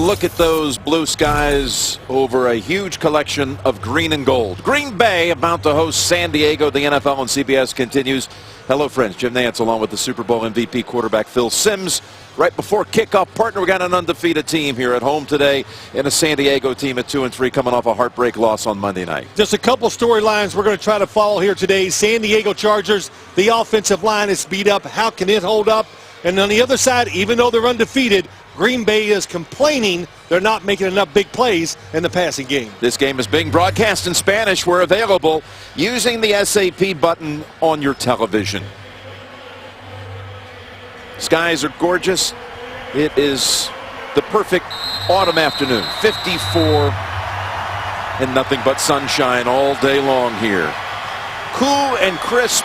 look at those blue skies over a huge collection of green and gold. Green Bay about to host San Diego. The NFL on CBS continues. Hello, friends. Jim Nantz along with the Super Bowl MVP quarterback Phil Simms. Right before kickoff, partner, we got an undefeated team here at home today in a San Diego team at 2-3 coming off a heartbreak loss on Monday night. Just a couple storylines we're going to try to follow here today. San Diego Chargers, the offensive line is beat up. How can it hold up? And on the other side, even though they're undefeated, Green Bay is complaining they're not making enough big plays in the passing game. This game is being broadcast in Spanish. We're available using the SAP button on your television. Skies are gorgeous. It is the perfect autumn afternoon. 54 and nothing but sunshine all day long here. Cool and crisp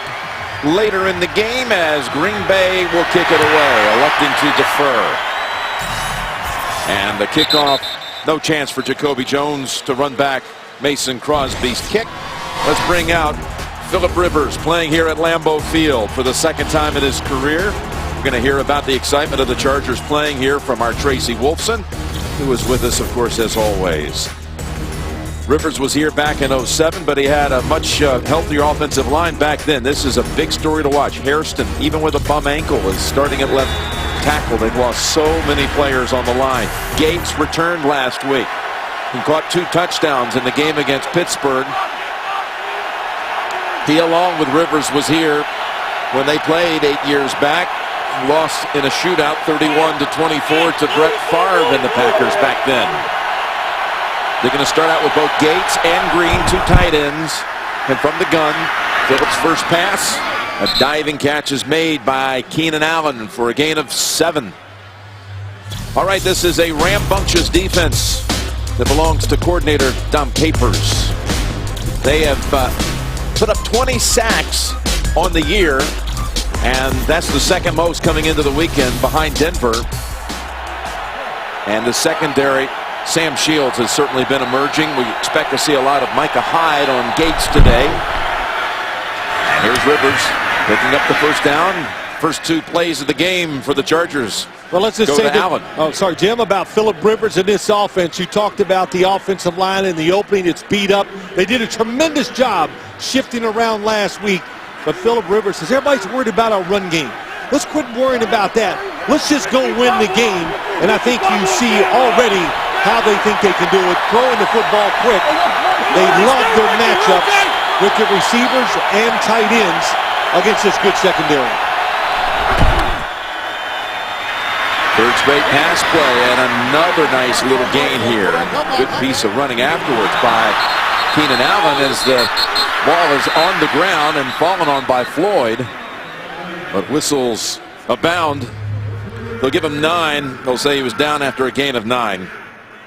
later in the game as Green Bay will kick it away, electing to defer. And the kickoff, no chance for Jacoby Jones to run back Mason Crosby's kick. Let's bring out Philip Rivers playing here at Lambeau Field for the second time in his career. We're going to hear about the excitement of the Chargers playing here from our Tracy Wolfson, who is with us, of course, as always. Rivers was here back in 07, but he had a much healthier offensive line back then. This is a big story to watch. Hairston, even with a bum ankle, is starting at left tackle. They've lost so many players on the line. Gates returned last week. He caught 2 touchdowns in the game against Pittsburgh. He, along with Rivers, was here when they played 8 years back. Lost in a shootout 31-24 to Brett Favre and the Packers back then. They're going to start out with both Gates and Green, 2 tight ends. And from the gun, Phillips' first pass. A diving catch is made by Keenan Allen for a gain of 7. All right, this is a rambunctious defense that belongs to coordinator Dom Capers. They have put up 20 sacks on the year, and that's the second most coming into the weekend behind Denver. And the secondary, Sam Shields, has certainly been emerging. We expect to see a lot of Micah Hyde on Gates today. And here's Rivers picking up the first down. First 2 plays of the game for the Chargers. Well, let's just say that, Allen. Oh, sorry, Jim, about Philip Rivers in this offense. You talked about the offensive line in the opening. It's beat up. They did a tremendous job shifting around last week. But Philip Rivers says, everybody's worried about our run game. Let's quit worrying about that. Let's just go win the game. And I think you see already how they think they can do it. Throwing the football quick. They love their matchups with the receivers and tight ends against this good secondary. Third straight pass play and another nice little gain here. Good piece of running afterwards by Keenan Allen as the ball is on the ground and fallen on by Floyd. But whistles abound. They'll give him 9. They'll say he was down after a gain of 9.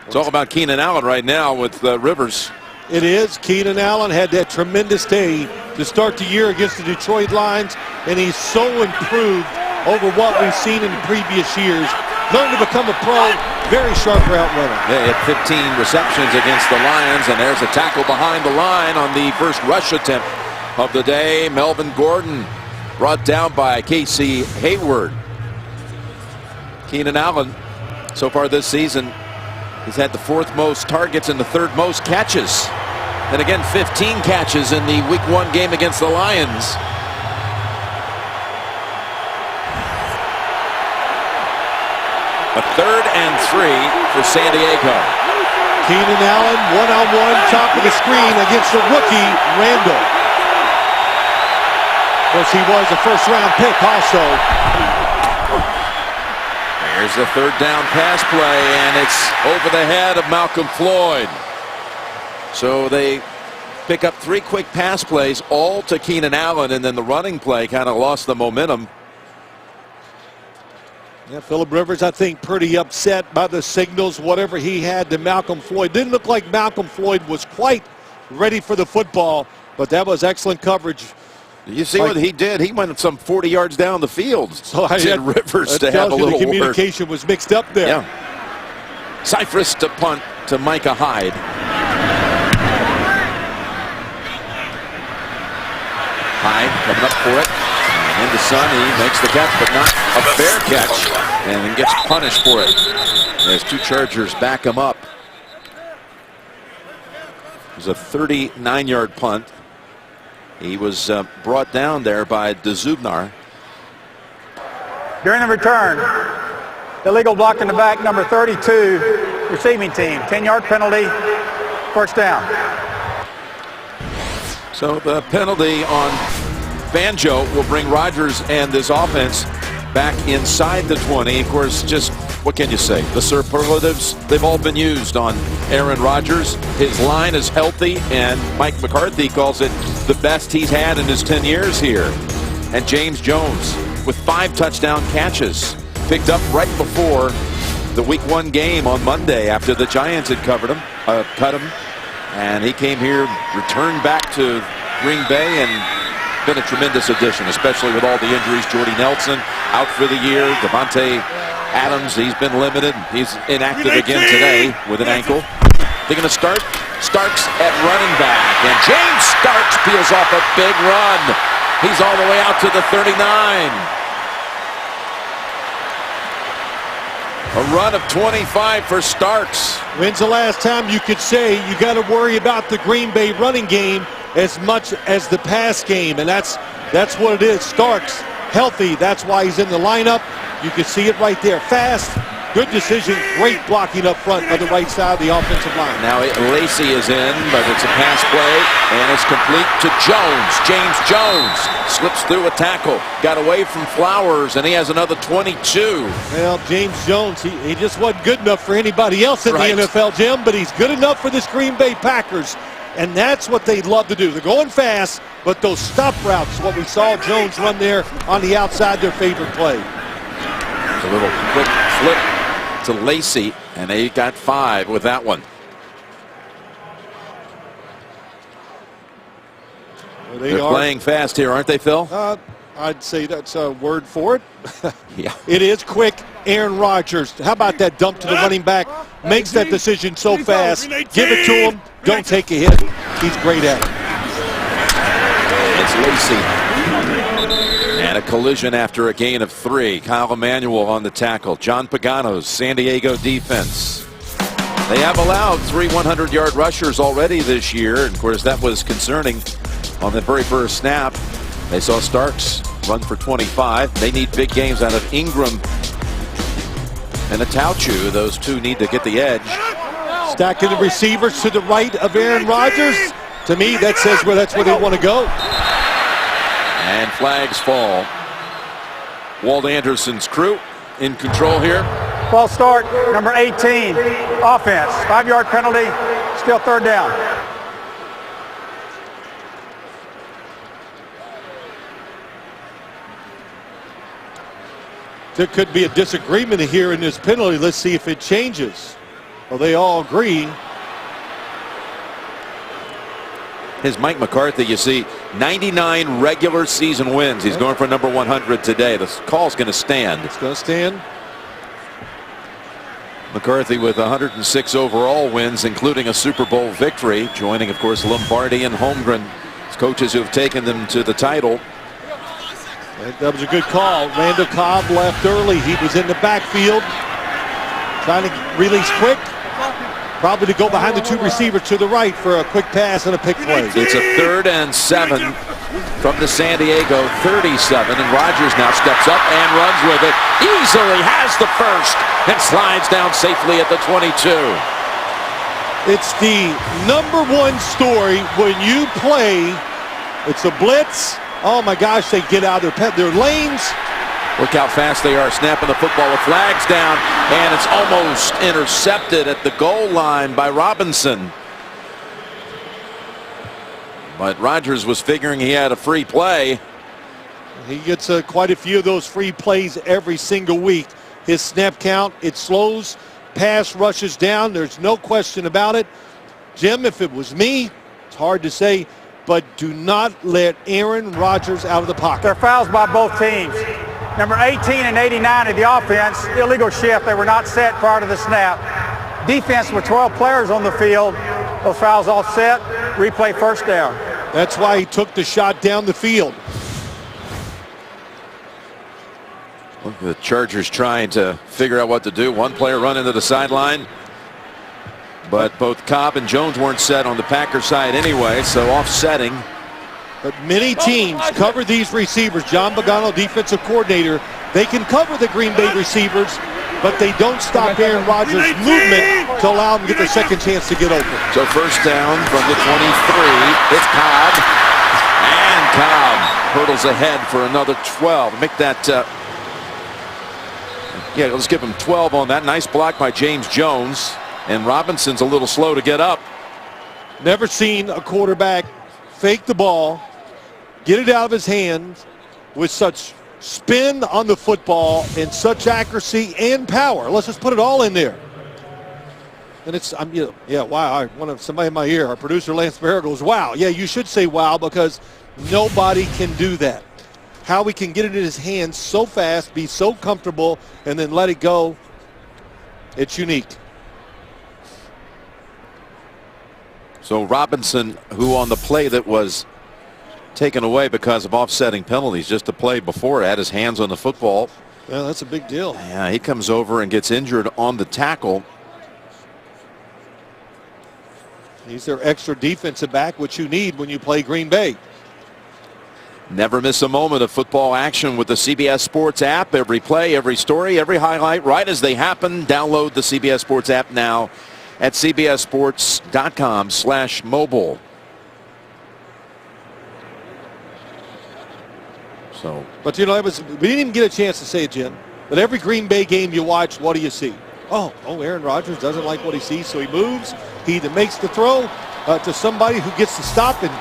It's all about Keenan Allen right now with Rivers. It is. Keenan Allen had that tremendous day to start the year against the Detroit Lions, and he's so improved over what we've seen in previous years. Learned to become a pro, very sharp route runner. They had 15 receptions against the Lions, and there's a tackle behind the line on the first rush attempt of the day. Melvin Gordon brought down by Casey Hayward. Keenan Allen, so far this season, he's had the 4th most targets and the 3rd most catches. And again, 15 catches in the Week 1 game against the Lions. A 3rd and 3 for San Diego. Keenan Allen, one-on-one, top of the screen against the rookie, Randall. Of course, he was a first-round pick also. There's the 3rd down pass play, and it's over the head of Malcolm Floyd. So they pick up 3 quick pass plays, all to Keenan Allen, and then the running play kind of lost the momentum. Yeah, Philip Rivers, I think, pretty upset by the signals, whatever he had to Malcolm Floyd. Didn't look like Malcolm Floyd was quite ready for the football, but that was excellent coverage. You see what he did? He went some 40 yards down the field. So I did Rivers to have a little the communication was mixed up there. Yeah. Cypress to punt to Micah Hyde. Hyde coming up for it. In the sun, he makes the catch, but not a fair catch. and then gets punished for it. As two Chargers back him up. It was a 39-yard punt. He was brought down there by DeZubnar. During the return, illegal block in the back, number 32, receiving team. 10-yard penalty, first down. So the penalty on Banjo will bring Rodgers and this offense back inside the 20. Of course, just what can you say? The superlatives, they've all been used on Aaron Rodgers. His line is healthy, and Mike McCarthy calls it the best he's had in his 10 years here. And James Jones with 5 touchdown catches, picked up right before the Week 1 game on Monday after the Giants had cut him. And he came here, returned back to Green Bay, and been a tremendous addition, especially with all the injuries. Jordy Nelson out for the year. Devontae Adams, he's been limited. He's inactive again today with an ankle. They're going to start Starks at running back. And James Starks peels off a big run. He's all the way out to the 39. A run of 25 for Starks. When's the last time you could say you got to worry about the Green Bay running game as much as the pass game? And that's what it is. Starks healthy. That's why he's in the lineup. You can see it right there. Fast, good decision, great blocking up front on the right side of the offensive line. Now Lacey is in, but it's a pass play, and it's complete to Jones. James Jones slips through a tackle, got away from Flowers, and he has another 22. Well, James Jones, he just wasn't good enough for anybody else in the NFL, Jim, but he's good enough for this Green Bay Packers. And that's what they love to do. They're going fast, but those stop routes, what we saw Jones run there on the outside, their favorite play. A little quick flip to Lacey, and they got 5 with that one. Well, They're playing fast here, aren't they, Phil? I'd say that's a word for it. Yeah. It is quick. Aaron Rodgers, how about that dump to the running back? Makes that decision so fast. Give it to him. Don't take a hit. He's great at it. It's Lacey. And a collision after a gain of 3. Kyle Emanuel on the tackle. John Pagano's San Diego defense. They have allowed 3 100-yard rushers already this year. And of course, that was concerning on the very first snap. They saw Starks run for 25. They need big games out of Ingram and Atauchu. Those two need to get the edge. Stacking the receivers to the right of Aaron Rodgers. To me, that says that's where they want to go. And flags fall. Walt Anderson's crew in control here. False start, number 18, offense. 5-yard penalty, still third down. There could be a disagreement here in this penalty. Let's see if it changes. Well, they all agree. His Mike McCarthy, you see, 99 regular season wins. He's going for number 100 today. The call's going to stand. It's going to stand. McCarthy with 106 overall wins, including a Super Bowl victory, joining, of course, Lombardi and Holmgren, coaches who have taken them to the title. That was a good call. Randall Cobb left early. He was in the backfield, trying to release quick. Probably to go behind the 2 receivers to the right for a quick pass and a pick play. It's a 3rd and 7 from the San Diego 37, and Rodgers now steps up and runs with it. Easily has the first and slides down safely at the 22. It's the #1 story when you play. It's a blitz. Oh my gosh, they get out of their lanes. Look how fast they are snapping the football with flags down, and it's almost intercepted at the goal line by Robinson. But Rodgers was figuring he had a free play. He gets quite a few of those free plays every single week. His snap count, it slows pass rushes down. There's no question about it. Jim, if it was me, it's hard to say, but do not let Aaron Rodgers out of the pocket. There are fouls by both teams. Number 18 and 89 of the offense, illegal shift. They were not set prior to the snap. Defense with 12 players on the field. Those fouls all set. Replay first down. That's why he took the shot down the field. The Chargers trying to figure out what to do. One player running to the sideline. But both Cobb and Jones weren't set on the Packers side anyway, so offsetting. But many teams cover these receivers. John Pagano, defensive coordinator, they can cover the Green Bay receivers, but they don't stop Aaron Rodgers' movement to allow him to get the second chance to get open. So first down from the 23. It's Cobb. And Cobb hurdles ahead for another 12. Make that, yeah, let's give him 12 on that. Nice block by James Jones. And Robinson's a little slow to get up. Never seen a quarterback fake the ball, get it out of his hands with such spin on the football and such accuracy and power. Let's just put it all in there. And it's, yeah, wow. Somebody in my ear, our producer Lance Bear goes, wow. Yeah, you should say wow, because nobody can do that. How he can get it in his hands so fast, be so comfortable, and then let it go, it's unique. So Robinson, who on the play that was taken away because of offsetting penalties, just the play before, had his hands on the football. Yeah, that's a big deal. Yeah, he comes over and gets injured on the tackle. He's their extra defensive back, which you need when you play Green Bay. Never miss a moment of football action with the CBS Sports app. Every play, every story, every highlight, right as they happen. Download the CBS Sports app now at cbssports.com/mobile. So, but we didn't even get a chance to say it, Jim. But every Green Bay game you watch, what do you see? Oh, Aaron Rodgers doesn't like what he sees, so he moves. He either makes the throw to somebody who gets to stop and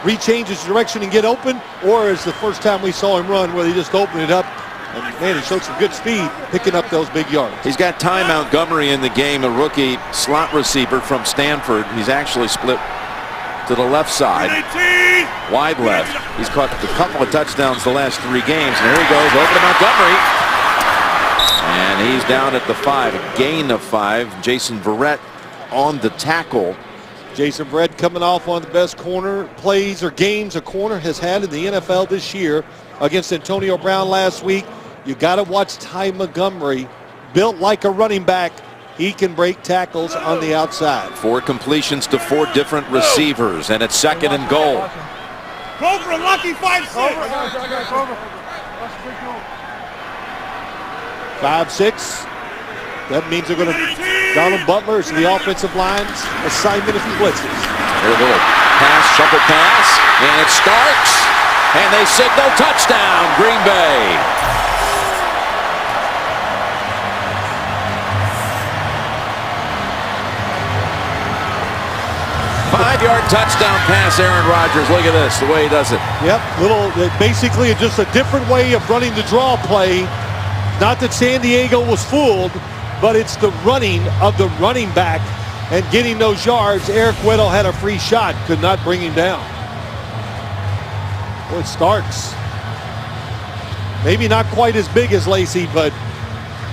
rechanges direction and get open, or is the first time we saw him run where he just opened it up. And man, he showed some good speed picking up those big yards. He's got Ty Montgomery in the game, a rookie slot receiver from Stanford. He's actually split to the left side, wide left. He's caught a couple of touchdowns the last 3 games. And there he goes over to Montgomery. And he's down at the 5, a gain of 5. Jason Verrett on the tackle. Jason Verrett coming off one of the best corner plays or games a corner has had in the NFL this year against Antonio Brown last week. You got to watch Ty Montgomery, built like a running back. He can break tackles on the outside. 4 completions to 4 different receivers, and it's 2nd and goal. Go for a lucky 5-6. 5-6. That means they're going to, Donald Butler is the offensive line's assignment if he blitzes. Here we go. Pass, shuffle pass, and it starts. And they signal touchdown, Green Bay. Five-yard touchdown pass, Aaron Rodgers. Look at this, the way he does it. Yep, basically just a different way of running the draw play. Not that San Diego was fooled, but it's the running of the running back and getting those yards. Eric Weddle had a free shot, could not bring him down. Well, it starts. Maybe not quite as big as Lacy, but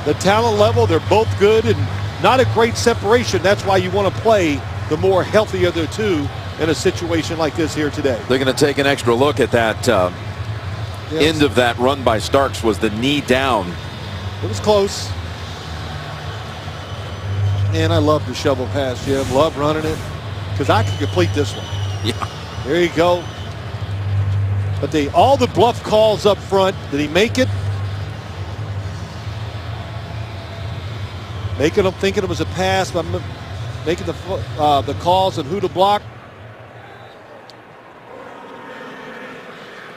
the talent level, they're both good and not a great separation. That's why you want to play the more healthier of the two in a situation like this here today. They're going to take an extra look at that end of that run by Starks. Was the knee down. It was close. Man, I love the shovel pass, Jim. Love running it because I can complete this one. Yeah. There you go. But all the bluff calls up front. Did he make it? Making them thinking it was a pass, but making the calls and who to block.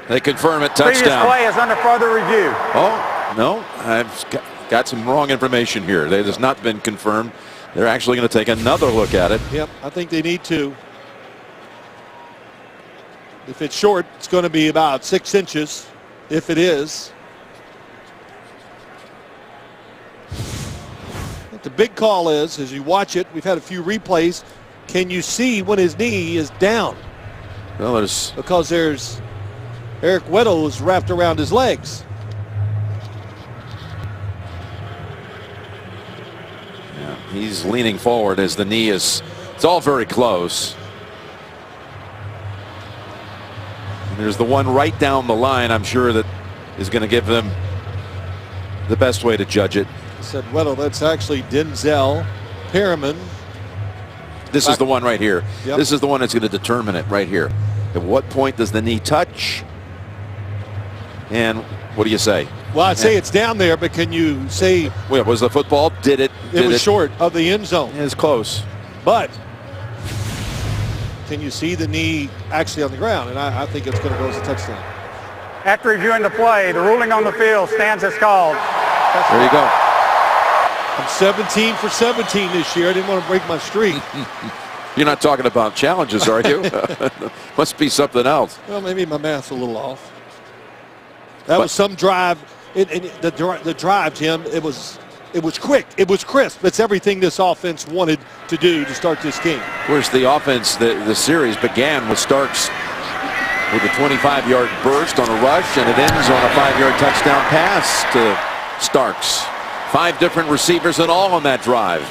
They confirm it, Previous touchdown. play is under further review. Oh, no, I've got some wrong information here. It has not been confirmed. They're actually going to take another look at it. Yep, I think they need to. If it's short, it's going to be about 6 inches, if it is. What the big call is, as you watch it, we've had a few replays, can you see when his knee is down? Well, there's... Because there's Eric Weddle is wrapped around his legs. Yeah, he's leaning forward as the knee is... It's all very close. And there's the one right down the line, I'm sure, that is going to give them the best way to judge it. He said, well, that's actually Denzel Perriman. This is the one right here. Yep. This is the one that's going to determine it right here. At what point does the knee touch? And what do you say? Well, I'd say it's down there, but can you say Well, was the football? Did it? it was short of the end zone? It's close. But can you see the knee actually on the ground? And I think it's going to go as a touchdown. After reviewing the play, the ruling on the field stands as called. There you go. I'm 17 for 17 this year. I didn't want to break my streak. You're not talking about challenges, are you? Must be something else. Well, maybe my math's a little off. That was some drive. The drive, Jim, it was quick. It was crisp. It's everything this offense wanted to do to start this game. Of course, the offense, the series began with Starks with a 25-yard burst on a rush, and it ends on a 5-yard touchdown pass to Starks. 5 different receivers in all on that drive.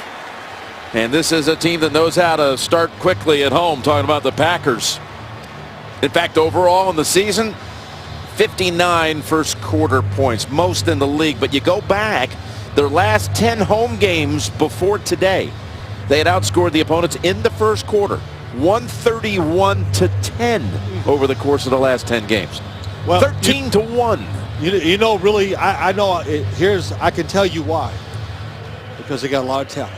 And this is a team that knows how to start quickly at home, talking about the Packers. In fact, overall in the season, 59 first quarter points, most in the league. But you go back, their last 10 home games before today, they had outscored the opponents in the first quarter, 131-10 over the course of the last 10 games. Well, 13-1. You know, really, I know. I can tell you why. Because they got a lot of talent.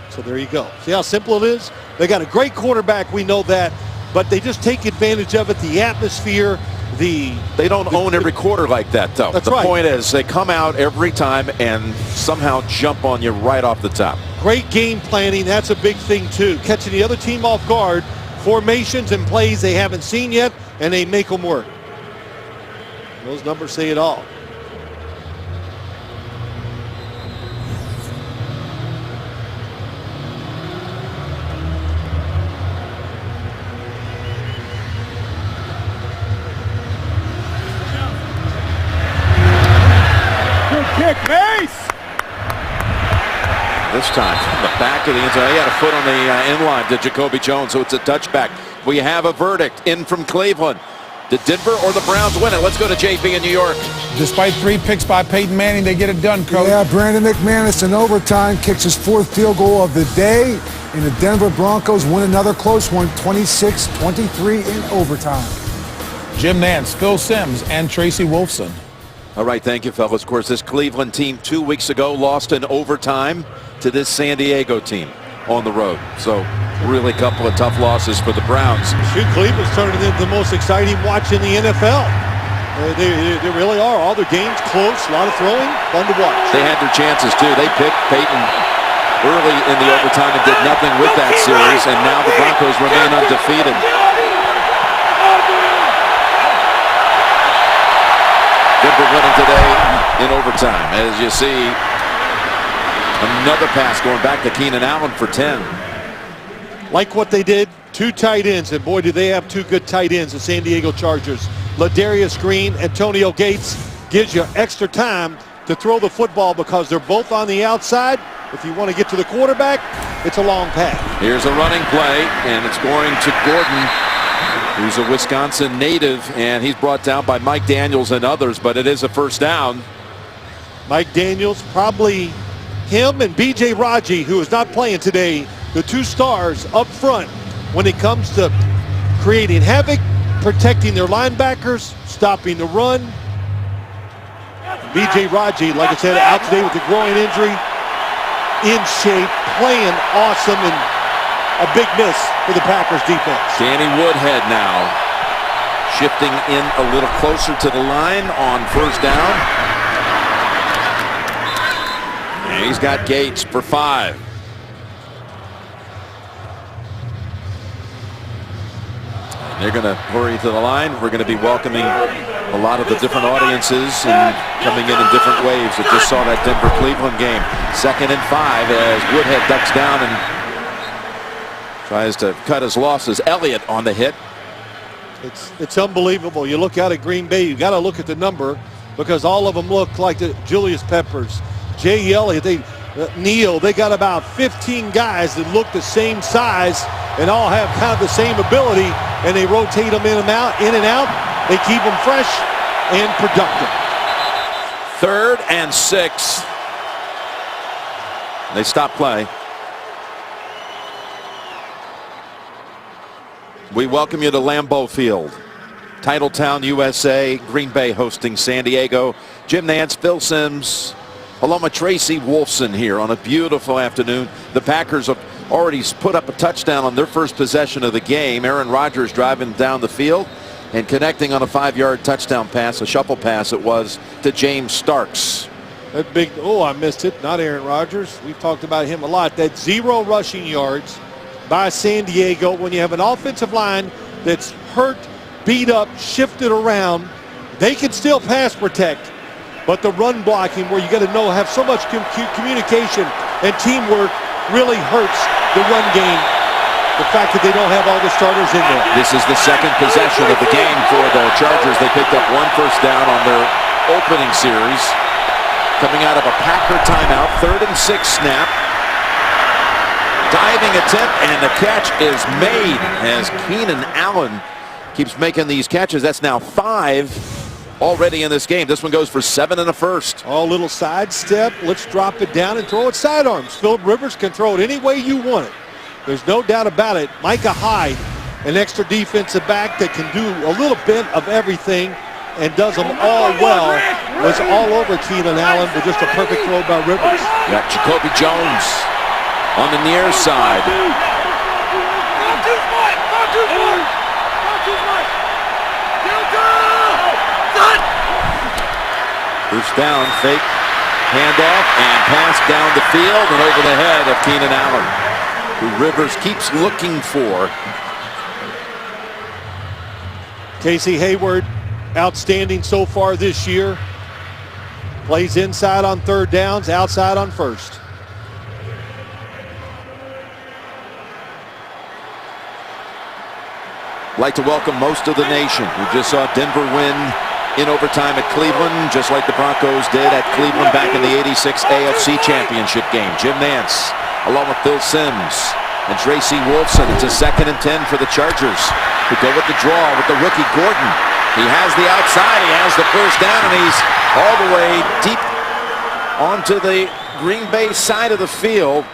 So there you go. See how simple it is? They got a great quarterback. We know that. But they just take advantage of it. The atmosphere. They don't own every quarter like that, though. That's the right. point is they come out every time and somehow jump on you right off the top. Great game planning. That's a big thing, too. Catching the other team off guard. Formations and plays they haven't seen yet, and they make them work. Those numbers say it all. Good kick, Mace. This time from the back of the end zone. He had a foot on the end line to Jacoby Jones, so it's a touchback. We have a verdict in from Cleveland. Did Denver or the Browns win it? Let's go to JP in New York. Despite 3 picks by Peyton Manning, they get it done, Coach. Yeah, Brandon McManus in overtime kicks his 4th field goal of the day, and the Denver Broncos win another close one, 26-23 in overtime. Jim Nantz, Phil Simms, and Tracy Wolfson. All right, thank you, fellas. Of course, this Cleveland team 2 weeks ago lost in overtime to this San Diego team on the road. So really a couple of tough losses for the Browns. Shoot, Cleveland's turning into the most exciting watch in the NFL. They really are. All their games close, a lot of throwing, fun to watch. They had their chances, too. They picked Peyton early in the overtime and did nothing with that series, and now the Broncos remain undefeated. Denver winning today in overtime. As you see, another pass going back to Keenan Allen for 10. Like what they did, 2 tight ends, and boy, do they have 2 good tight ends, the San Diego Chargers. Ladarius Green, Antonio Gates gives you extra time to throw the football because they're both on the outside. If you want to get to the quarterback, it's a long pass. Here's a running play, and it's going to Gordon, who's a Wisconsin native, and he's brought down by Mike Daniels and others, but it is a first down. Mike Daniels, probably him and B.J. Raji, who is not playing today, the 2 stars up front when it comes to creating havoc, protecting their linebackers, stopping the run. B.J. Raji, like I said, out today with a groin injury, in shape, playing awesome, and a big miss for the Packers defense. Danny Woodhead now shifting in a little closer to the line on first down. And he's got Gates for 5. They're going to hurry to the line. We're going to be welcoming a lot of the different audiences and coming in different waves that just saw that Denver-Cleveland game. 2nd and 5 as Woodhead ducks down and tries to cut his losses. Elliott on the hit. It's unbelievable. You look out at Green Bay, you got to look at the number because all of them look like the Julius Peppers, Jay Elliott, Neal. They got about 15 guys that look the same size and all have kind of the same ability, and they rotate them in and out. They keep them fresh and productive. 3rd and 6. They stop play. We welcome you to Lambeau Field. Titletown, USA. Green Bay hosting San Diego. Jim Nantz, Phil Simms, along with Tracy Wolfson here on a beautiful afternoon. The Packers have already put up a touchdown on their first possession of the game. Aaron Rodgers driving down the field and connecting on a 5-yard touchdown pass, a shuffle pass it was, to James Starks. That big, oh, I missed it. Not Aaron Rodgers. We've talked about him a lot. That 0 rushing yards by San Diego. When you have an offensive line that's hurt, beat up, shifted around, they can still pass protect. But the run blocking, where you got to have so much communication and teamwork, really hurts the run game. The fact that they don't have all the starters in there. This is the second possession of the game for the Chargers. They picked up 1 first down on their opening series. Coming out of a Packer timeout, 3rd and 6 snap. Diving attempt, and the catch is made as Keenan Allen keeps making these catches. That's now 5 already in this game. This one goes for 7 and a first. Oh, little sidestep. Let's drop it down and throw it sidearms. Philip Rivers can throw it any way you want it. There's no doubt about it. Micah Hyde, an extra defensive back that can do a little bit of everything and does them all well, was all over Keenan Allen with just a perfect throw by Rivers. Got Jacoby Jones on the near side. First down, fake handoff and pass down the field and over the head of Keenan Allen, who Rivers keeps looking for. Casey Hayward, outstanding so far this year. Plays inside on 3rd downs, outside on 1st. Like to welcome most of the nation. We just saw Denver win in overtime at Cleveland, just like the Broncos did at Cleveland back in the '86 AFC Championship game. Jim Nantz, along with Phil Simms and Tracy Wolfson. It's a 2nd and 10 for the Chargers, who go with the draw with the rookie Gordon. He has the outside, he has the first down, and he's all the way deep onto the Green Bay side of the field.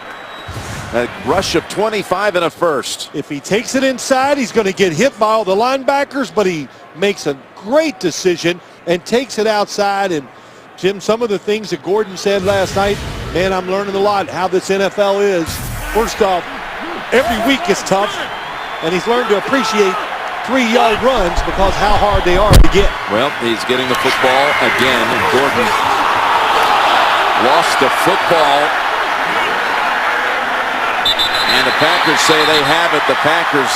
A rush of 25 and a first. If he takes it inside, he's going to get hit by all the linebackers, but he makes a great decision and takes it outside. And Jim, some of the things that Gordon said last night, man, I'm learning a lot how this NFL is. First off, every week is tough, and he's learned to appreciate 3-yard runs because how hard they are to get. Well, he's getting the football again, and Gordon lost the football. And the Packers say they have it. The Packers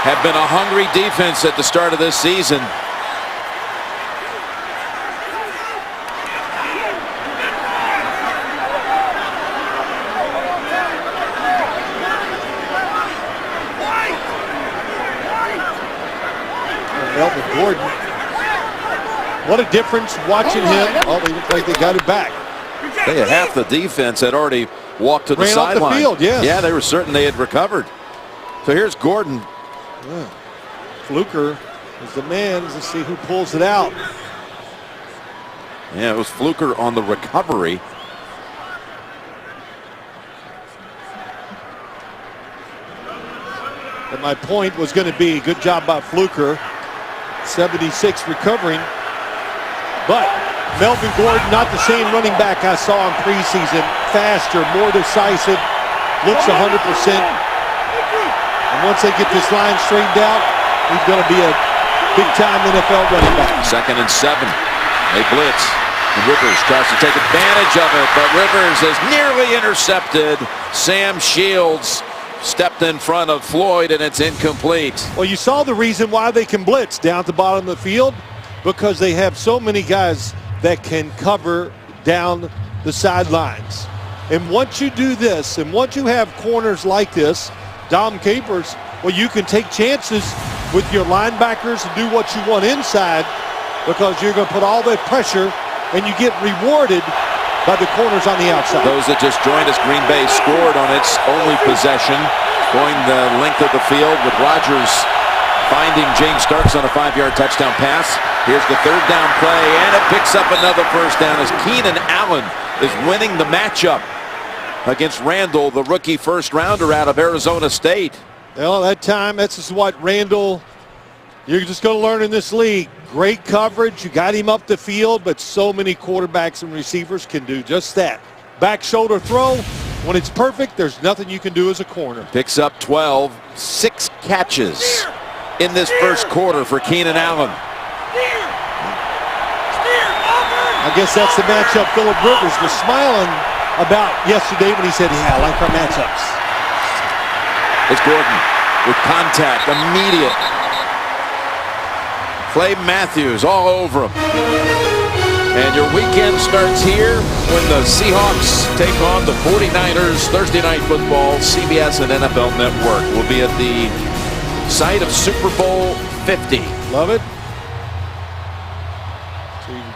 have been a hungry defense at the start of this season. Melvin Gordon. What a difference watching him. Oh, they look like they got it back. They had half the defense had already walked to the Ran off the sideline. field, yes. Yeah, they were certain they had recovered. So here's Gordon. Yeah. Fluker is the man. Let's see who pulls it out. Yeah, it was Fluker on the recovery. And my point was going to be good job by Fluker. 76 recovering. But Melvin Gordon, not the same running back I saw in preseason. Faster, more decisive, looks 100%. And once they get this line straightened out, he's going to be a big-time NFL running back. 2nd and 7. They blitz. And Rivers tries to take advantage of it, but Rivers is nearly intercepted. Sam Shields stepped in front of Floyd, and it's incomplete. Well, you saw the reason why they can blitz down at the bottom of the field, because they have so many guys that can cover down the sidelines. And once you do this, and once you have corners like this, Dom Capers, well, you can take chances with your linebackers and do what you want inside, because you're going to put all that pressure, and you get rewarded by the corners on the outside. Those that just joined us, Green Bay scored on its only possession, going the length of the field with Rodgers finding James Starks on a 5-yard touchdown pass. Here's the third down play, and it picks up another first down as Keenan Allen is winning the matchup against Randall, the rookie first rounder out of Arizona State. Well, that time, that's just what Randall, you're just going to learn in this league. Great coverage. You got him up the field, but so many quarterbacks and receivers can do just that. Back shoulder throw. When it's perfect, there's nothing you can do as a corner. Picks up 12, 6 catches in this first quarter for Keenan Allen. I guess that's the matchup Phillip Rivers was smiling about yesterday when he said, yeah, I like our matchups. It's Gordon with contact, immediate. Clay Matthews all over him. And your weekend starts here when the Seahawks take on the 49ers. Thursday Night Football, CBS and NFL Network will be at the site of Super Bowl 50. Love it.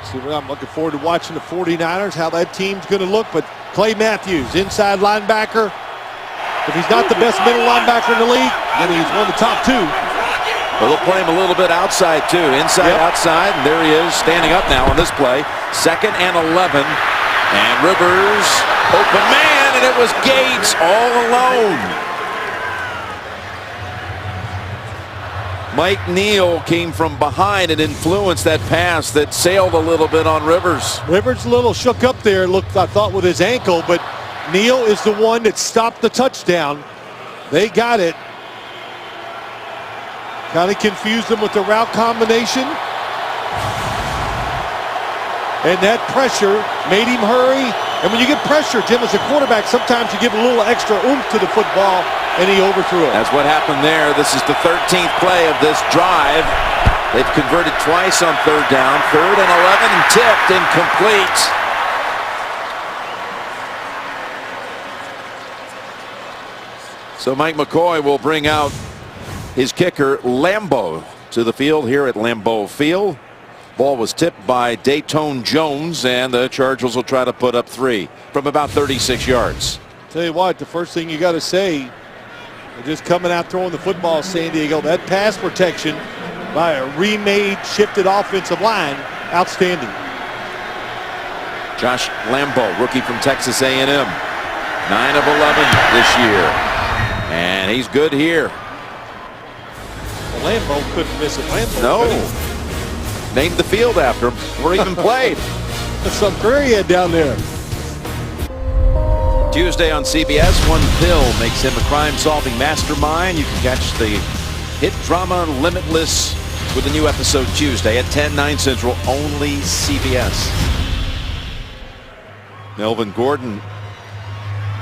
I'm looking forward to watching the 49ers, how that team's going to look. But Clay Matthews, inside linebacker. If he's not the best middle linebacker in the league, then he's one of the top 2. Well, they'll play him a little bit outside, too. Inside, outside, and there he is, standing up now on this play. 2nd and 11. And Rivers, open man, and it was Gates all alone. Mike Neal came from behind and influenced that pass that sailed a little bit on Rivers. Rivers a little shook up there, looked, I thought, with his ankle, but Neal is the one that stopped the touchdown. They got it. Kind of confused them with the route combination. And that pressure made him hurry. And when you get pressure, Jim, as a quarterback, sometimes you give a little extra oomph to the football, and he overthrew it. That's what happened there. This is the 13th play of this drive. They've converted twice on 3rd down. 3rd and 11 and tipped, incomplete. So Mike McCoy will bring out his kicker, Lambeau, to the field here at Lambeau Field. Ball was tipped by Dayton Jones, and the Chargers will try to put up 3 from about 36 yards. Tell you what, the first thing you got to say, they're just coming out throwing the football, San Diego. That pass protection by a remade, shifted offensive line, outstanding. Josh Lambeau, rookie from Texas A&M, 9 of 11 this year, and he's good here. Well, Lambeau couldn't miss it. Lambeau, no. Named the field after him, or even played. That's some career he had down there. Tuesday on CBS, one pill makes him a crime-solving mastermind. You can catch the hit drama Limitless with a new episode Tuesday at 10, 9 Central, only CBS. Melvin Gordon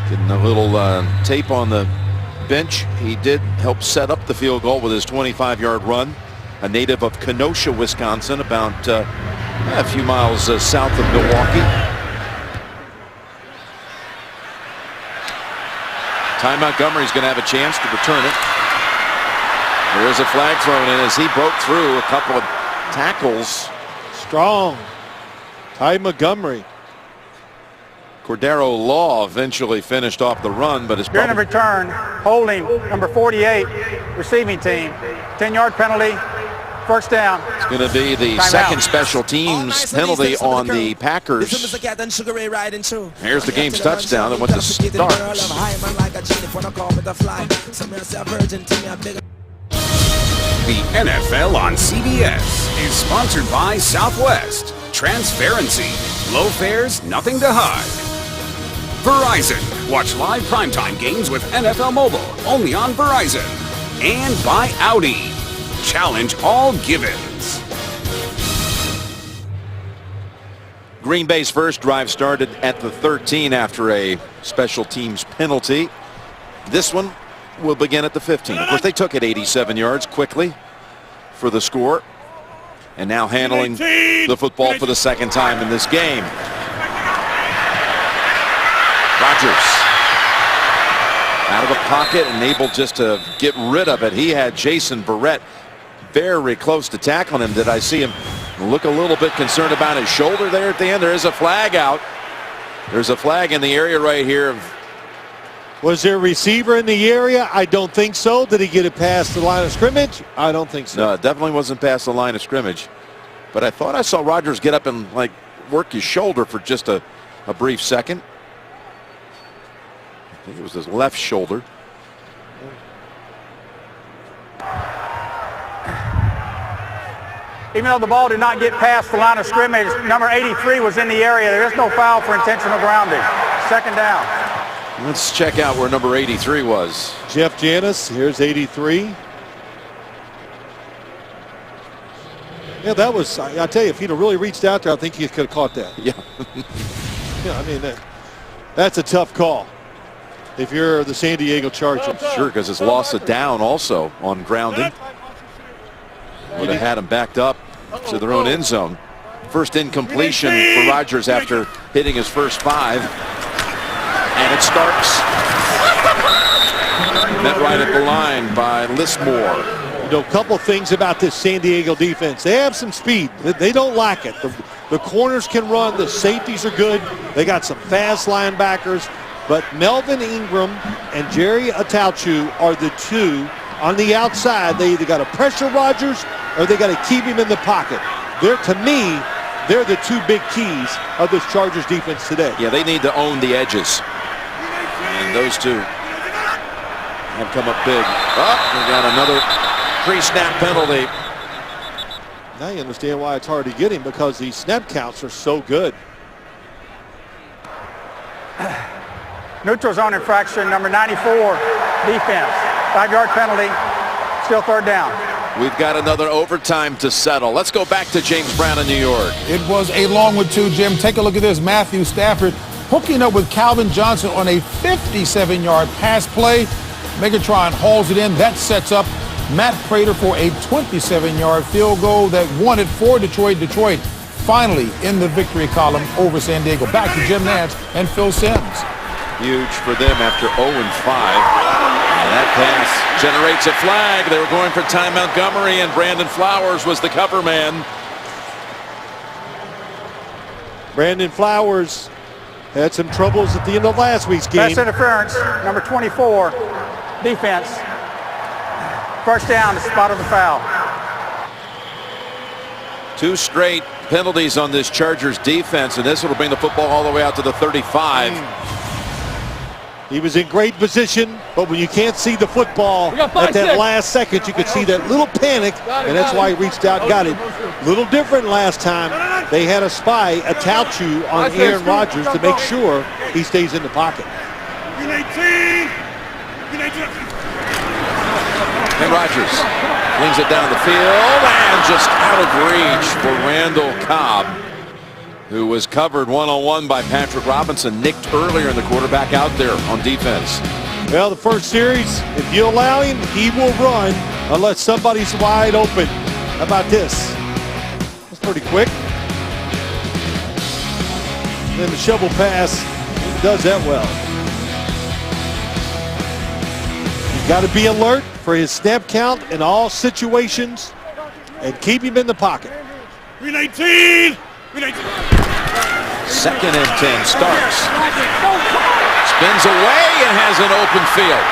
getting a little tape on the bench. He did help set up the field goal with his 25-yard run. A native of Kenosha, Wisconsin, about a few miles south of Milwaukee. Ty Montgomery's going to have a chance to return it. There is a flag thrown in as he broke through a couple of tackles. Strong. Ty Montgomery. Cordero Law eventually finished off the run, but his During the return, holding number 48, receiving team. 10-yard penalty. First down. It's going to be the second special teams penalty on the Packers. Here's the game's touchdown that went to Starks. The NFL on CBS is sponsored by Southwest. Transparency. Low fares, nothing to hide. Verizon. Watch live primetime games with NFL Mobile, only on Verizon. And by Audi. Challenge all givens. Green Bay's first drive started at the 13 after a special teams penalty. This one will begin at the 15. Of course, they took it 87 yards quickly for the score. And now handling the football for the second time in this game. Rodgers out of the pocket and able just to get rid of it. He had Jason Verrett very close to tackling him. Did I see him look a little bit concerned about his shoulder there at the end? There is a flag out. There's a flag in the area right here of Was there a receiver in the area? I don't think so. Did he get it past the line of scrimmage? I don't think so. No, it definitely wasn't past the line of scrimmage. But I thought I saw Rodgers get up and like work his shoulder for just a brief second. I think it was his left shoulder. Even though the ball did not get past the line of scrimmage, number 83 was in the area. There is no foul for intentional grounding. Second down. Let's check out where number 83 was. Jeff Janis, here's 83. Yeah, that was, I tell you, if he'd have really reached out there, I think he could have caught that. Yeah. Yeah, I mean, that's a tough call if you're the San Diego Chargers. Sure, because it's lost a down also on grounding. Would have had him backed up to their own end zone. First incompletion for Rodgers after hitting his first 5. And it starts. Met right at the line by Lismore. You know, a couple things about this San Diego defense. They have some speed. They don't lack it. The corners can run. The safeties are good. They got some fast linebackers. But Melvin Ingram and Jerry Atauchu are the two on the outside. They either got to pressure Rodgers or they got to keep him in the pocket. To me, they're the two big keys of this Chargers defense today. Yeah, they need to own the edges. And those two have come up big. Oh, we got another pre-snap penalty. Now you understand why it's hard to get him, because these snap counts are so good. Neutral zone infraction, number 94, defense. 5-yard penalty, still third down. We've got another overtime to settle. Let's go back to James Brown in New York. It was a long one too, Jim. Take a look at this. Matthew Stafford hooking up with Calvin Johnson on a 57-yard pass play. Megatron hauls it in. That sets up Matt Prater for a 27-yard field goal that won it for Detroit. Detroit finally in the victory column over San Diego. Back to Jim Nantz and Phil Simms. Huge for them after 0-5. And that pass generates a flag. They were going for Ty Montgomery, and Brandon Flowers was the cover man. Brandon Flowers had some troubles at the end of last week's game. Pass interference, number 24, defense. First down, the spot of the foul. 2 straight penalties on this Chargers defense, and this will bring the football all the way out to the 35. He was in great position, but when you can't see the football at that last second, you could see that little panic, and that's why he reached out and got it. Little different last time. They had a spy, Atauchu, on Aaron Rodgers to make sure he stays in the pocket. And Rodgers flings it down the field and just out of reach for Randall Cobb, who was covered one-on-one by Patrick Robinson, nicked earlier in the quarterback out there on defense. Well, the first series, if you allow him, he will run unless somebody's wide open. How about this? That's pretty quick. And then the shovel pass, he does that well. You got to be alert for his snap count in all situations and keep him in the pocket. 319! 2nd and 10, Starks. Spins away and has an open field.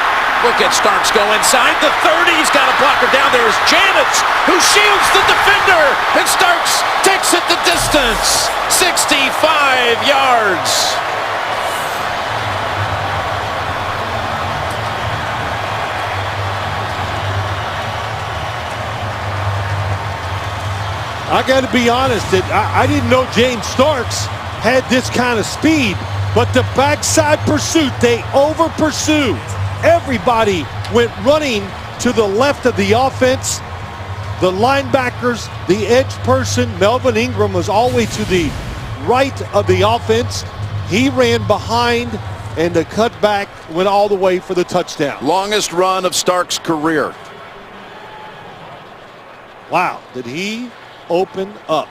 Look at Starks go inside the 30. He's got a blocker down there. Is Janitz, who shields the defender. And Starks takes it the distance. 65 yards. I got to be honest, that I didn't know James Starks had this kind of speed, but the backside pursuit, they over-pursued. Everybody went running to the left of the offense. The linebackers, the edge person, Melvin Ingram was all the way to the right of the offense. He ran behind, and the cutback went all the way for the touchdown. Longest run of Starks' career. Wow, did he open up.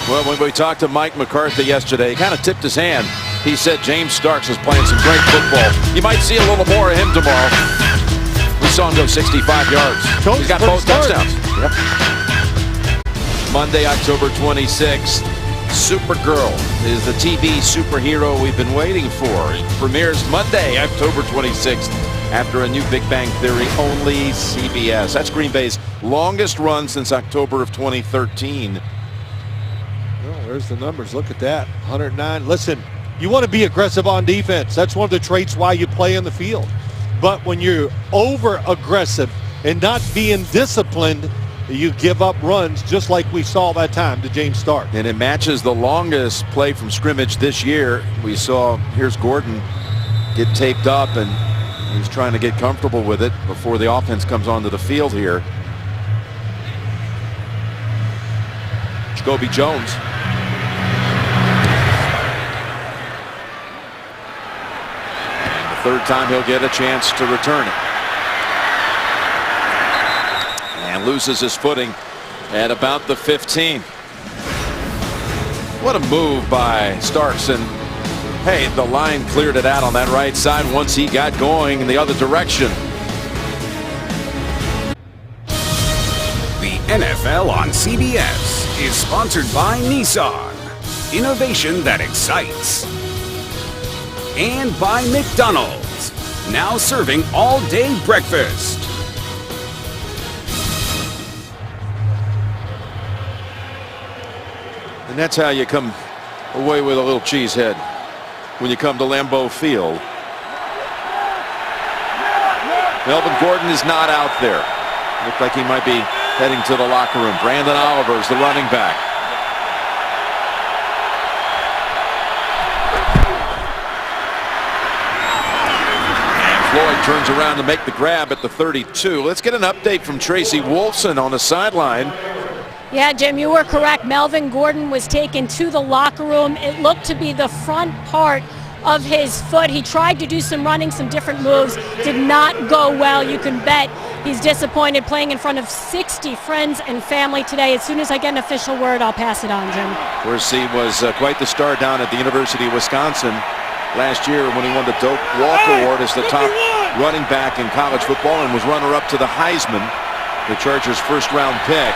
Well, when we talked to Mike McCarthy yesterday, he kind of tipped his hand. He said James Starks is playing some great football. You might see a little more of him tomorrow. We saw him go 65 yards. He's got both touchdowns. Yep. Monday, October 26th. Supergirl is the TV superhero we've been waiting for. It premieres Monday, October 26th, after a new Big Bang Theory only CBS. That's Green Bay's longest run since October of 2013. Well, there's the numbers. Look at that. 109. Listen, you want to be aggressive on defense. That's one of the traits why you play in the field. But when you're over-aggressive and not being disciplined, you give up runs just like we saw that time to James Stark. And it matches the longest play from scrimmage this year. We saw, here's Gordon get taped up, and he's trying to get comfortable with it before the offense comes onto the field here. Jacoby Jones. And the third time he'll get a chance to return it. And loses his footing at about the 15. What a move by Starks. And hey, the line cleared it out on that right side once he got going in the other direction. The NFL on CBS is sponsored by Nissan. Innovation that excites. And by McDonald's. Now serving all-day breakfast. And that's how you come away with a little cheesehead when you come to Lambeau Field. Melvin Gordon is not out there. Looked like he might be heading to the locker room. Brandon Oliver is the running back. And Floyd turns around to make the grab at the 32. Let's get an update from Tracy Wolfson on the sideline. Yeah, Jim, you were correct. Melvin Gordon was taken to the locker room. It looked to be the front part of his foot. He tried to do some running, some different moves. Did not go well. You can bet he's disappointed, playing in front of 60 friends and family today. As soon as I get an official word, I'll pass it on, Jim. Of course, he was quite the star down at the University of Wisconsin last year when he won the Doak Walk Award as the top running back in college football and was runner-up to the Heisman, the Chargers' first-round pick.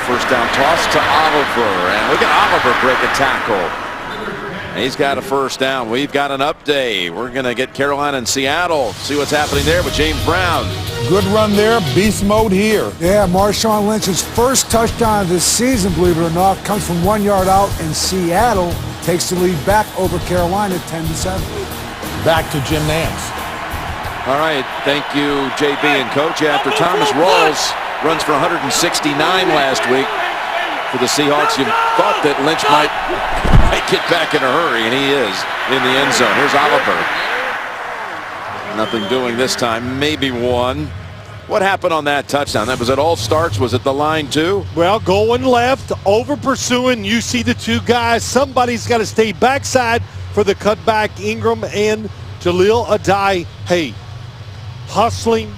First down toss to Oliver, and look at Oliver break a tackle. He's got a first down. We've got an update. We're going to get Carolina and Seattle. See what's happening there with James Brown. Good run there. Beast mode here. Yeah, Marshawn Lynch's first touchdown of this season, believe it or not, comes from 1 yard out, and Seattle takes the lead back over Carolina 10-7. Back to Jim Nance. All right, thank you, JB and Coach. After Thomas Rawls runs for 169 last week for the Seahawks, you thought that Lynch might get back in a hurry, and he is in the end zone. Here's Oliver. Nothing doing this time, maybe one. What happened on that touchdown? That was it all Starks? Was it the line too? Well, going left, over pursuing. You see the two guys. Somebody's got to stay backside for the cutback. Ingram and Jaleel Adai. Hey, hustling,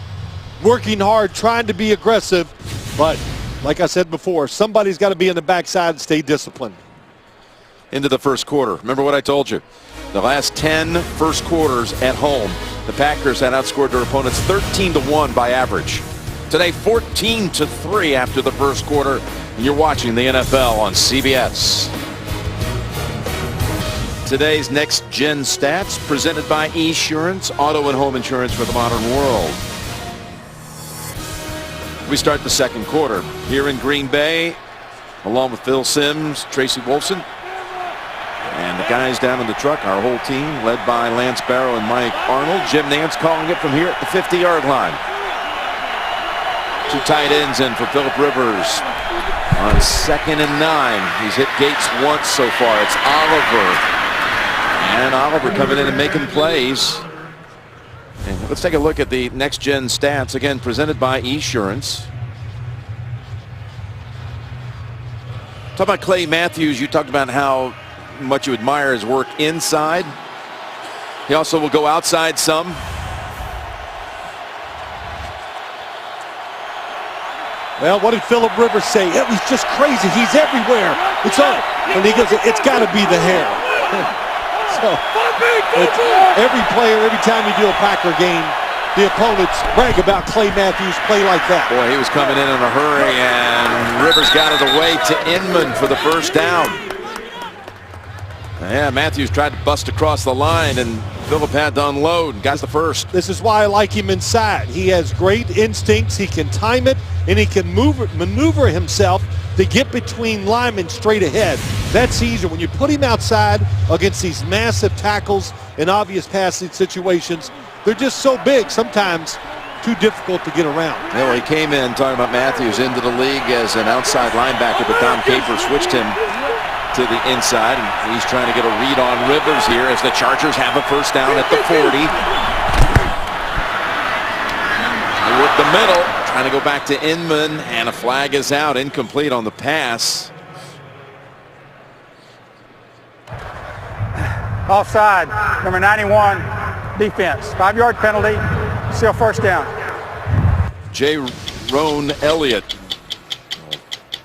working hard, trying to be aggressive, but like I said before, somebody's got to be in the backside and stay disciplined. Into the first quarter. Remember what I told you? The last 10 first quarters at home, the Packers had outscored their opponents 13-1 by average. Today, 14-3 after the first quarter. You're watching the NFL on CBS. Today's Next Gen Stats presented by Esurance, auto and home insurance for the modern world. We start the second quarter here in Green Bay, along with Phil Simms, Tracy Wolfson, and the guys down in the truck, our whole team, led by Lance Barrow and Mike Arnold. Jim Nance calling it from here at the 50-yard line. Two tight ends in for Phillip Rivers on 2nd and 9. He's hit Gates once so far. It's Oliver. And Oliver coming in and making plays. And let's take a look at the Next Gen Stats, again presented by Esurance. Talk about Clay Matthews. You talked about how much you admire his work inside. He also will go outside some. Well, what did Phillip Rivers say? It was just crazy. He's everywhere. It's on. And he goes, it's got to be the hair. So, it's every player, every time you do a Packer game, the opponents brag about Clay Matthews play like that. Boy, he was coming in a hurry, and Rivers got it away to Inman for the first down. Yeah, Matthews tried to bust across the line, and Phillip had to unload and got the first. This is why I like him inside. He has great instincts. He can time it, and he can maneuver himself to get between linemen straight ahead. That's easier. When you put him outside against these massive tackles in obvious passing situations, they're just so big, sometimes too difficult to get around. Yeah, well, he came in, talking about Matthews, into the league as an outside linebacker, but Tom Capers switched him to the inside, and he's trying to get a read on Rivers here as the Chargers have a first down at the 40. With the middle, trying to go back to Inman, and a flag is out, incomplete on the pass. Offside, number 91, defense. 5-yard penalty, still first down. J-Rone Elliott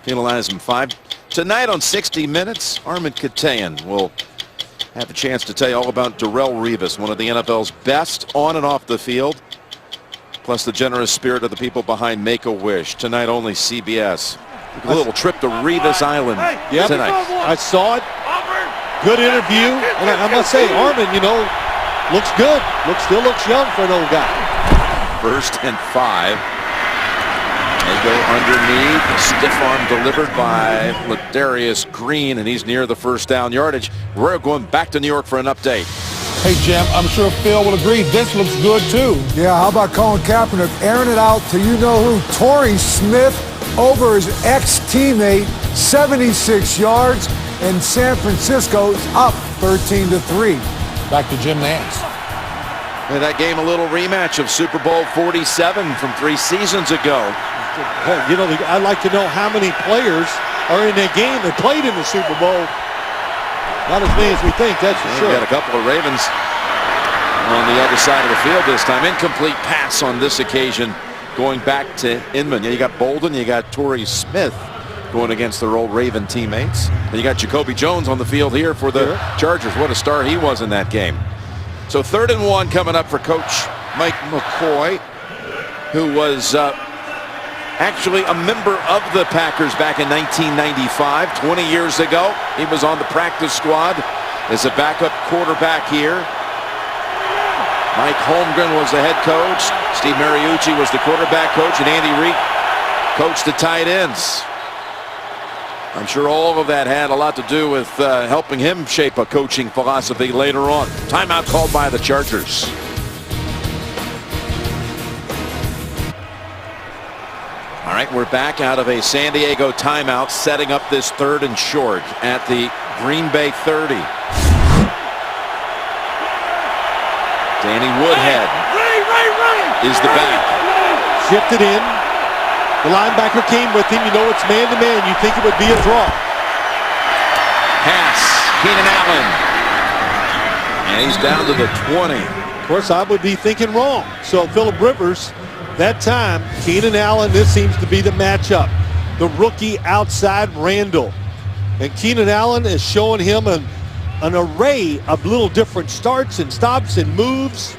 penalize him 5. Tonight on 60 Minutes, Armin Katayan will have a chance to tell you all about Darrelle Revis, one of the NFL's best on and off the field, plus the generous spirit of the people behind Make-A-Wish. Tonight only CBS. A little trip to Revis Island tonight. I saw it. Good interview. And I must say, Armin, you know, looks good. Still looks young for an old guy. 1st and 5. They go underneath. Stiff arm delivered by Ladarius Green, and he's near the first down yardage. We're going back to New York for an update. Hey, Jim, I'm sure Phil will agree. This looks good, too. Yeah, how about Colin Kaepernick airing it out to you-know-who? Torrey Smith over his ex-teammate, 76 yards, and San Francisco is up 13-3. Back to Jim Nance. And that game, a little rematch of Super Bowl 47 from 3 seasons ago. You know, I'd like to know how many players are in that game that played in the Super Bowl. Not as many as we think, that's for sure. We got a couple of Ravens on the other side of the field this time. Incomplete pass on this occasion, going back to Inman. Yeah, you got Bolden, you got Torrey Smith going against their old Raven teammates. And you got Jacoby Jones on the field here for the Chargers. What a star he was in that game. So 3rd and 1 coming up for Coach Mike McCoy, who was actually a member of the Packers back in 1995, 20 years ago. He was on the practice squad as a backup quarterback here. Mike Holmgren was the head coach. Steve Mariucci was the quarterback coach, and Andy Reid coached the tight ends. I'm sure all of that had a lot to do with helping him shape a coaching philosophy later on. Timeout called by the Chargers. All right, we're back out of a San Diego timeout, setting up this 3rd and short at the Green Bay 30. Danny Woodhead is the back. Shifted in. The linebacker came with him. You know it's man-to-man. You think it would be a draw. Pass, Keenan Allen. And he's down to the 20. Of course, I would be thinking wrong. So Phillip Rivers, that time, Keenan Allen, this seems to be the matchup. The rookie outside Randall. And Keenan Allen is showing him an array of little different starts and stops and moves.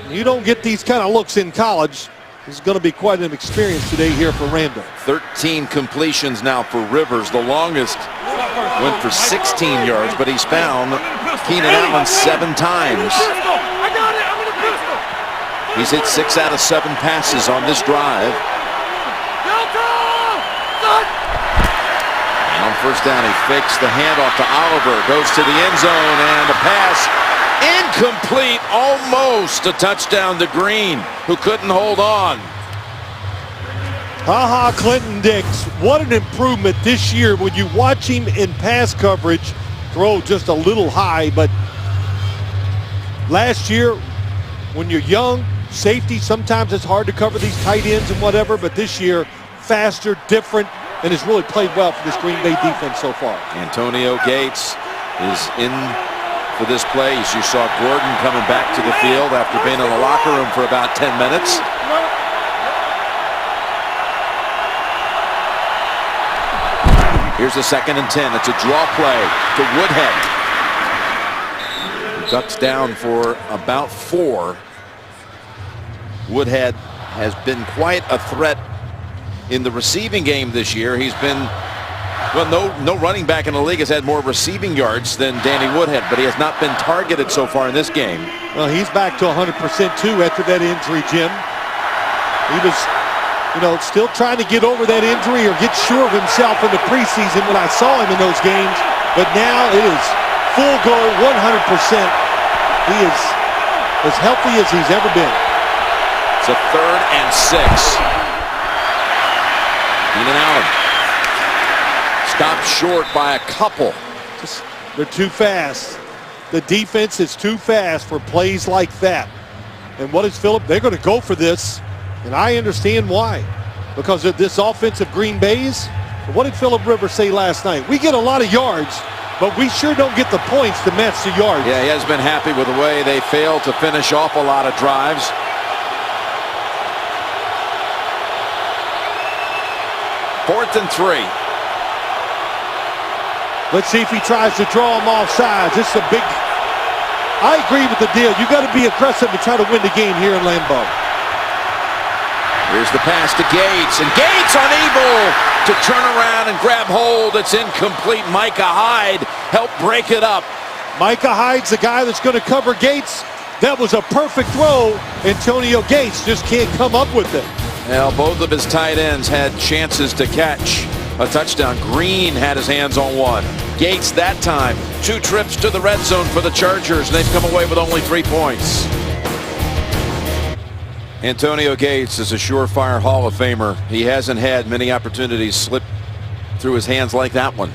You don't get these kind of looks in college. This is going to be quite an experience today here for Randall. 13 completions now for Rivers. The longest went for 16 yards, but he's found Keenan Allen 7 times. He's hit 6 out of 7 passes on this drive. And on first down, he fakes the handoff to Oliver, goes to the end zone, and a pass incomplete, almost a touchdown to Green, who couldn't hold on. Clinton Dix, what an improvement this year when you watch him in pass coverage. Throw just a little high, but last year when you're young, safety, sometimes it's hard to cover these tight ends and whatever, but this year, faster, different, and has really played well for this Green Bay defense so far. Antonio Gates is in for this play. As you saw Gordon coming back to the field after being in the locker room for about 10 minutes. Here's a 2nd and 10. It's a draw play to Woodhead. He ducks down for about 4. Woodhead has been quite a threat in the receiving game this year. He's been, well, no running back in the league has had more receiving yards than Danny Woodhead, but he has not been targeted so far in this game. Well, he's back to 100% too after that injury, Jim. He was, still trying to get over that injury or get sure of himself in the preseason when I saw him in those games. But now it is full go, 100%. He is as healthy as he's ever been. It's a 3rd and 6. Keenan Allen stopped short by a couple. They're too fast. The defense is too fast for plays like that. And what is Phillip? They're going to go for this. And I understand why. Because of this offensive Green Bay's. What did Phillip Rivers say last night? We get a lot of yards, but we sure don't get the points to match the yards. Yeah, he has been happy with the way they failed to finish off a lot of drives. Fourth and 3. Let's see if he tries to draw him off sides. This is a big... I agree with the deal. You got to be aggressive to try to win the game here in Lambeau. Here's the pass to Gates, and Gates unable to turn around and grab hold. It's incomplete. Micah Hyde helped break it up. Micah Hyde's the guy that's going to cover Gates. That was a perfect throw. Antonio Gates just can't come up with it. Well, both of his tight ends had chances to catch a touchdown. Green had his hands on one. Gates that time. 2 trips to the red zone for the Chargers, and they've come away with only 3 points. Antonio Gates is a surefire Hall of Famer. He hasn't had many opportunities slip through his hands like that one.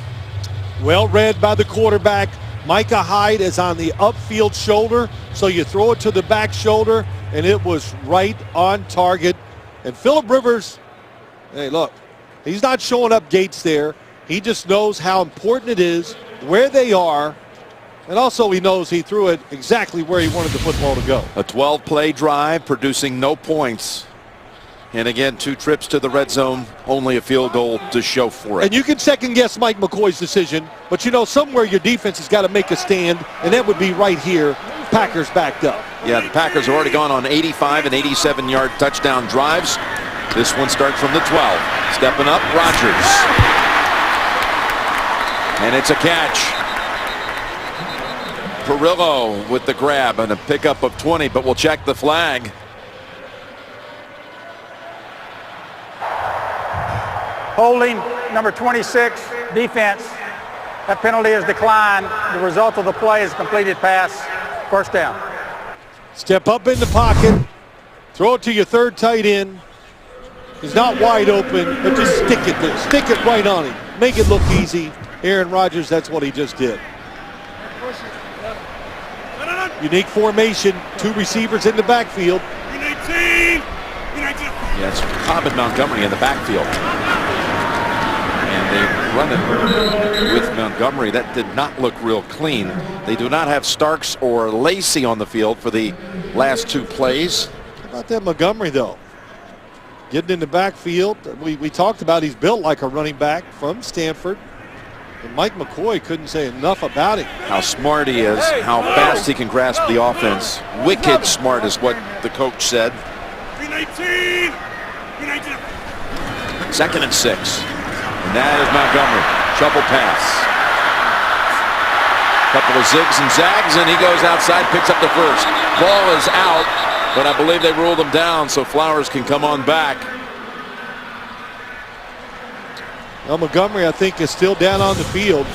Well read by the quarterback. Micah Hyde is on the upfield shoulder, so you throw it to the back shoulder, and it was right on target. And Phillip Rivers, hey, look, he's not showing up Gates there. He just knows how important it is, where they are, and also he knows he threw it exactly where he wanted the football to go. A 12-play drive producing no points. And again, 2 trips to the red zone, only a field goal to show for it. And you can second-guess Mike McCoy's decision, but somewhere your defense has got to make a stand, and that would be right here. Packers backed up. Yeah, the Packers have already gone on 85 and 87-yard touchdown drives. This one starts from the 12. Stepping up, Rodgers. And it's a catch. Perillo with the grab and a pickup of 20, but we'll check the flag. Holding number 26, defense. That penalty is declined. The result of the play is completed pass, first down. Step up in the pocket, throw it to your 3rd tight end. He's not wide open, but just stick it there. Stick it right on him. Make it look easy. Aaron Rodgers, that's what he just did. Unique formation, 2 receivers in the backfield. Yeah, it's Cobb and Montgomery in the backfield. And they run it with Montgomery. That did not look real clean. They do not have Starks or Lacey on the field for the last 2 plays. How about that Montgomery, though? Getting in the backfield. We talked about he's built like a running back from Stanford. And Mike McCoy couldn't say enough about him. How smart he is, how fast he can grasp the offense. Wicked smart is what the coach said. 2nd and 6. And that is Montgomery. Shovel pass. Couple of zigs and zags, and he goes outside, picks up the first. Ball is out, but I believe they ruled him down, so Flowers can come on back. Well, Montgomery, I think, is still down on the field.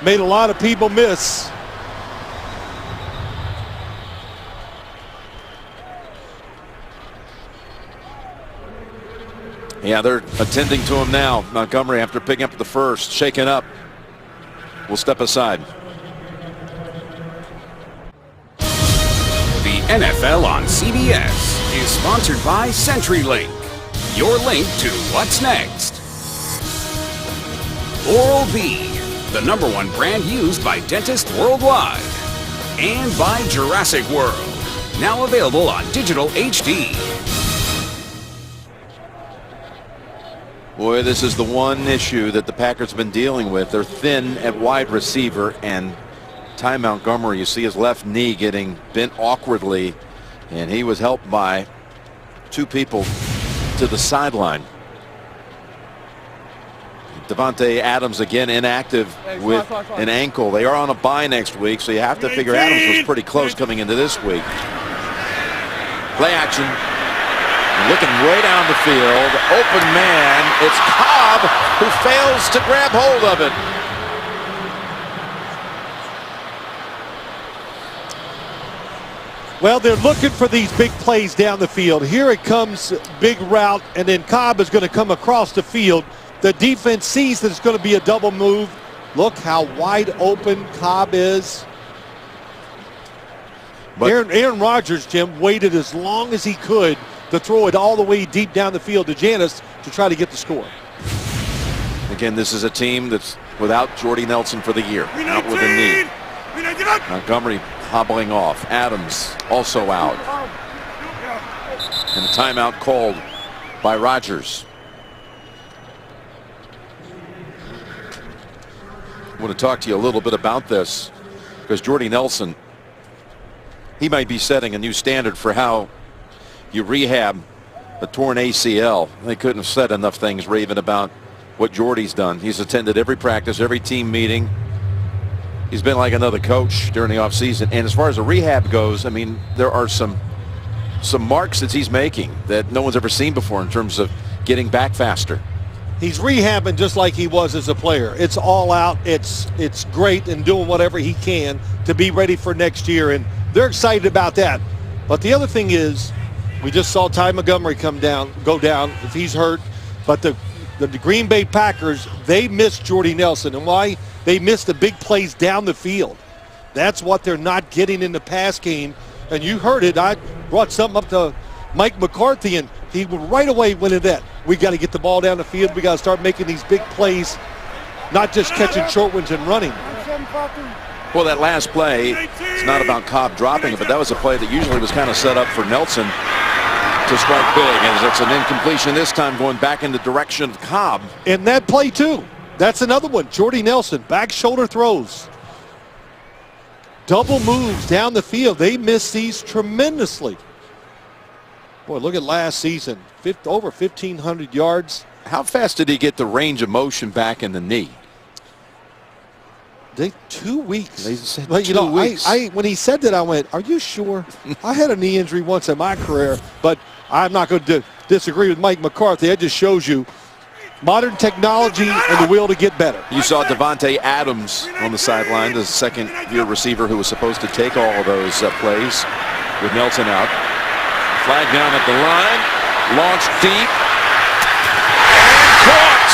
Made a lot of people miss. Yeah, they're attending to him now. Montgomery, after picking up the first, shaken up, will step aside. The NFL on CBS is sponsored by CenturyLink, your link to what's next. Oral-B, the #1 brand used by dentists worldwide. And by Jurassic World, now available on digital HD. Boy, this is the one issue that the Packers have been dealing with. They're thin at wide receiver, and Ty Montgomery, you see his left knee getting bent awkwardly, and he was helped by 2 people to the sideline. Davante Adams again inactive with an ankle. They are on a bye next week, so you have to figure Adams was pretty close coming into this week. Play action. Looking way down the field. Open man. It's Cobb who fails to grab hold of it. Well, they're looking for these big plays down the field. Here it comes, big route, and then Cobb is going to come across the field. The defense sees that it's going to be a double move. Look how wide open Cobb is. But Aaron Rodgers, Jim, waited as long as he could to throw it all the way deep down the field to Janis to try to get the score. Again, this is a team that's without Jordy Nelson for the year, out with a knee. Montgomery hobbling off. Adams also out. And a timeout called by Rodgers. I want to talk to you a little bit about this because Jordy Nelson, he might be setting a new standard for how you rehab a torn ACL. They couldn't have said enough things, Raven, about what Jordy's done. He's attended every practice, every team meeting. He's been like another coach during the offseason. And as far as the rehab goes, I mean, there are some marks that he's making that no one's ever seen before in terms of getting back faster. He's rehabbing just like he was as a player. It's all out. It's great and doing whatever he can to be ready for next year. And they're excited about that. But the other thing is, we just saw Ty Montgomery go down if he's hurt. But the Green Bay Packers, they missed Jordy Nelson. And why? They missed the big plays down the field. That's what they're not getting in the pass game. And you heard it. I brought something up to Mike McCarthy, and he right away went into that. We got to get the ball down the field. We got to start making these big plays, not just catching short ones and running. Well, that last play, it's not about Cobb dropping it, but that was a play that usually was kind of set up for Nelson to strike big. And it's an incompletion this time going back in the direction of Cobb. And that play, too. That's another one. Jordy Nelson, back shoulder throws. Double moves down the field. They miss these tremendously. Boy, look at last season. Over 1,500 yards. How fast did he get the range of motion back in the knee? 2 weeks. They said but, 2 weeks. When he said that, I went, are you sure? I had a knee injury once in my career, but I'm not going to disagree with Mike McCarthy. That just shows you modern technology and the will to get better. You saw Davante Adams on the sideline, the second-year receiver who was supposed to take all of those plays with Nelson out. Flag down at the line, launched deep, and caught.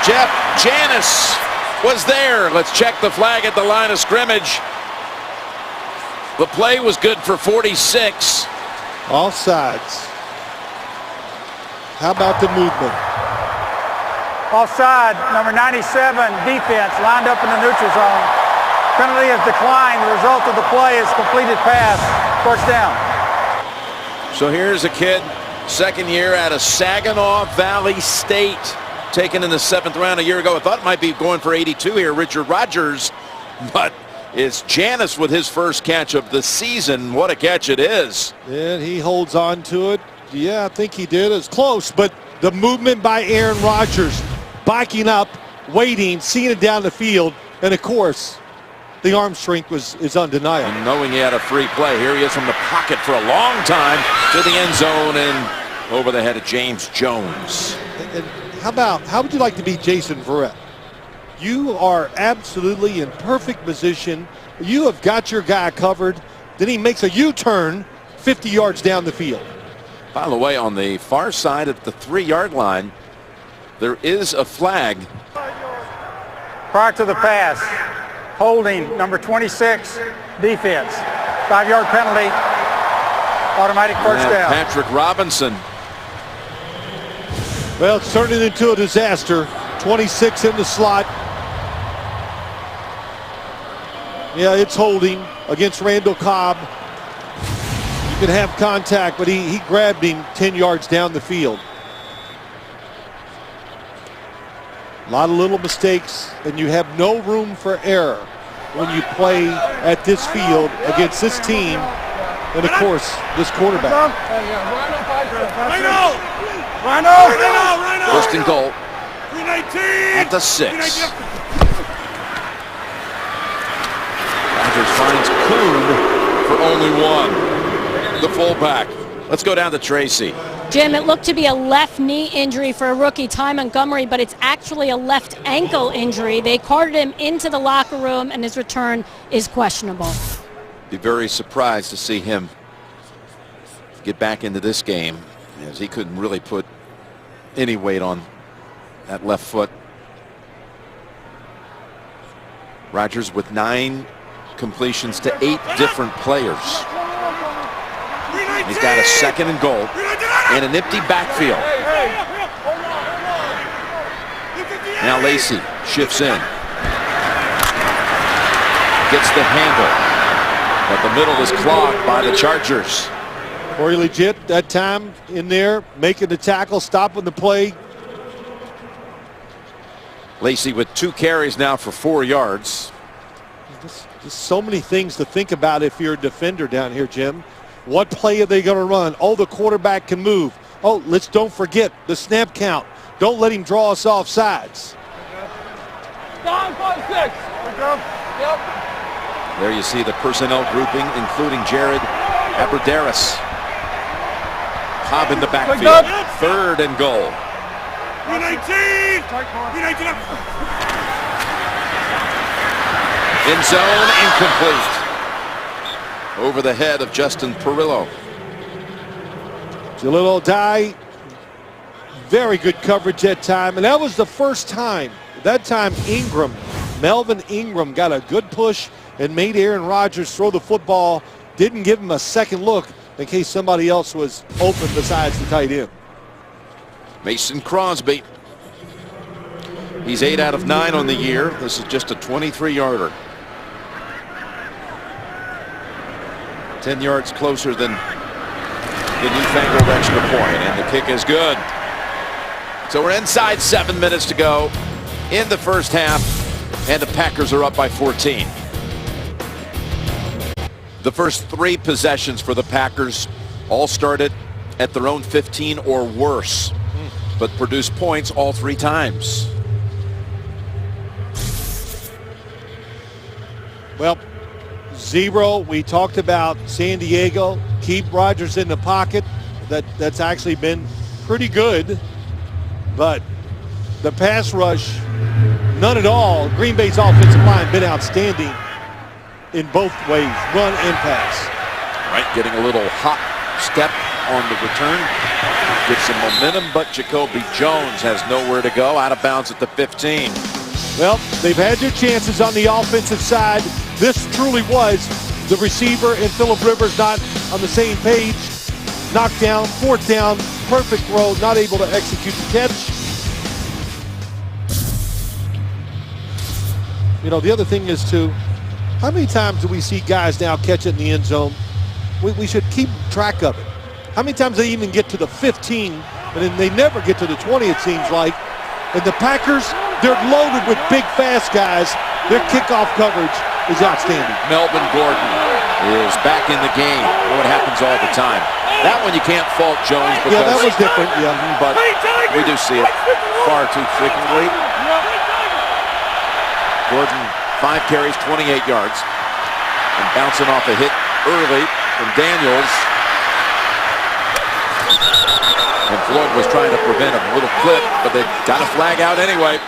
Jeff Janis was there. Let's check the flag at the line of scrimmage. The play was good for 46. Offsides. How about the movement? Offside, number 97, defense, lined up in the neutral zone. Penalty is declined. The result of the play is completed pass. First down. So here's a kid, second year out of Saginaw Valley State, taken in the 7th round a year ago. I thought it might be going for 82 here, Richard Rodgers, but it's Janis with his first catch of the season. What a catch it is. And he holds on to it. Yeah, I think he did. It's close, but the movement by Aaron Rodgers, backing up, waiting, seeing it down the field, and of course, the arm strength is undeniable. And knowing he had a free play, here he is from the pocket for a long time to the end zone and over the head of James Jones. And how would you like to be Jason Verrett? You are absolutely in perfect position. You have got your guy covered. Then he makes a U-turn 50 yards down the field. By the way, on the far side of the 3-yard line, there is a flag. Prior to the pass, holding number 26, defense. 5-yard penalty, automatic first down. Patrick Robinson. Well, it's turning into a disaster. 26 in the slot. Yeah, it's holding against Randall Cobb. You can have contact, but he grabbed him 10 yards down the field. A lot of little mistakes, and you have no room for error when you play at this field against this team And, of course, this quarterback. First and goal 319. at the 6. Rodgers finds Kuhn for only one. The fullback. Let's go down to Tracy. Jim, it looked to be a left knee injury for a rookie, Ty Montgomery, but it's actually a left ankle injury. They carted him into the locker room, and his return is questionable. Be very surprised to see him get back into this game, as he couldn't really put any weight on that left foot. Rodgers with 9 completions to 8 different players. He's got a second and goal and an empty backfield. Now Lacy shifts in. Gets the handle. But the middle is clogged by the Chargers. Corey Legit that time in there, making the tackle, stopping the play. Lacy with 2 carries now for 4 yards. Just so many things to think about if you're a defender down here, Jim. What play are they going to run? Oh, the quarterback can move. Oh, don't forget the snap count. Don't let him draw us off sides. There you see the personnel grouping, including Jared Abbrederis. Cobb in the backfield. 3rd and goal. 319. 319. End zone incomplete. Over the head of Justin Perillo. Jalil Odai, very good coverage that time. And that was the first time. That time Melvin Ingram got a good push and made Aaron Rodgers throw the football. Didn't give him a second look in case somebody else was open besides the tight end. Mason Crosby. He's 8 out of 9 on the year. This is just a 23-yarder. 10 yards closer than the newfangled extra point, and the kick is good. So we're inside 7 minutes to go in the first half, and the Packers are up by 14. The first 3 possessions for the Packers all started at their own 15 or worse, but produced points all 3 times. Well, 0. We talked about San Diego. Keep Rodgers in the pocket. That's actually been pretty good. But the pass rush, none at all. Green Bay's offensive line been outstanding in both ways, run and pass. Right, getting a little hot step on the return. Get some momentum, but Jacoby Jones has nowhere to go. Out of bounds at the 15. Well, they've had their chances on the offensive side. This truly was the receiver and Phillip Rivers not on the same page. Knocked down, 4th down, perfect throw, not able to execute the catch. You know, the other thing is, too, how many times do we see guys now catch it in the end zone? We should keep track of it. How many times they even get to the 15, and then they never get to the 20, it seems like. And the Packers, they're loaded with big, fast guys. Their kickoff coverage is outstanding. Melvin Gordon is back in the game. What happens all the time. That one you can't fault Jones because yeah, that was different. Yeah, but we do see it far too frequently. Gordon 5 carries, 28 yards, and bouncing off a hit early from Daniels. And Floyd was trying to prevent a little clip, but they got a flag out anyway.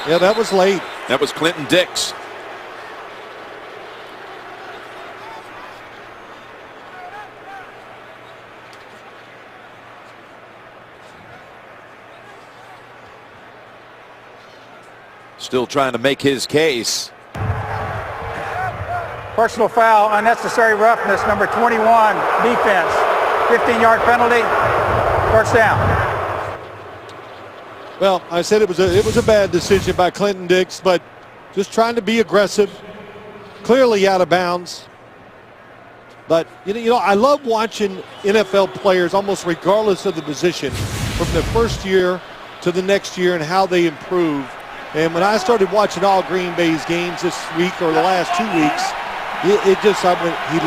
Yeah, that was late. That was Clinton Dix. Still trying to make his case. Personal foul, unnecessary roughness, number 21, defense. 15-yard penalty, 1st down. Well, I said it was a bad decision by Clinton Dix, but just trying to be aggressive, clearly out of bounds. But you know, I love watching NFL players, almost regardless of the position, from the first year to the next year and how they improve. And when I started watching all Green Bay's games this week or the last 2 weeks, he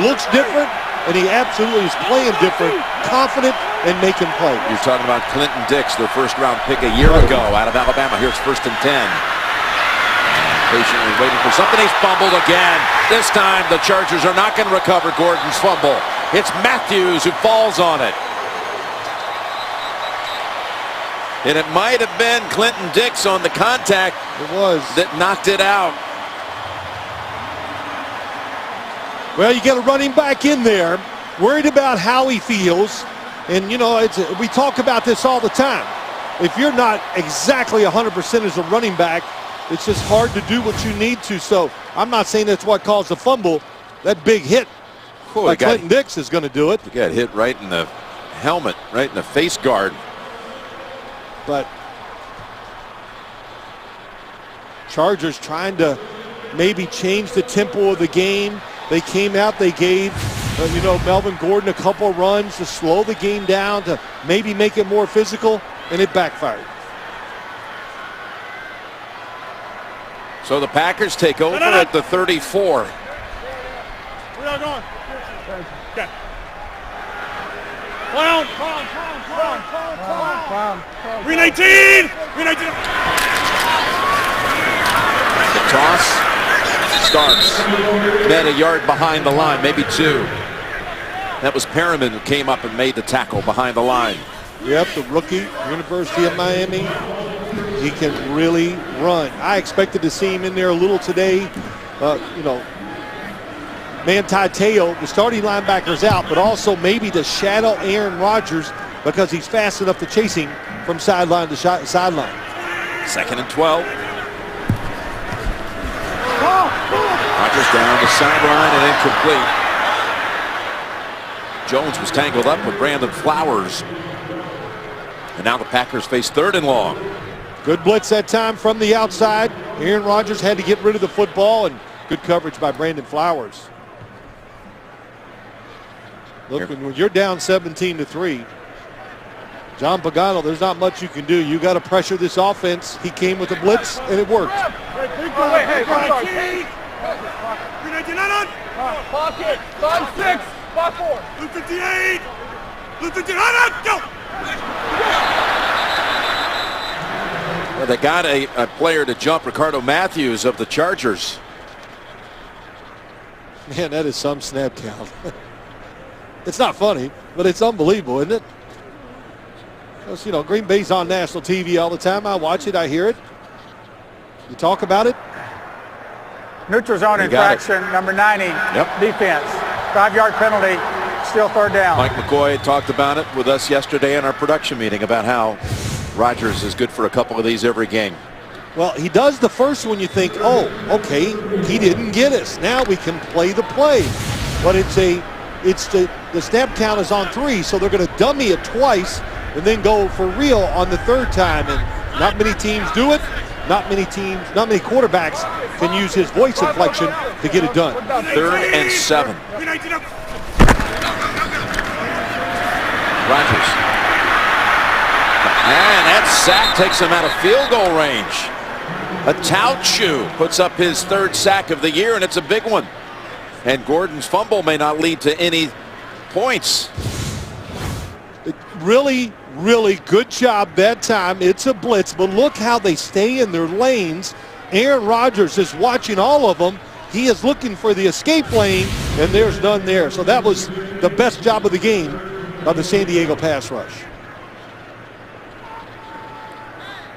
looks different. and he absolutely is playing different, confident, and making plays. You're talking about Clinton Dix, their first-round pick a year ago out of Alabama. Here's 1st and 10. Patiently waiting for something. He's fumbled again. This time the Chargers are not going to recover Gordon's fumble. It's Matthews who falls on it. And it might have been Clinton Dix on the contact that knocked it out. Well, you get a running back in there, worried about how he feels. And, you know, we talk about this all the time. If you're not exactly 100% as a running back, it's just hard to do what you need to. So I'm not saying that's what caused the fumble. That big hit by Clinton Dix is going to do it. He got hit right in the helmet, right in the face guard. But Chargers trying to maybe change the tempo of the game. They came out, they gave Melvin Gordon a couple runs to slow the game down, to maybe make it more physical, and it backfired. So the Packers take over at the 34. We're not going. Okay. Clown. 319. 319. The toss starts. Then a yard behind the line, maybe 2. That was Perriman who came up and made the tackle behind the line. Yep, the rookie, University of Miami. He can really run. I expected to see him in there a little today. Manti Te'o, the starting linebacker's out, but also maybe to shadow Aaron Rodgers because he's fast enough to chase him from sideline to sideline. 2nd and 12. Rodgers down the sideline and incomplete. Jones was tangled up with Brandon Flowers. And now the Packers face 3rd and long. Good blitz that time from the outside. Aaron Rodgers had to get rid of the football, and good coverage by Brandon Flowers. Look, when you're down 17-3, John Pagano, there's not much you can do. You got to pressure this offense. He came with a blitz, and it worked. Pocket. 5-6. 5-4. Blue 58. Blue 59. Go. Well, they got a player to jump, Ricardo Matthews of the Chargers. Man, that is some snap count. It's not funny, but it's unbelievable, isn't it? Because, Green Bay's on national TV all the time. I watch it. I hear it. You talk about it. Neutral zone infraction, number 90. Yep. Defense. 5-yard penalty. Still 3rd down. Mike McCoy talked about it with us yesterday in our production meeting about how Rodgers is good for a couple of these every game. Well, he does the first one. You think, oh, okay, he didn't get us. Now we can play the play. But the snap count is on 3, so they're going to dummy it twice and then go for real on the 3rd time. And not many teams do it. Not mmany quarterbacks can use his voice inflection to get it done. 3rd and 7. Rodgers. And that sack takes him out of field goal range. Atauchu puts up his 3rd sack of the year, and it's a big one. And Gordon's fumble may not lead to any points. Really, really good job that time. It's a blitz, but look how they stay in their lanes. Aaron Rodgers is watching all of them. He is looking for the escape lane, and there's none there. So that was the best job of the game by the San Diego pass rush.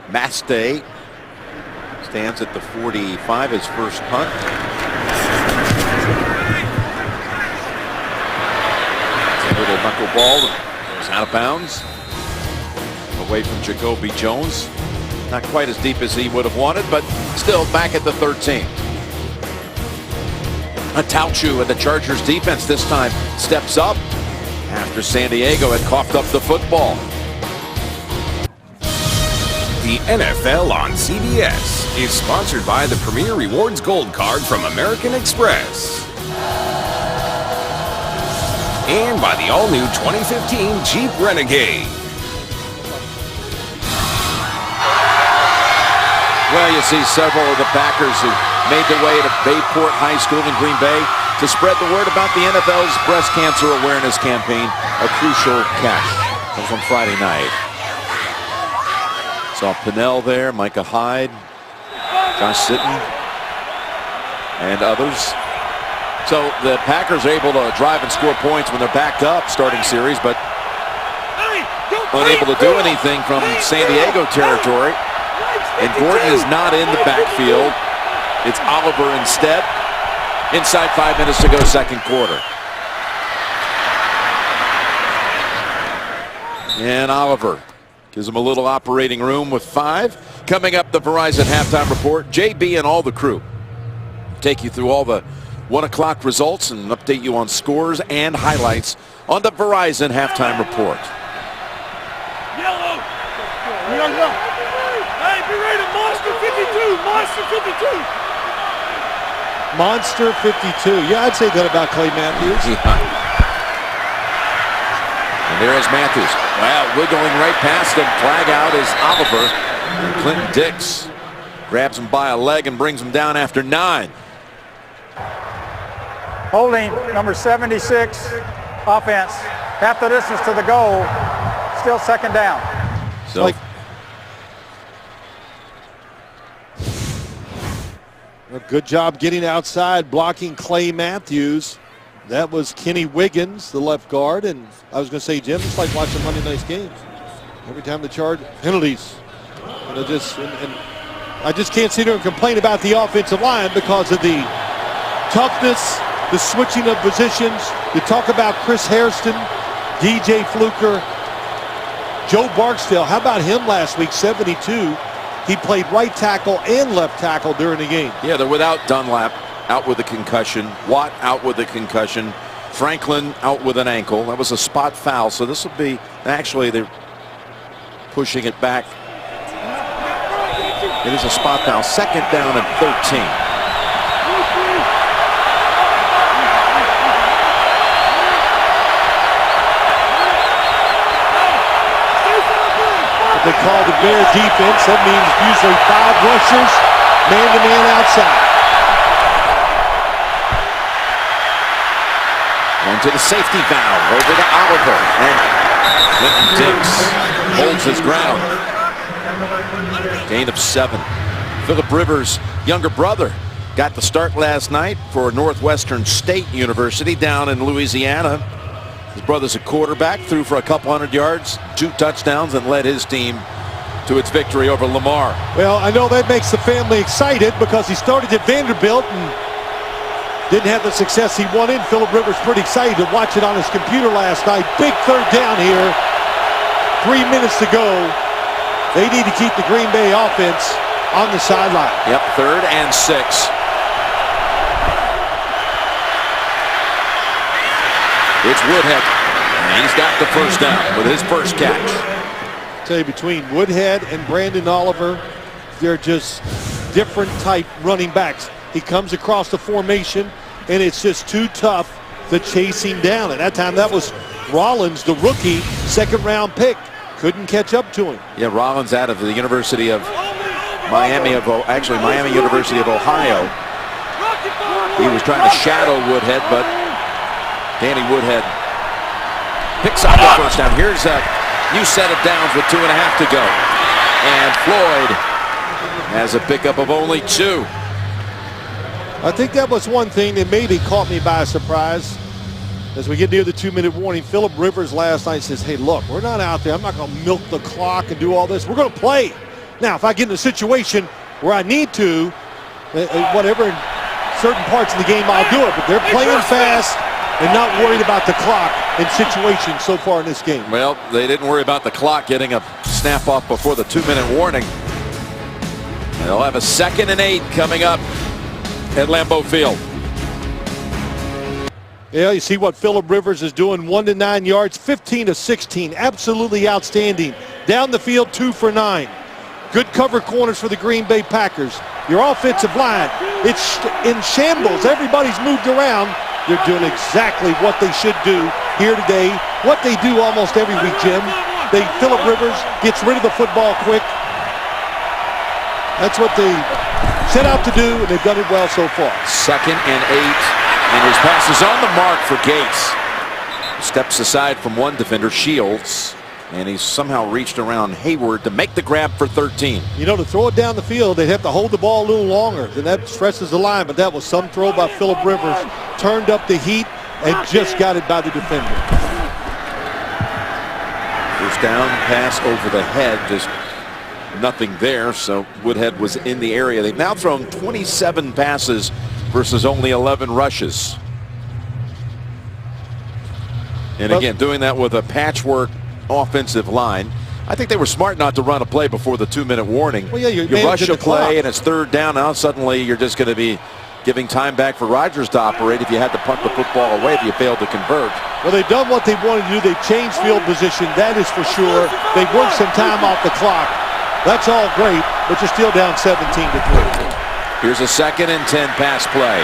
Mastay stands at the 45, his first punt. It's a little knuckleball that goes out of bounds. Away from Jacoby Jones. Not quite as deep as he would have wanted, but still back at the 13. Atauchu and the Chargers defense this time steps up after San Diego had coughed up the football. The NFL on CBS is sponsored by the Premier Rewards Gold Card from American Express. And by the all-new 2015 Jeep Renegade. Well, you see several of the Packers who made their way to Bayport High School in Green Bay to spread the word about the NFL's breast cancer awareness campaign, a crucial catch. That was on Friday night. Saw Pinnell there, Micah Hyde, Josh Sitton, and others. So the Packers are able to drive and score points when they're backed up starting series, but unable to do anything from San Diego territory. And Gordon is not in the backfield. It's Oliver instead. Inside 5 minutes to go, second quarter. And Oliver gives him a little operating room with 5. Coming up, the Verizon halftime report. JB and all the crew take you through all the 1 o'clock results and update you on scores and highlights on the Verizon halftime report. Yellow. Hey, be ready. Monster 52. Monster 52. Monster 52. Yeah, I'd say that about Clay Matthews. Yeah. And there is Matthews. Wow, wiggling right past him. Flag out is Oliver. And Clinton Dix grabs him by a leg and brings him down after 9. Holding number 76, offense. Half the distance to the goal. Still second down. So a good job getting outside, blocking Clay Matthews. That was Kenny Wiggins, the left guard. And I was going to say, Jim, it's like watching Monday night's games. Every time they charge penalties. And I just can't sit here and complain about the offensive line because of the toughness, the switching of positions. You talk about Chris Hairston, DJ Fluker, Joe Barksdale. How about him last week, 72? He played right tackle and left tackle during the game. yeah, they're without Dunlap, out with a concussion. Watt out with a concussion. Franklin out with an ankle. That was a spot foul, so this will be, actually they're pushing it back. It is a spot foul. Second down and 13. They call the Bear defense. That means usually 5 rushers, man-to-man outside. Into the safety valve, over to Oliver. And Clinton Dix holds his ground. Gain of 7. Philip Rivers' younger brother got the start last night for Northwestern State University down in Louisiana. His brother's a quarterback, threw for a couple hundred yards, 2 touchdowns, and led his team to its victory over Lamar. Well, I know that makes the family excited because he started at Vanderbilt and didn't have the success he wanted. Philip Rivers pretty excited to watch it on his computer last night. Big third down here. 3 minutes to go. They need to keep the Green Bay offense on the sideline. Yep, 3rd and 6. It's Woodhead, and he's got the first down with his first catch. I tell you, between Woodhead and Brandon Oliver, they're just different type running backs. He comes across the formation, and it's just too tough to chase him down. At that time, that was Rollins, the rookie, 2nd-round pick. Couldn't catch up to him. Yeah, Rollins out of the University of Miami University of Ohio. He was trying to shadow Woodhead, but Danny Woodhead picks up the first down. Here's a new set of downs with 2.5 to go. And Floyd has a pickup of only 2. I think that was one thing that maybe caught me by surprise. As we get near the 2-minute warning, Philip Rivers last night says, hey, look, we're not out there. I'm not going to milk the clock and do all this. We're going to play. Now, if I get in a situation where I need to, whatever, in certain parts of the game, I'll do it. But they're playing fast and not worried about the clock in situations so far in this game. Well, they didn't worry about the clock getting a snap off before the 2-minute warning. And they'll have a 2nd and 8 coming up at Lambeau Field. Yeah, you see what Philip Rivers is doing. 1 to 9 yards, 15 to 16. Absolutely outstanding. Down the field, 2 for 9. Good cover corners for the Green Bay Packers. Your offensive line, it's in shambles. Everybody's moved around. They're doing exactly what they should do here today. What they do almost every week, Jim. Philip Rivers gets rid of the football quick. That's what they set out to do, and they've done it well so far. 2nd and 8, and his pass is on the mark for Gates. Steps aside from one defender, Shields, and he's somehow reached around Hayward to make the grab for 13. You know, to throw it down the field, they'd have to hold the ball a little longer, and that stresses the line, but that was some throw by Phillip Rivers. Turned up the heat and just got it by the defender. First down, pass over the head, just nothing there, so Woodhead was in the area. They've now thrown 27 passes versus only 11 rushes. And again, doing that with a patchwork offensive line. I think they were smart not to run a play before the 2-minute warning. Well, yeah, you rush a play clock. and it's 3rd down. Now suddenly you're just going to be giving time back for Rodgers to operate if you had to punt the football away if you failed to convert. Well, they've done what they wanted to do. They've changed field position, that is for sure. They've worked some time off the clock. That's all great, but you're still down 17-3. Here's a 2nd and 10 pass play.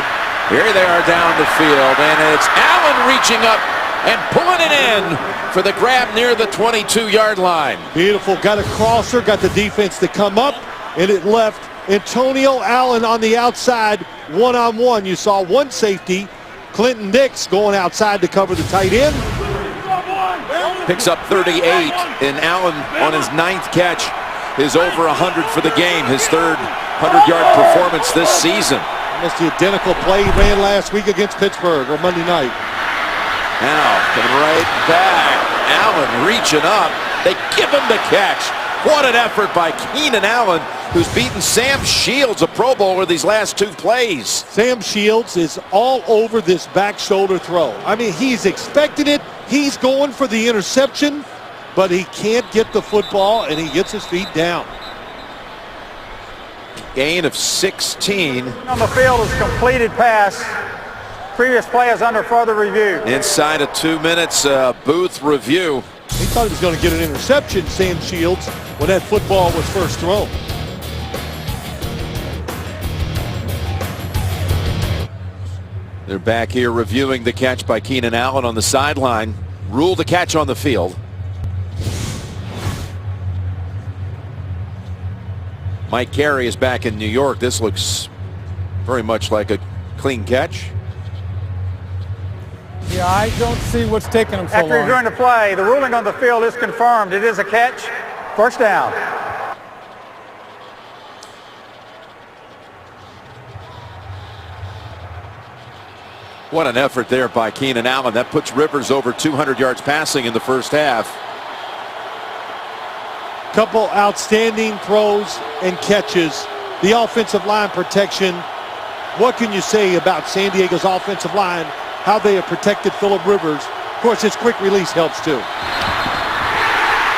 Here they are down the field, and it's Allen reaching up and pulling it in for the grab near the 22-yard line. Beautiful. Got a crosser, got the defense to come up, and it left Antonio Allen on the outside, one-on-one. You saw one safety, Clinton Dix, going outside to cover the tight end. Picks up 38, and Allen on his 9th catch is over 100 for the game, his 3rd 100-yard performance this season. Almost the identical play he ran last week against Pittsburgh, or Monday night. Now, coming right back, Allen reaching up. They give him the catch. What an effort by Keenan Allen, who's beaten Sam Shields, a Pro Bowler, these last 2 plays. Sam Shields is all over this back shoulder throw. I mean, he's expecting it. He's going for the interception, but he can't get the football, and he gets his feet down. Gain of 16. On the field is completed pass. Previous play is under further review. Inside of 2 minutes, booth review. He thought he was going to get an interception, Sam Shields, when that football was first thrown. They're back here reviewing the catch by Keenan Allen on the sideline. Ruled a catch on the field. Mike Carey is back in New York. This looks very much like a clean catch. Yeah, I don't see what's taking him so long. After reviewing the play, the ruling on the field is confirmed. It is a catch. First down. What an effort there by Keenan Allen. That puts Rivers over 200 yards passing in the first half. Couple outstanding throws and catches. The offensive line protection. What can you say about San Diego's offensive line? How they have protected Phillip Rivers. Of course, his quick release helps too.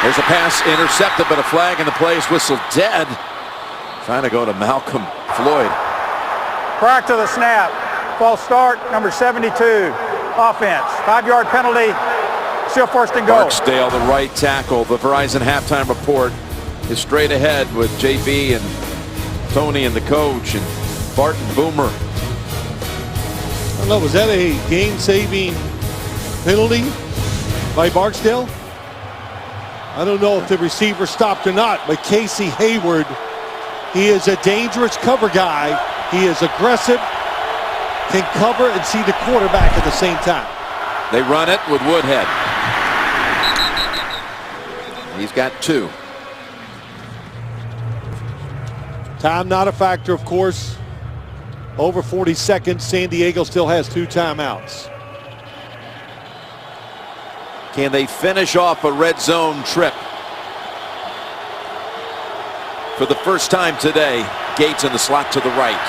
There's a pass intercepted, but a flag in the play is whistled dead. Trying to go to Malcolm Floyd. Prior to the snap, false start, number 72, offense. 5-yard penalty, still 1st and goal. Barksdale, the right tackle. The Verizon halftime report is straight ahead with JB and Tony and the coach and Barton Boomer. I don't know, was that a game-saving penalty by Barksdale? I don't know if the receiver stopped or not, but Casey Hayward, he is a dangerous cover guy. He is aggressive, can cover and see the quarterback at the same time. They run it with Woodhead. He's got 2. Time not a factor, of course. Over 40 seconds. San Diego still has 2 timeouts. Can they finish off a red zone trip? For the first time today, Gates in the slot to the right.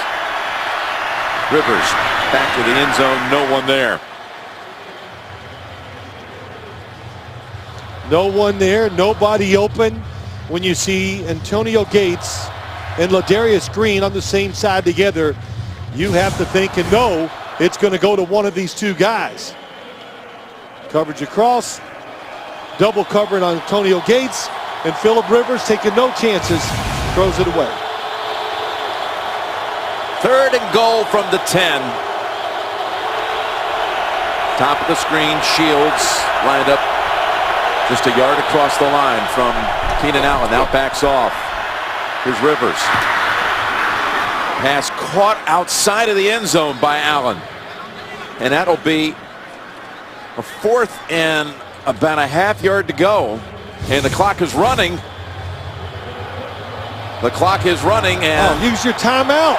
Rivers back to the end zone, no one there. No one there, nobody open. When you see Antonio Gates and Ladarius Green on the same side together, you have to think and know it's going to go to one of these 2 guys. Coverage across, double covering on Antonio Gates, and Phillip Rivers taking no chances, throws it away. 3rd and goal from the 10. Top of the screen, Shields lined up just a yard across the line from Keenan Allen. Now backs off. Here's Rivers. Pass caught outside of the end zone by Allen. And that'll be a 4th and about a half yard to go. And the clock is running. The clock is running, and use your timeout.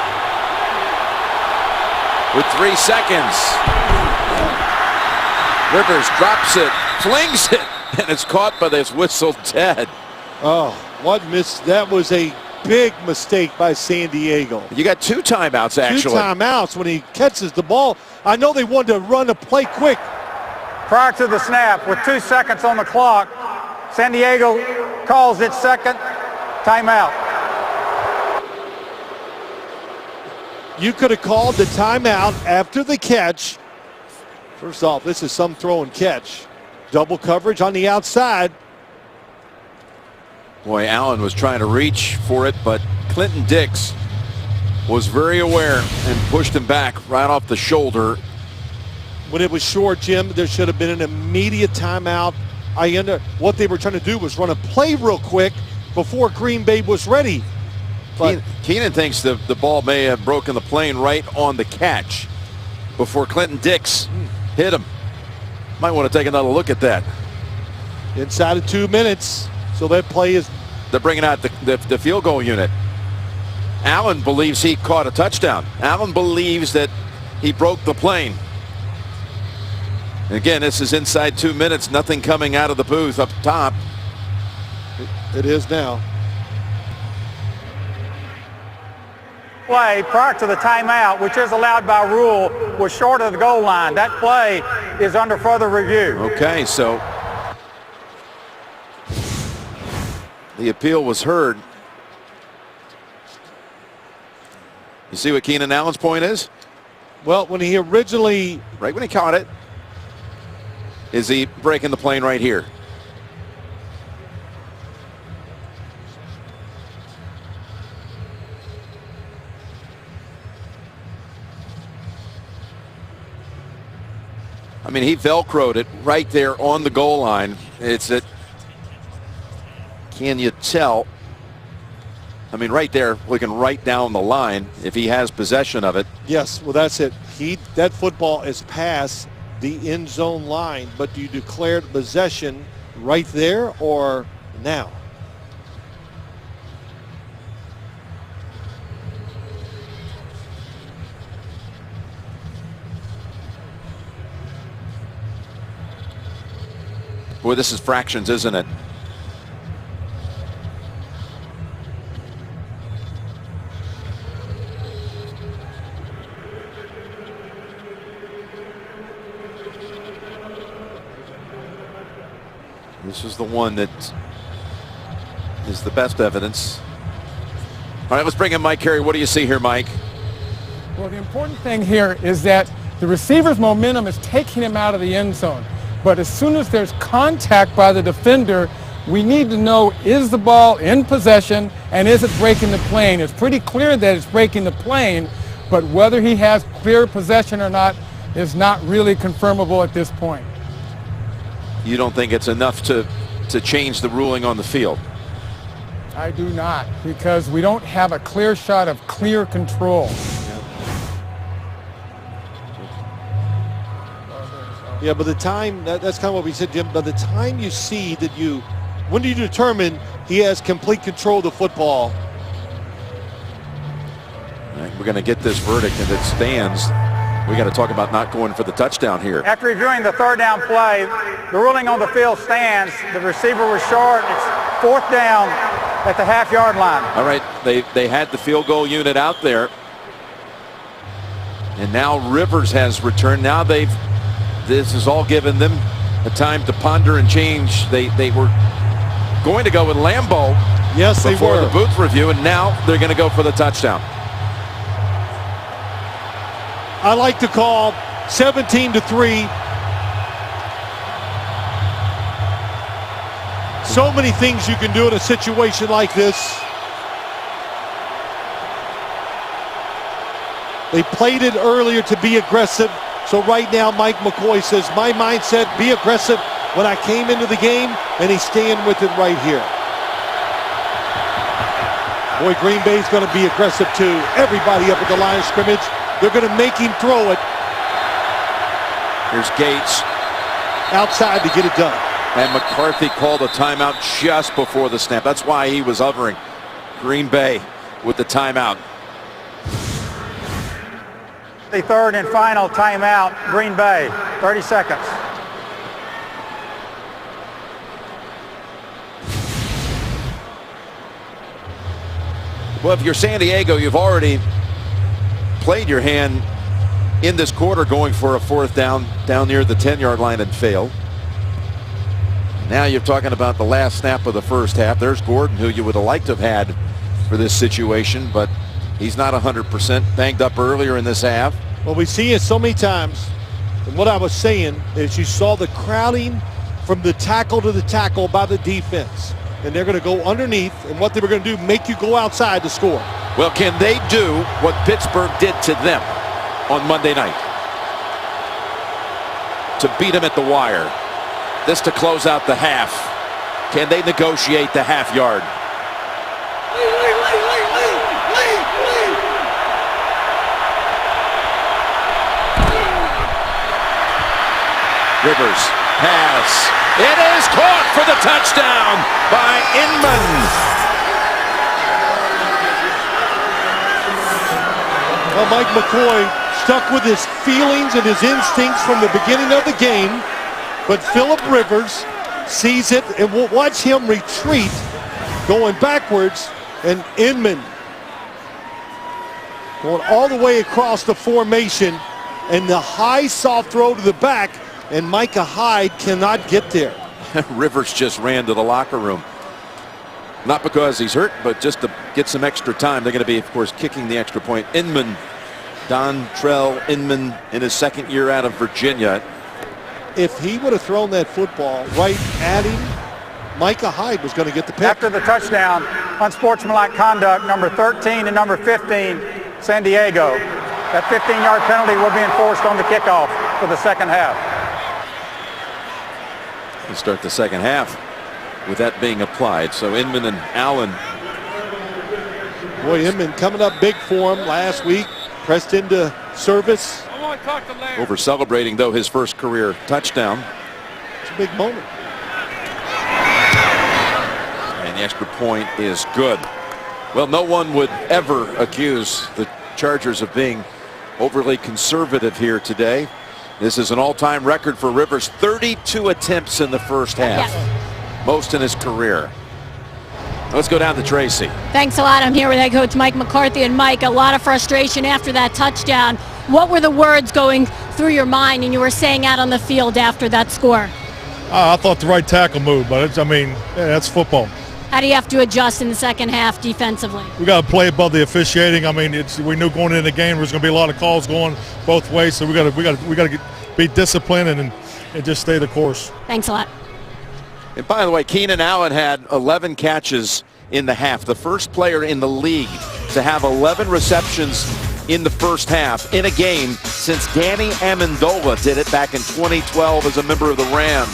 With 3 seconds. Rivers drops it, flings it, and it's caught, but it's whistled dead. Oh, what miss. That was a big mistake by San Diego. You got 2 timeouts, actually. 2 timeouts when he catches the ball. I know they wanted to run a play quick. Prior to the snap, with 2 seconds on the clock, San Diego calls its second timeout. You could have called the timeout after the catch. First off, this is some throw and catch. Double coverage on the outside. Boy, Allen was trying to reach for it, but Clinton Dix was very aware and pushed him back right off the shoulder. When it was short, Jim, there should have been an immediate timeout. What they were trying to do was run a play real quick before Green Bay was ready. But Keenan thinks the ball may have broken the plane right on the catch before Clinton Dix hit him. Might want to take another look at that. Inside of 2 minutes, so that play is... They're bringing out the field goal unit. Allen believes he caught a touchdown. Allen believes that he broke the plane. And again, this is inside 2 minutes. Nothing coming out of the booth up top. It is now. Play prior to the timeout, which is allowed by rule, was short of the goal line. That play is under further review. Okay, so the appeal was heard. You see what Keenan Allen's point is? Well, when he originally... Right when he caught it, is he breaking the plane right here? I mean, he Velcroed it right there on the goal line. It's that, can you tell? I mean, right there, looking right down the line if he has possession of it. Yes, well, that's it. That football is past the end zone line, but do you declare possession right there or now? Boy, this is fractions, isn't it? This is the one that is the best evidence. All right, let's bring in Mike Carey. What do you see here, Mike? Well, the important thing here is that the receiver's momentum is taking him out of the end zone. But as soon as there's contact by the defender, we need to know, is the ball in possession and is it breaking the plane? It's pretty clear that it's breaking the plane, but whether he has clear possession or not is not really confirmable at this point. You don't think it's enough to change the ruling on the field? I do not, because we don't have a clear shot of clear control. Yeah, by the time, that's kind of what we said, Jim, by the time you see that when do you determine he has complete control of the football? All right, we're going to get this verdict and it stands. We got to talk about not going for the touchdown here. After reviewing the third down play, the ruling on the field stands. The receiver was short. It's 4th down at the half-yard line. All right, they had the field goal unit out there. And now Rivers has returned. Now this has all given them the time to ponder and change. They were going to go with Lambeau. Yes, they before were. the booth review, and now they're going to go for the touchdown. I like to call 17-3. So many things you can do in a situation like this. They played it earlier to be aggressive. So right now, Mike McCoy says, my mindset, be aggressive when I came into the game, and he's staying with it right here. Boy, Green Bay's going to be aggressive too. Everybody up at the line of scrimmage. They're going to make him throw it. Here's Gates. Outside to get it done. And McCarthy called a timeout just before the snap. That's why he was hovering. Green Bay with the timeout. The third and final timeout, Green Bay, 30 seconds. Well, if you're San Diego, you've already played your hand in this quarter going for a fourth down near the 10-yard line and failed. Now you're talking about the last snap of the first half. There's Gordon, who you would have liked to have had for this situation, but he's not 100%, banged up earlier in this half. Well, we see it so many times. And what I was saying is you saw the crowding from the tackle to the tackle by the defense. And they're going to go underneath, and what they were going to do, make you go outside to score. Well, can they do what Pittsburgh did to them on Monday night? To beat them at the wire. This to close out the half. Can they negotiate the half yard? Rivers, pass. It is caught for the touchdown by Inman. Well, Mike McCoy stuck with his feelings and his instincts from the beginning of the game, but Philip Rivers sees it, and we'll watch him retreat going backwards, and Inman going all the way across the formation, and the high soft throw to the back, and Micah Hyde cannot get there. Rivers just ran to the locker room. Not because he's hurt, but just to get some extra time. They're going to be, of course, kicking the extra point. Inman, Dontrell Inman, in his second year out of Virginia. If he would have thrown that football right at him, Micah Hyde was going to get the pick. After the touchdown, unsportsmanlike conduct, number 13 and number 15, San Diego. That 15-yard penalty will be enforced on the kickoff for the second half. We start the second half with that being applied. So Inman and Allen. Boy, Inman coming up big for him last week. Pressed into service. Over celebrating, though, his first career touchdown. It's a big moment. And the extra point is good. Well, no one would ever accuse the Chargers of being overly conservative here today. This is an all-time record for Rivers. 32 attempts in the first half. Yes. Most in his career. Let's go down to Tracy. Thanks a lot. I'm here with head coach Mike McCarthy. And Mike, a lot of frustration after that touchdown. What were the words going through your mind and you were saying out on the field after that score? I thought the right tackle move, but that's football. How do you have to adjust in the second half defensively? We got to play above the officiating. We knew going into the game there was going to be a lot of calls going both ways, so we got to be disciplined and just stay the course. Thanks a lot. And by the way, Keenan Allen had 11 catches in the half. The first player in the league to have 11 receptions in the first half in a game since Danny Amendola did it back in 2012 as a member of the Rams.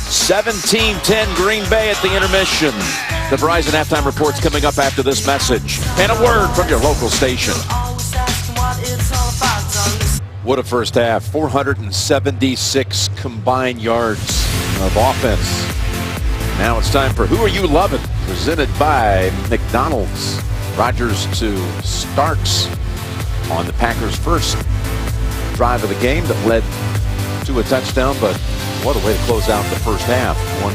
17-10 Green Bay at the intermission. The Verizon halftime report's coming up after this message. And a word from your local station. What a first half. 476 combined yards of offense. Now it's time for Who Are You Loving? Presented by McDonald's. Rodgers to Starks on the Packers' first drive of the game that led to a touchdown, but what a way to close out the first half. One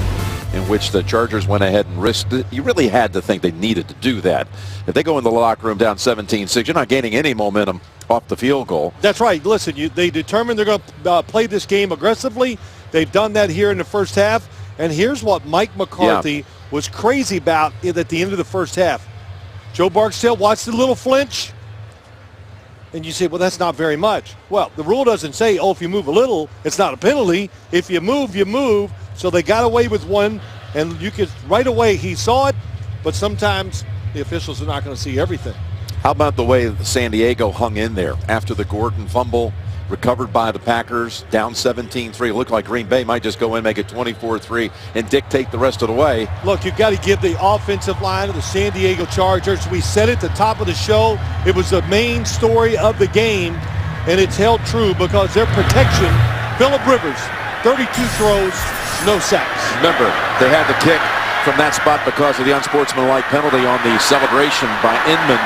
in which the Chargers went ahead and risked it. You really had to think they needed to do that. If they go in the locker room down 17-6, you're not gaining any momentum off the field goal. That's right. Listen, they determined they're going to play this game aggressively. They've done that here in the first half. And here's what Mike McCarthy was crazy about at the end of the first half. Joe Barksdale watched the little flinch. And you say, well, that's not very much. Well, the rule doesn't say, oh, if you move a little, it's not a penalty. If you move, you move. So they got away with one, and you could right away he saw it, but sometimes the officials are not going to see everything. How about the way San Diego hung in there after the Gordon fumble? recovered by the Packers, down 17-3. It looked like Green Bay might just go in, make it 24-3, and dictate the rest of the way. Look, you've got to give the offensive line of the San Diego Chargers. We said at the top of the show, it was the main story of the game, and it's held true because their protection, Phillip Rivers, 32 throws, no sacks. Remember, they had the kick from that spot because of the unsportsmanlike penalty on the celebration by Inman,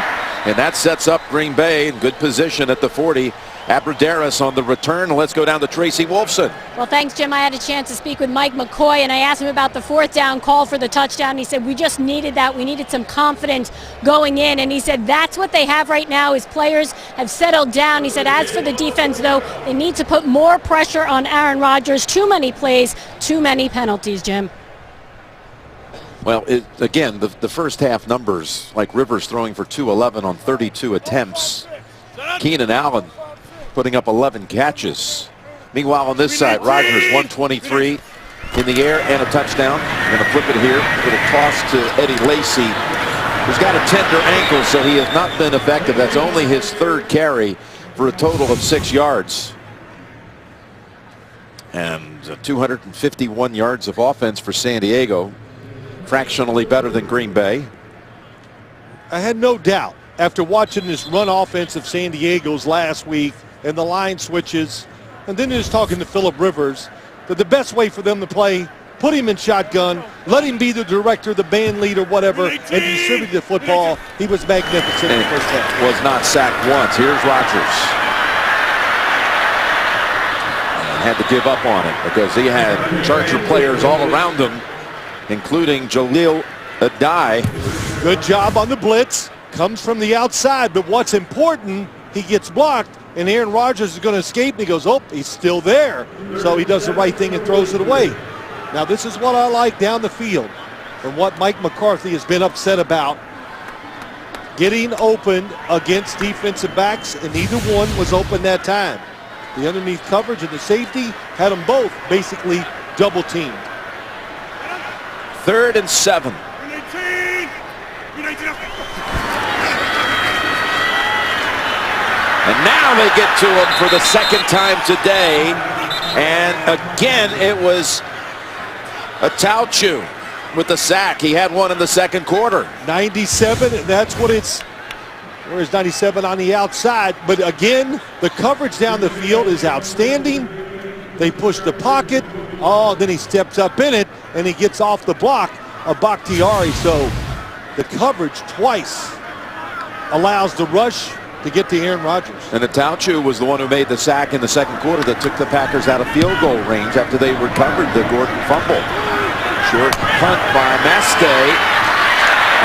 and that sets up Green Bay in good position at the 40. Abradaris on the return. Let's go down to Tracy Wolfson. Well, thanks, Jim. I had a chance to speak with Mike McCoy, and I asked him about the 4th down call for the touchdown. He said, we just needed that. We needed some confidence going in. And he said, that's what they have right now. His players have settled down. He said, as for the defense, though, they need to put more pressure on Aaron Rodgers. Too many plays, too many penalties, Jim. Well, again, the first half numbers, like Rivers throwing for 211 on 32 attempts. Keenan Allen putting up 11 catches. Meanwhile, on this side, Rodgers 123 in the air and a touchdown. Going to flip it here with a toss to Eddie Lacy, who's got a tender ankle, so he has not been effective. That's only his 3rd carry for a total of 6 yards. And 251 yards of offense for San Diego. Fractionally better than Green Bay. I had no doubt after watching this run offense of San Diego's last week and the line switches, and then just talking to Phillip Rivers, that the best way for them to play, put him in shotgun, let him be the director, the band leader, whatever, and distribute the football. He was magnificent in the first half. Was not sacked once. Here's Rodgers. And had to give up on it because he had Charger players all around him, including Jaleel Adai. Good job on the blitz. Comes from the outside, but what's important, he gets blocked, and Aaron Rodgers is going to escape, and he goes, oh, he's still there. So he does the right thing and throws it away. Now, this is what I like down the field, and what Mike McCarthy has been upset about. Getting open against defensive backs, and neither one was open that time. The underneath coverage and the safety had them both basically double-teamed. 3rd and 7. And now they get to him for the 2nd time today. And again, it was a Tauchu with the sack. He had one in the 2nd quarter. 97, and that's what it's. Where's 97 on the outside? But again, the coverage down the field is outstanding. They push the pocket. Oh, then he steps up in it, and he gets off the block of Bakhtiari. So the coverage twice allows the rush to get to Aaron Rodgers. And Tauchu was the one who made the sack in the 2nd quarter that took the Packers out of field goal range after they recovered the Gordon fumble. Short punt by Mastay,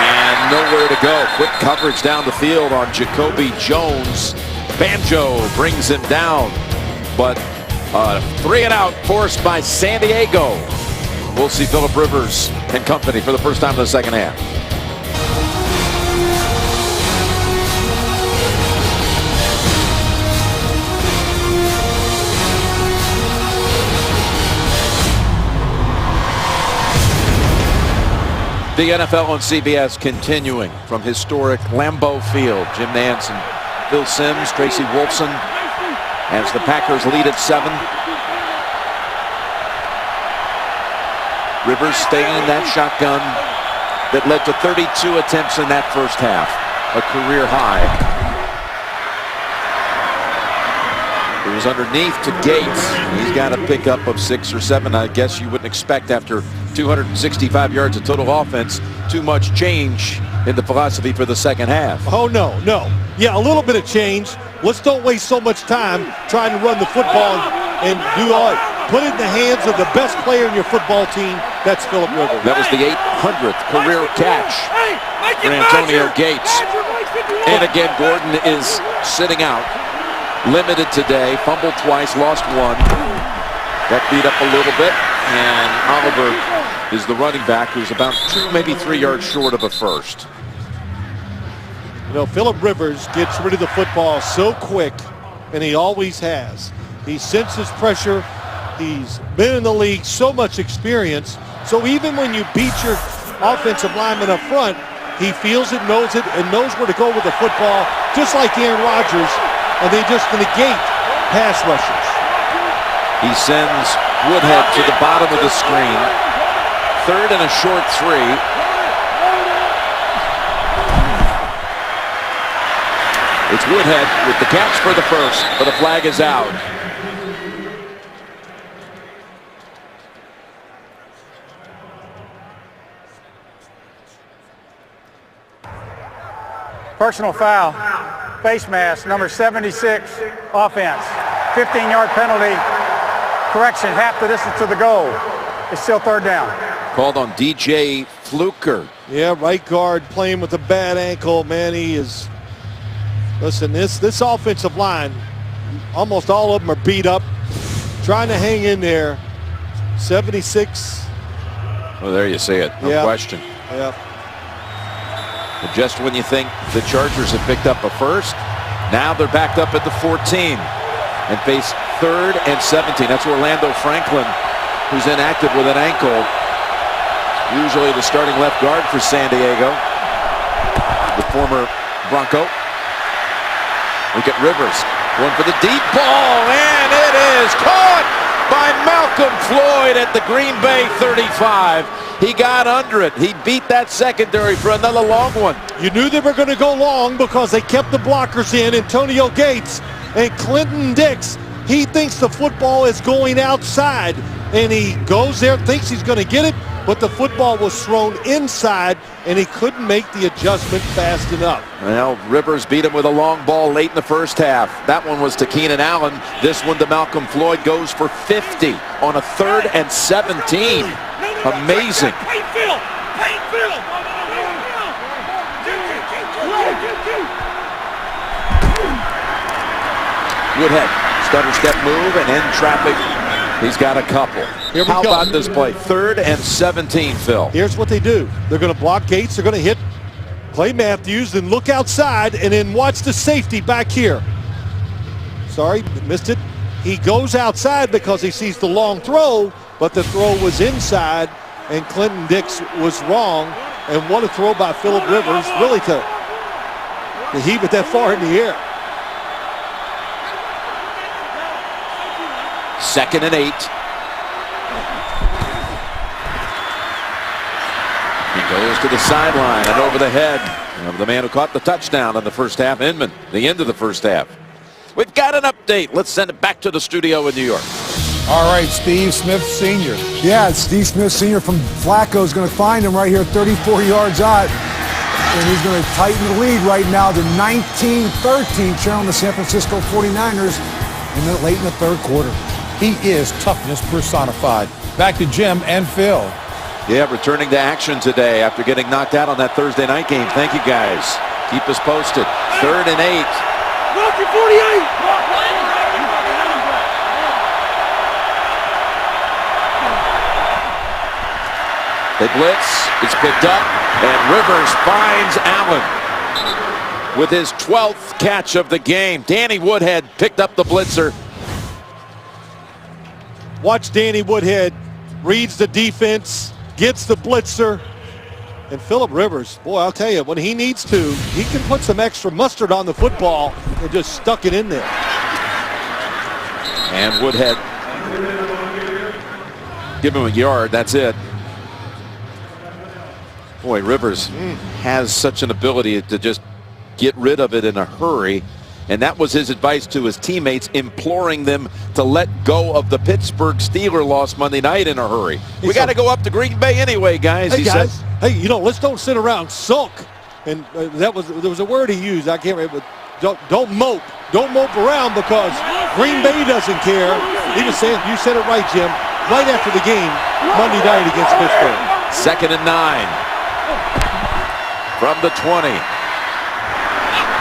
and nowhere to go. Quick coverage down the field on Jacoby Jones. Banjo brings him down, but 3 and out forced by San Diego. We'll see Phillip Rivers and company for the first time in the 2nd half. The NFL on CBS continuing from historic Lambeau Field. Jim Nantz and Phil Simms, Tracy Wolfson, as the Packers lead at 7. Rivers staying in that shotgun that led to 32 attempts in that first half, a career high. It was underneath to Gates. He's got a pickup of 6 or 7. I guess you wouldn't expect after 265 yards of total offense too much change in the philosophy for the 2nd half. Oh, no. Yeah, a little bit of change. Let's don't waste so much time trying to run the football and do all it. Put it in the hands of the best player in your football team. That's Phillip Rivers. That was the 800th career catch for Antonio Gates. And again, Gordon is sitting out. Limited today, fumbled twice, lost 1. That beat up a little bit, and Oliver is the running back who's about 2, maybe 3 yards short of a first. You know, Phillip Rivers gets rid of the football so quick, and he always has. He senses pressure. He's been in the league, so much experience. So even when you beat your offensive lineman up front, he feels it, knows and knows where to go with the football, just like Aaron Rodgers. And they just negate pass rushers. He sends Woodhead to the bottom of the screen. 3rd and a short 3. It's Woodhead with the catch for the first, but the flag is out. Personal foul, face mask, number 76, offense. 15-yard penalty, correction, half the distance to the goal. It's still 3rd down. Called on DJ Fluker. Yeah, right guard playing with a bad ankle. Man, he is... Listen, this offensive line, almost all of them are beat up, trying to hang in there. 76. Well, there you see it. No question. Yeah. But just when you think the Chargers have picked up a first, now they're backed up at the 14 and face 3rd and 17. That's Orlando Franklin, who's inactive with an ankle. Usually the starting left guard for San Diego, the former Bronco. Look at Rivers, going for the deep ball, and it is caught by Malcolm Floyd at the Green Bay 35. He got under it. He beat that secondary for another long one. You knew they were going to go long because they kept the blockers in. Antonio Gates and Clinton Dix. He thinks the football is going outside, and he goes there, thinks he's going to get it, but the football was thrown inside, and he couldn't make the adjustment fast enough. Well, Rivers beat him with a long ball late in the first half. That one was to Keenan Allen. This one to Malcolm Floyd, goes for 50 on a 3rd and 17. Amazing. Woodhead, stutter step move and in traffic. He's got a couple. Here we How go. about this play? 3rd and 17, Phil. Here's what they do. They're going to block Gates. They're going to hit Clay Matthews, then look outside, and then watch the safety back here. Sorry, missed it. He goes outside because he sees the long throw, but the throw was inside, and Clinton Dix was wrong. And what a throw by Phillip Rivers, really to heave it that far in the air. 2nd and 8. He goes to the sideline and over the head of the man who caught the touchdown in the first half, Inman, the end of the first half. We've got an update. Let's send it back to the studio in New York. All right, Steve Smith Sr. Yeah, Steve Smith Sr. from Flacco is going to find him right here 34 yards out. And he's going to tighten the lead right now to 19-13, trailing the San Francisco 49ers late in the 3rd quarter. He is toughness personified. Back to Jim and Phil. Yeah, returning to action today after getting knocked out on that Thursday night game. Thank you, guys. Keep us posted. 3rd and 8. Rocky 48. They blitz. It's picked up, and Rivers finds Allen with his 12th catch of the game. Danny Woodhead picked up the blitzer. Watch Danny Woodhead, reads the defense, gets the blitzer. And Phillip Rivers, boy, I'll tell you, when he needs to, he can put some extra mustard on the football and just stuck it in there. And Woodhead, give him a yard, that's it. Boy, Rivers has such an ability to just get rid of it in a hurry. And that was his advice to his teammates, imploring them to let go of the Pittsburgh Steelers loss Monday night in a hurry. We got to go up to Green Bay anyway, guys. Hey, guys, hey, you know, let's don't sit around sulk. And there was a word he used. I can't remember. Don't mope. Don't mope around because Green Bay doesn't care. He was saying, you said it right, Jim. Right after the game Monday night against Pittsburgh. 2nd and 9 from the 20.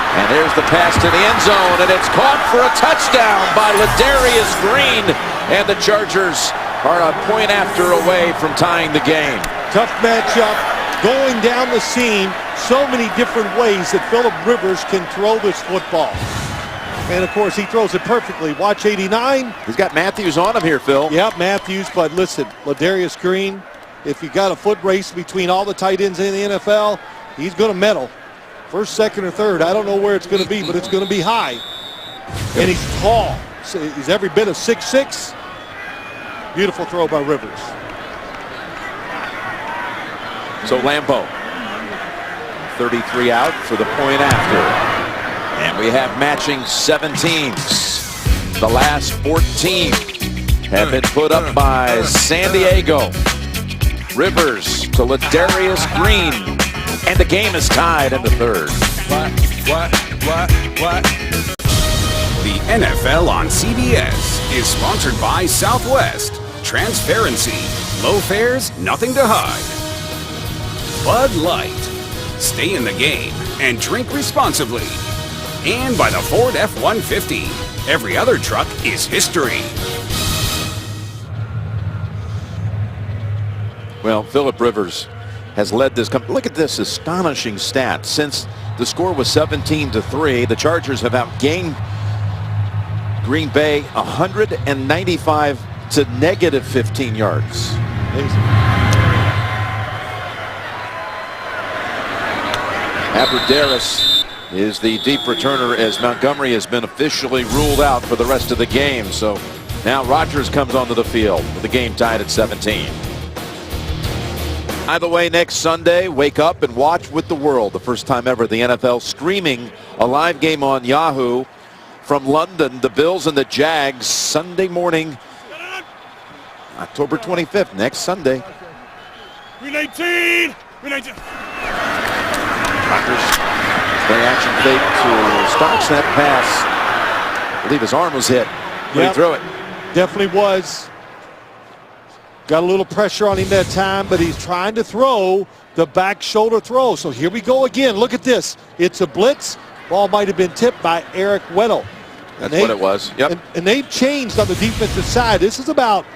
And there's the pass to the end zone, and it's caught for a touchdown by Ladarius Green. And the Chargers are a point after away from tying the game. Tough matchup, going down the seam, so many different ways that Phillip Rivers can throw this football. And, of course, he throws it perfectly. Watch 89. He's got Matthews on him here, Phil. Yeah, Matthews, but listen, Ladarius Green, if you got a foot race between all the tight ends in the NFL, he's going to medal. First, second, or third. I don't know where it's going to be, but it's going to be high. And he's tall. He's every bit of 6'6". Beautiful throw by Rivers. So Lambeau, 33 out for the point after. And we have matching 17s. The last 14 have been put up by San Diego. Rivers to Ladarius Green. And the game is tied in the third. What? The NFL on CBS is sponsored by Southwest. Transparency. Low fares, nothing to hide. Bud Light. Stay in the game and drink responsibly. And by the Ford F-150. Every other truck is history. Well, Philip Rivers has led this. Look at this astonishing stat. Since the score was 17-3, the Chargers have outgained Green Bay 195 to negative 15 yards. Abbrederis is the deep returner as Montgomery has been officially ruled out for the rest of the game. So now Rodgers comes onto the field with the game tied at 17. Either way, next Sunday, wake up and watch with the world. The first time ever the NFL streaming a live game on Yahoo from London. The Bills and the Jags Sunday morning, October 25th, next Sunday. Green 18! Green 18! Rodgers, play action fake to Starks. That pass, I believe his arm was hit when he threw it. Definitely was. Got a little pressure on him that time, but he's trying to throw the back shoulder throw. So here we go again. Look at this. It's a blitz. Ball might have been tipped by Eric Weddle. That's what it was. Yep. And they've changed on the defensive side. This is about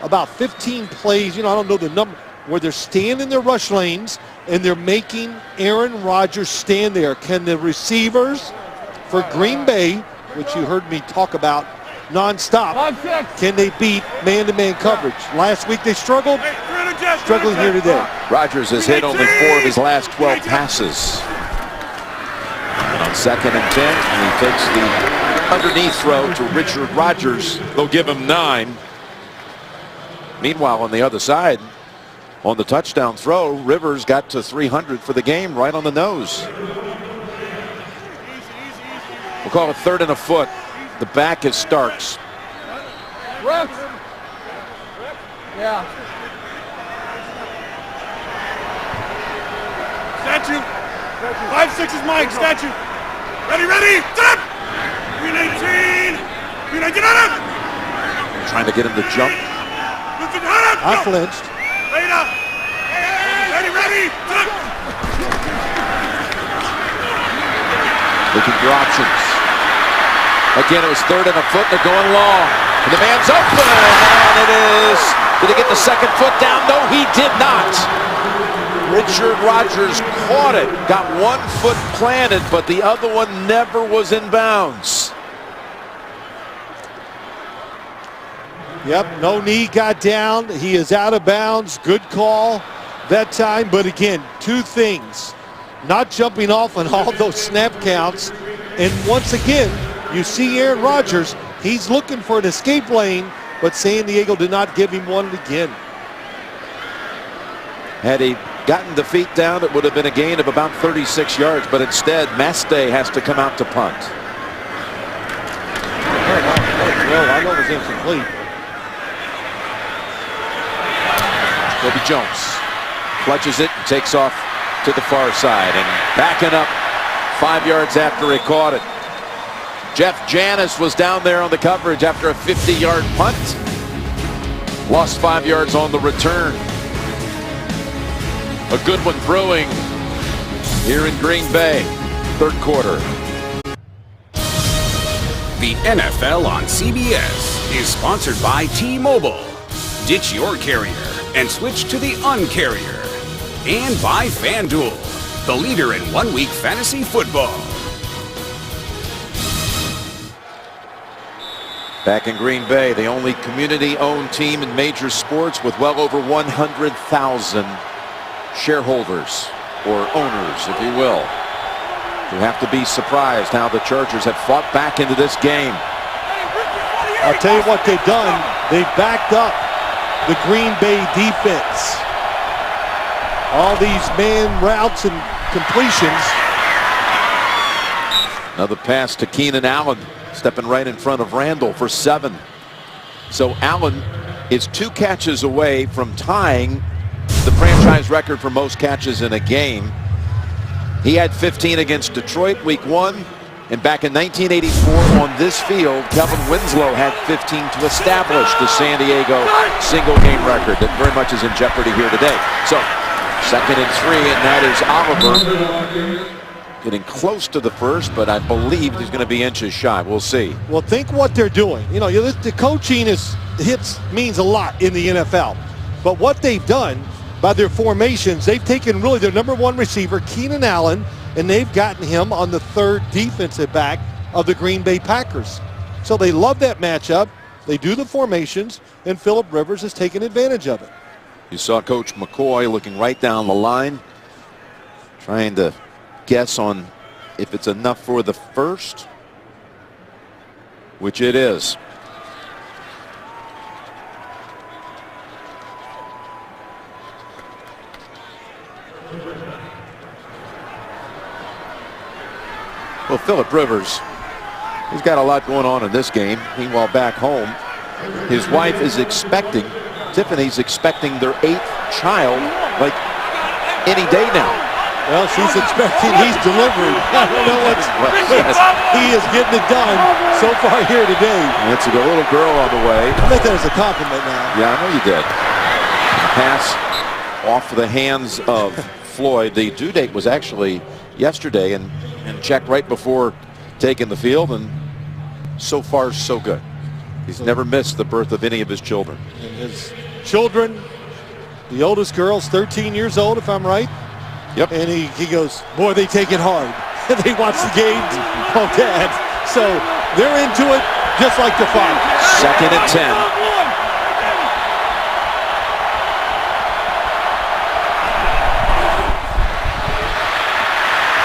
15 plays, I don't know the number, where they're staying in their rush lanes and they're making Aaron Rodgers stand there. Can the receivers for Green Bay, which you heard me talk about nonstop, can they beat man-to-man coverage? Last week they struggled, struggling here today. Rodgers has hit only 4 of his last 12 passes. And on 2nd and 10, he takes the underneath throw to Richard Rodgers. They'll give him 9. Meanwhile, on the other side, on the touchdown throw, Rivers got to 300 for the game, right on the nose. We'll call it 3rd and a foot. The back is Starks. Rex. Yeah. Statue. 5-6 is Mike. Statue. Ready. Stop. Green 18. Green 18. Get on him. Trying to get him to jump. I flinched. Later. Ready. Stop. Looking for options. Again, it was 3rd and a foot. They're going long. And the man's open. And it is. Did he get the 2nd foot down? No, he did not. Richard Rodgers caught it. Got 1 foot planted, but the other one never was in bounds. Yep, no knee got down. He is out of bounds. Good call that time. But again, 2 things. Not jumping off on all those snap counts. And once again, you see Aaron Rodgers. He's looking for an escape lane, but San Diego did not give him one again. Had he gotten the feet down, it would have been a gain of about 36 yards. But instead, Mastay has to come out to punt. Well, I know it was incomplete. Kobe Jones clutches it and takes off to the far side and backing up 5 yards after he caught it. Jeff Janis was down there on the coverage after a 50-yard punt. Lost 5 yards on the return. A good one brewing here in Green Bay, 3rd quarter. The NFL on CBS is sponsored by T-Mobile. Ditch your carrier and switch to the Un-carrier. And by FanDuel, the leader in one-week fantasy football. Back in Green Bay, the only community-owned team in major sports with well over 100,000 shareholders, or owners, if you will. You have to be surprised how the Chargers have fought back into this game. I'll tell you what they've done. They've backed up the Green Bay defense. All these man routes and completions. Another pass to Keenan Allen, stepping right in front of Randall for 7. So Allen is 2 catches away from tying the franchise record for most catches in a game. He had 15 against Detroit week 1. And back in 1984 on this field, Kevin Winslow had 15 to establish the San Diego single game record that very much is in jeopardy here today. So 2nd and 3, and that is Oliver getting close to the first, but I believe he's going to be inches shy. We'll see. Well, think what they're doing. You know, the coaching means a lot in the NFL. But what they've done by their formations, they've taken really their number 1 receiver, Keenan Allen, and they've gotten him on the 3rd defensive back of the Green Bay Packers. So they love that matchup. They do the formations, and Phillip Rivers has taken advantage of it. You saw Coach McCoy looking right down the line, trying to guess on if it's enough for the first, which it is. Well, Phillip Rivers, he's got a lot going on in this game. Meanwhile, back home, his wife is expecting, Tiffany's expecting their 8th child like any day now. Well, she's expecting he's delivering. I don't know what's he is getting it done so far here today. And it's a little girl on the way. I think that was a compliment now. Yeah, I know you did. Pass off the hands of Floyd. The due date was actually yesterday, and checked right before taking the field, and so far so good. He's never missed the birth of any of his children. And his children, the oldest girl's 13 years old, if I'm right. Yep. And he goes, boy, they take it hard. They watch the games. Oh, Dad. So they're into it just like the father. 2nd and 10.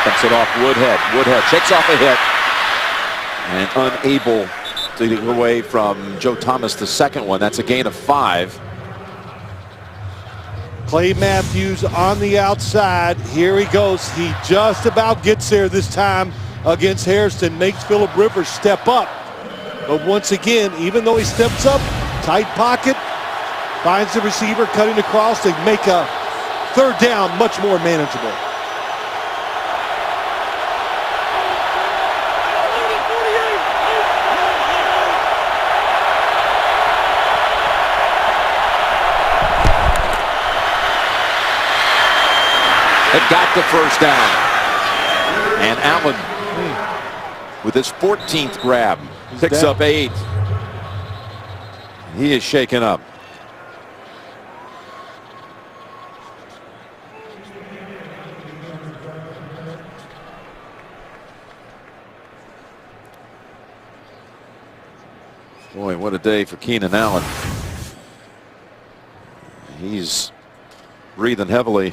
Dumps it off Woodhead. Woodhead shakes off a hit and unable to get away from Joe Thomas, the 2nd one. That's a gain of 5. Clay Matthews on the outside. Here he goes. He just about gets there this time against Hairston. Makes Phillip Rivers step up. But once again, even though he steps up, tight pocket, finds the receiver cutting across to make a 3rd down much more manageable. It got the first down. And Allen, with his 14th grab, picks up 8. He is shaken up. Boy, what a day for Keenan Allen. He's breathing heavily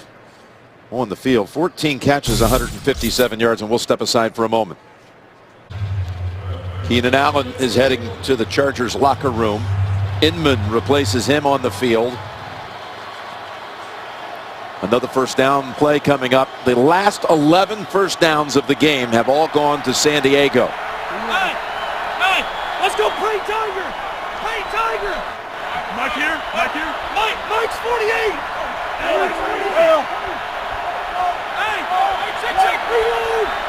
on the field. 14 catches, 157 yards, and we'll step aside for a moment. Keenan Allen is heading to the Chargers locker room. Inman replaces him on the field. Another first down play coming up. The last 11 first downs of the game have all gone to San Diego. Hey, let's go play Tiger. Play Tiger. Mike here. Mike's 48. Hey, Mike's 48.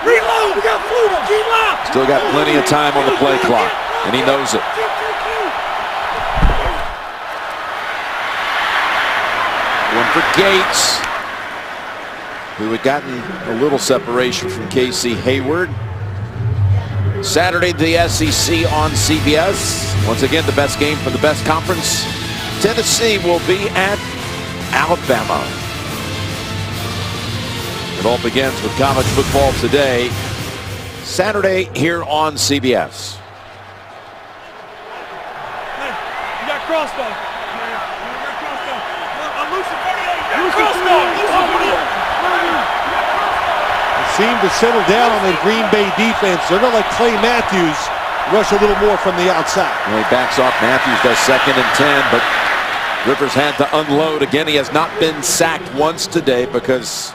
Reload! We got Flutie! Still got plenty of time on the play clock, and he knows it. One for Gates, who had gotten a little separation from Casey Hayward. Saturday, the SEC on CBS. Once again, the best game for the best conference. Tennessee will be at Alabama. It all begins with college football today, Saturday here on CBS. Hey, you got crossbow. I'm losing 48. Crossbow. They seem to settle down on the Green Bay defense. They're going to let Clay Matthews rush a little more from the outside. Well, he backs off. Matthews does 2nd and 10, but Rivers had to unload. Again, he has not been sacked once today because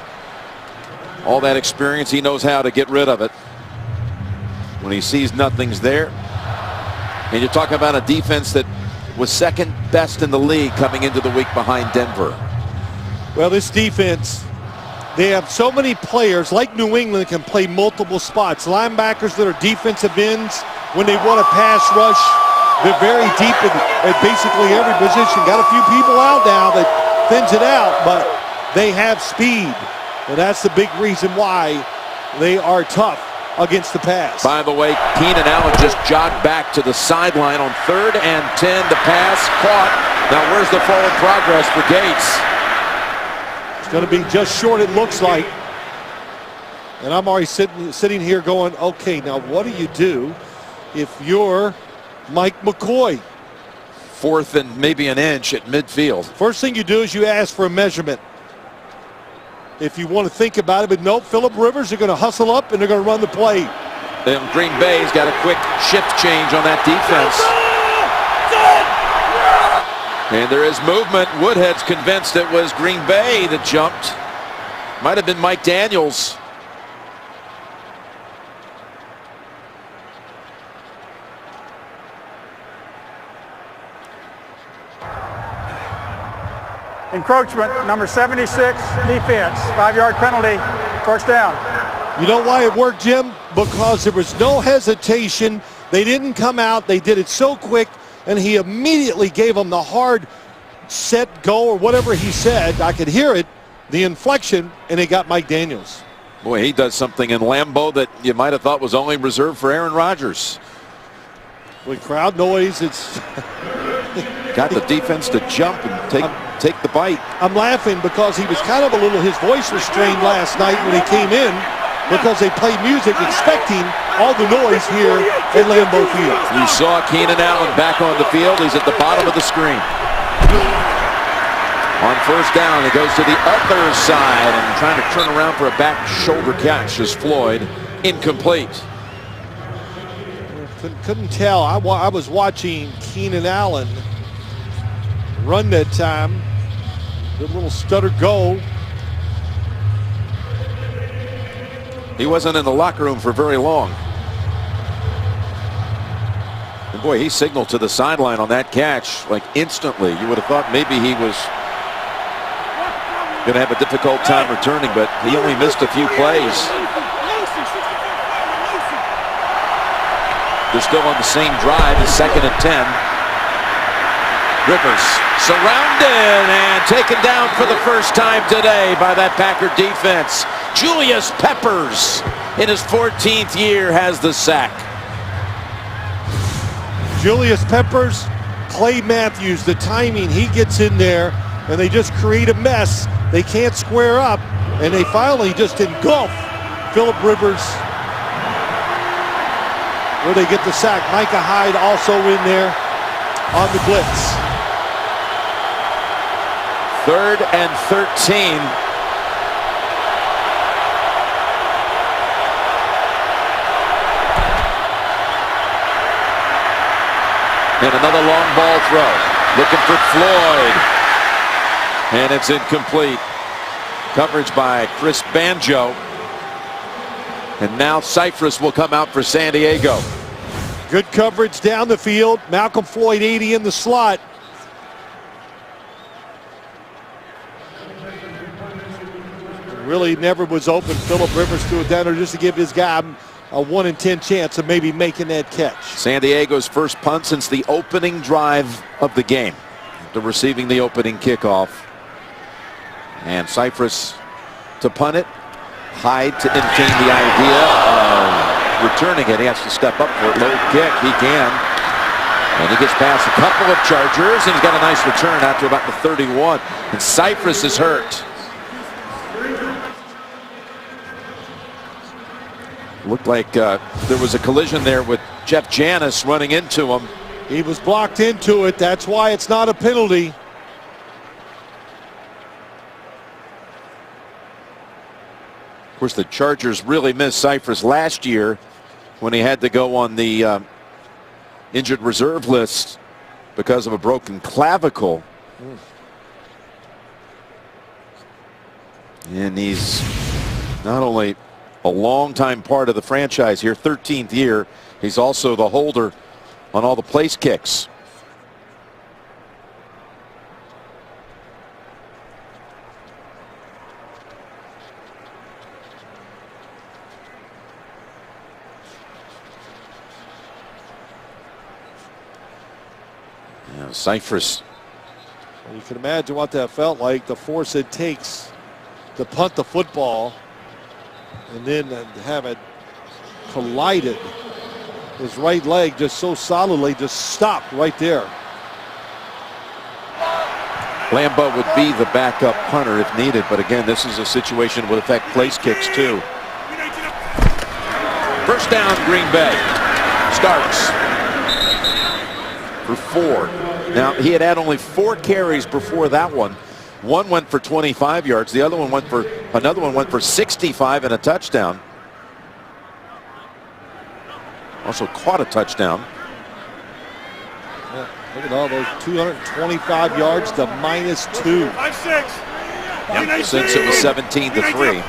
all that experience, he knows how to get rid of it when he sees nothing's there. And you're talking about a defense that was 2nd best in the league coming into the week behind Denver. Well, this defense, they have so many players like New England can play multiple spots. Linebackers that are defensive ends, when they want to pass rush, they're very deep at basically every position. Got a few people out now that thins it out, but they have speed. And that's the big reason why they are tough against the pass. By the way, Keenan Allen just jogged back to the sideline on 3rd and 10. The pass caught. Now where's the forward progress for Gates? It's going to be just short, it looks like. And I'm already sitting here going, okay, now what do if you're Mike McCoy? 4th and maybe an inch at midfield. First thing you do is you ask for a measurement. If you want to think about it, but no, Phillip Rivers are going to hustle up and they're going to run the play. And Green Bay's got a quick shift change on that defense. And there is movement. Woodhead's convinced it was Green Bay that jumped. Might have been Mike Daniels. Encroachment, number 76, defense. 5-yard penalty, 1st down. You know why it worked, Jim? Because there was no hesitation. They didn't come out. They did it so quick, and he immediately gave them the hard set go or whatever he said. I could hear it, the inflection, and it got Mike Daniels. Boy, he does something in Lambeau that you might have thought was only reserved for Aaron Rodgers. With crowd noise, it's got the defense to jump and take the bite. I'm laughing because he was kind of his voice was strained last night when he came in because they played music expecting all the noise here at Lambeau Field. You saw Keenan Allen back on the field. He's at the bottom of the screen. On 1st down, it goes to the other side and trying to turn around for a back shoulder catch is Floyd. Incomplete. Couldn't tell. I was watching Keenan Allen run that time. Good little stutter go. He wasn't in the locker room for very long. And boy, he signaled to the sideline on that catch like instantly. You would have thought maybe he was going to have a difficult time returning, but he only missed a few plays. They're still on the same drive as 2nd and 10. Rivers surrounded and taken down for the first time today by that Packer defense. Julius Peppers in his 14th year has the sack. Julius Peppers, Clay Matthews, the timing, he gets in there and they just create a mess. They can't square up and they finally just engulf Phillip Rivers where they get the sack. Micah Hyde also in there on the blitz. 3rd and 13. And another long ball throw. Looking for Floyd. And it's incomplete. Coverage by Chris Banjo. And now Cypress will come out for San Diego. Good coverage down the field. Malcolm Floyd 80 in the slot. Really never was open. Phillip Rivers threw it down there just to give his guy a 1 in 10 chance of maybe making that catch. San Diego's first punt since the opening drive of the game. After receiving the opening kickoff. And Cypress to punt it. Hyde to entertain the idea of returning it. He has to step up for a low kick. He can. And he gets past a couple of Chargers, and he's got a nice return after about the 31. And Cypress is hurt. Looked like there was a collision there with Jeff Janis running into him. He was blocked into it. That's why it's not a penalty. Of course, the Chargers really missed Cypress last year when he had to go on the injured reserve list because of a broken clavicle. And he's not only a longtime part of the franchise here, 13th year, he's also the holder on all the place kicks. Cyphers. You can imagine what that felt like, the force it takes to punt the football and then have it collided. His right leg just so solidly just stopped right there. Lambeau would be the backup punter if needed, but again, this is a situation that would affect place kicks too. First down, Green Bay. Starks for 4. Now, he had only 4 carries before that one. One went for 25 yards. The other one went for, another one went for 65 and a touchdown. Also caught a touchdown. Yeah, look at all those 225 yards to -2. 5-6. Yep, since it was 17-3.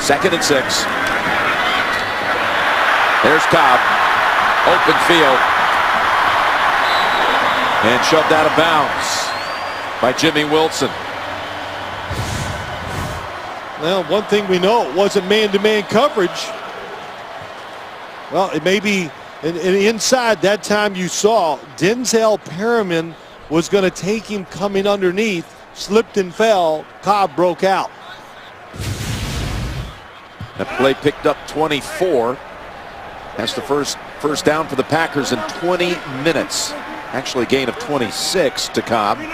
2nd and 6. There's Cobb. Open field. And shoved out of bounds by Jimmy Wilson. Well, one thing we know, it wasn't man-to-man coverage. Well, it may be and inside that time you saw Denzel Perryman was going to take him coming underneath, slipped and fell. Cobb broke out. That play picked up 24. That's the first down for the Packers in 20 minutes. Actually, gain of 26 to Cobb. Flips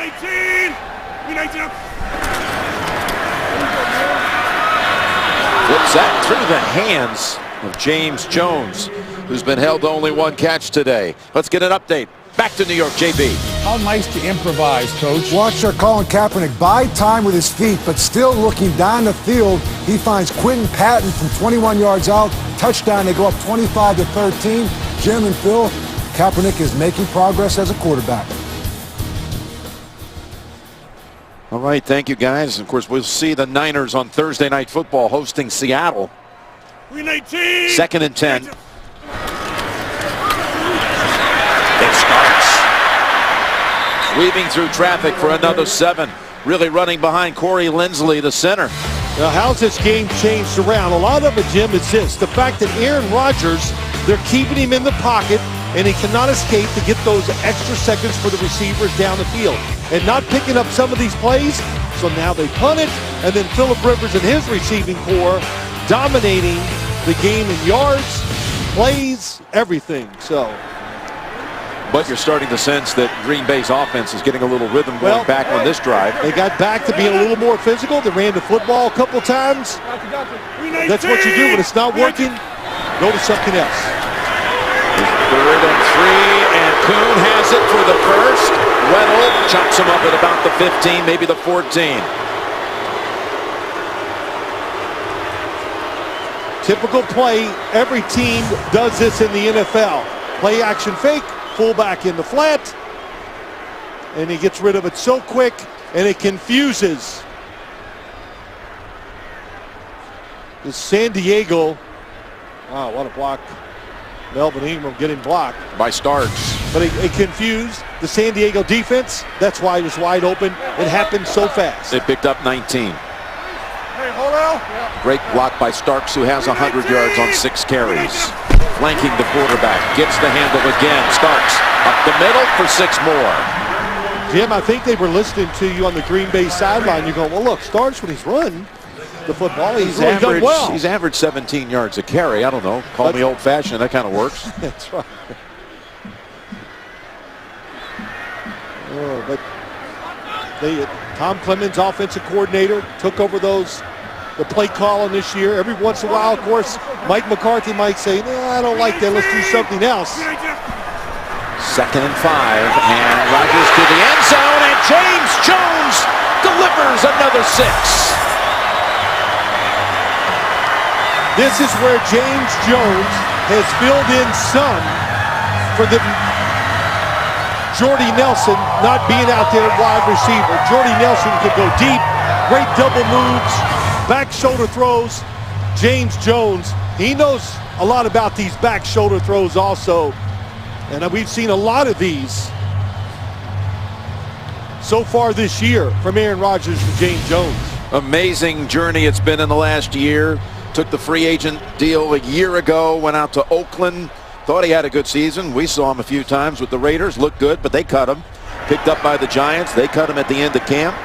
that through the hands of James Jones, who's been held to only 1 catch today. Let's get an update. Back to New York, JB. How nice to improvise, Coach. Watch Colin Kaepernick buy time with his feet, but still looking down the field. He finds Quentin Patton from 21 yards out. Touchdown, they go up 25-13. Jim and Phil, Kaepernick is making progress as a quarterback. All right, thank you, guys. Of course, we'll see the Niners on Thursday Night Football hosting Seattle. 2nd and 10. It starts. Weaving through traffic for another 7. Really running behind Corey Linsley, the center. Now, how's this game changed around? A lot of it, Jim, is this. The fact that Aaron Rodgers, they're keeping him in the pocket, and he cannot escape to get those extra seconds for the receivers down the field. And not picking up some of these plays, so now they punt it, and then Phillip Rivers and his receiving core dominating the game in yards, plays, everything. But you're starting to sense that Green Bay's offense is getting a little rhythm going back on this drive. They got back to being a little more physical. They ran the football a couple times. That's what you do when it's not working. Go to something else. 3rd and 3, and Kuhn has it for the first. Weddle chops him up at about the 15, maybe the 14. Typical play. Every team does this in the NFL. Play action fake, fullback in the flat, and he gets rid of it so quick, and it confuses the San Diego. Wow, what a block. Melvin Ingram getting blocked by Starks. But it confused the San Diego defense. That's why it was wide open. It happened so fast. It picked up 19. Hey, hold on. Great block by Starks, who has 100 yards on 6 carries. Flanking the quarterback. Gets the handle again. Starks up the middle for 6 more. Jim, I think they were listening to you on the Green Bay sideline. You're going, well, look, Starks, when he's running the football, he's really done well. He's averaged 17 yards a carry. I don't know. Call me old-fashioned. That kind of works. That's right. Oh, but Tom Clemens, offensive coordinator, took over the play calling this year. Every once in a while, of course, Mike McCarthy might say, no, I don't like that. Let's do something else. 2nd and 5, and Rodgers to the end zone, and James Jones delivers another 6. This is where James Jones has filled in some for the Jordy Nelson not being out there wide receiver. Jordy Nelson could go deep, great double moves, back shoulder throws. James Jones, he knows a lot about these back shoulder throws also. And we've seen a lot of these so far this year from Aaron Rodgers and James Jones. Amazing journey it's been in the last year. Took the free agent deal a year ago, went out to Oakland. Thought he had a good season. We saw him a few times with the Raiders. Looked good, but they cut him. Picked up by the Giants. They cut him at the end of camp.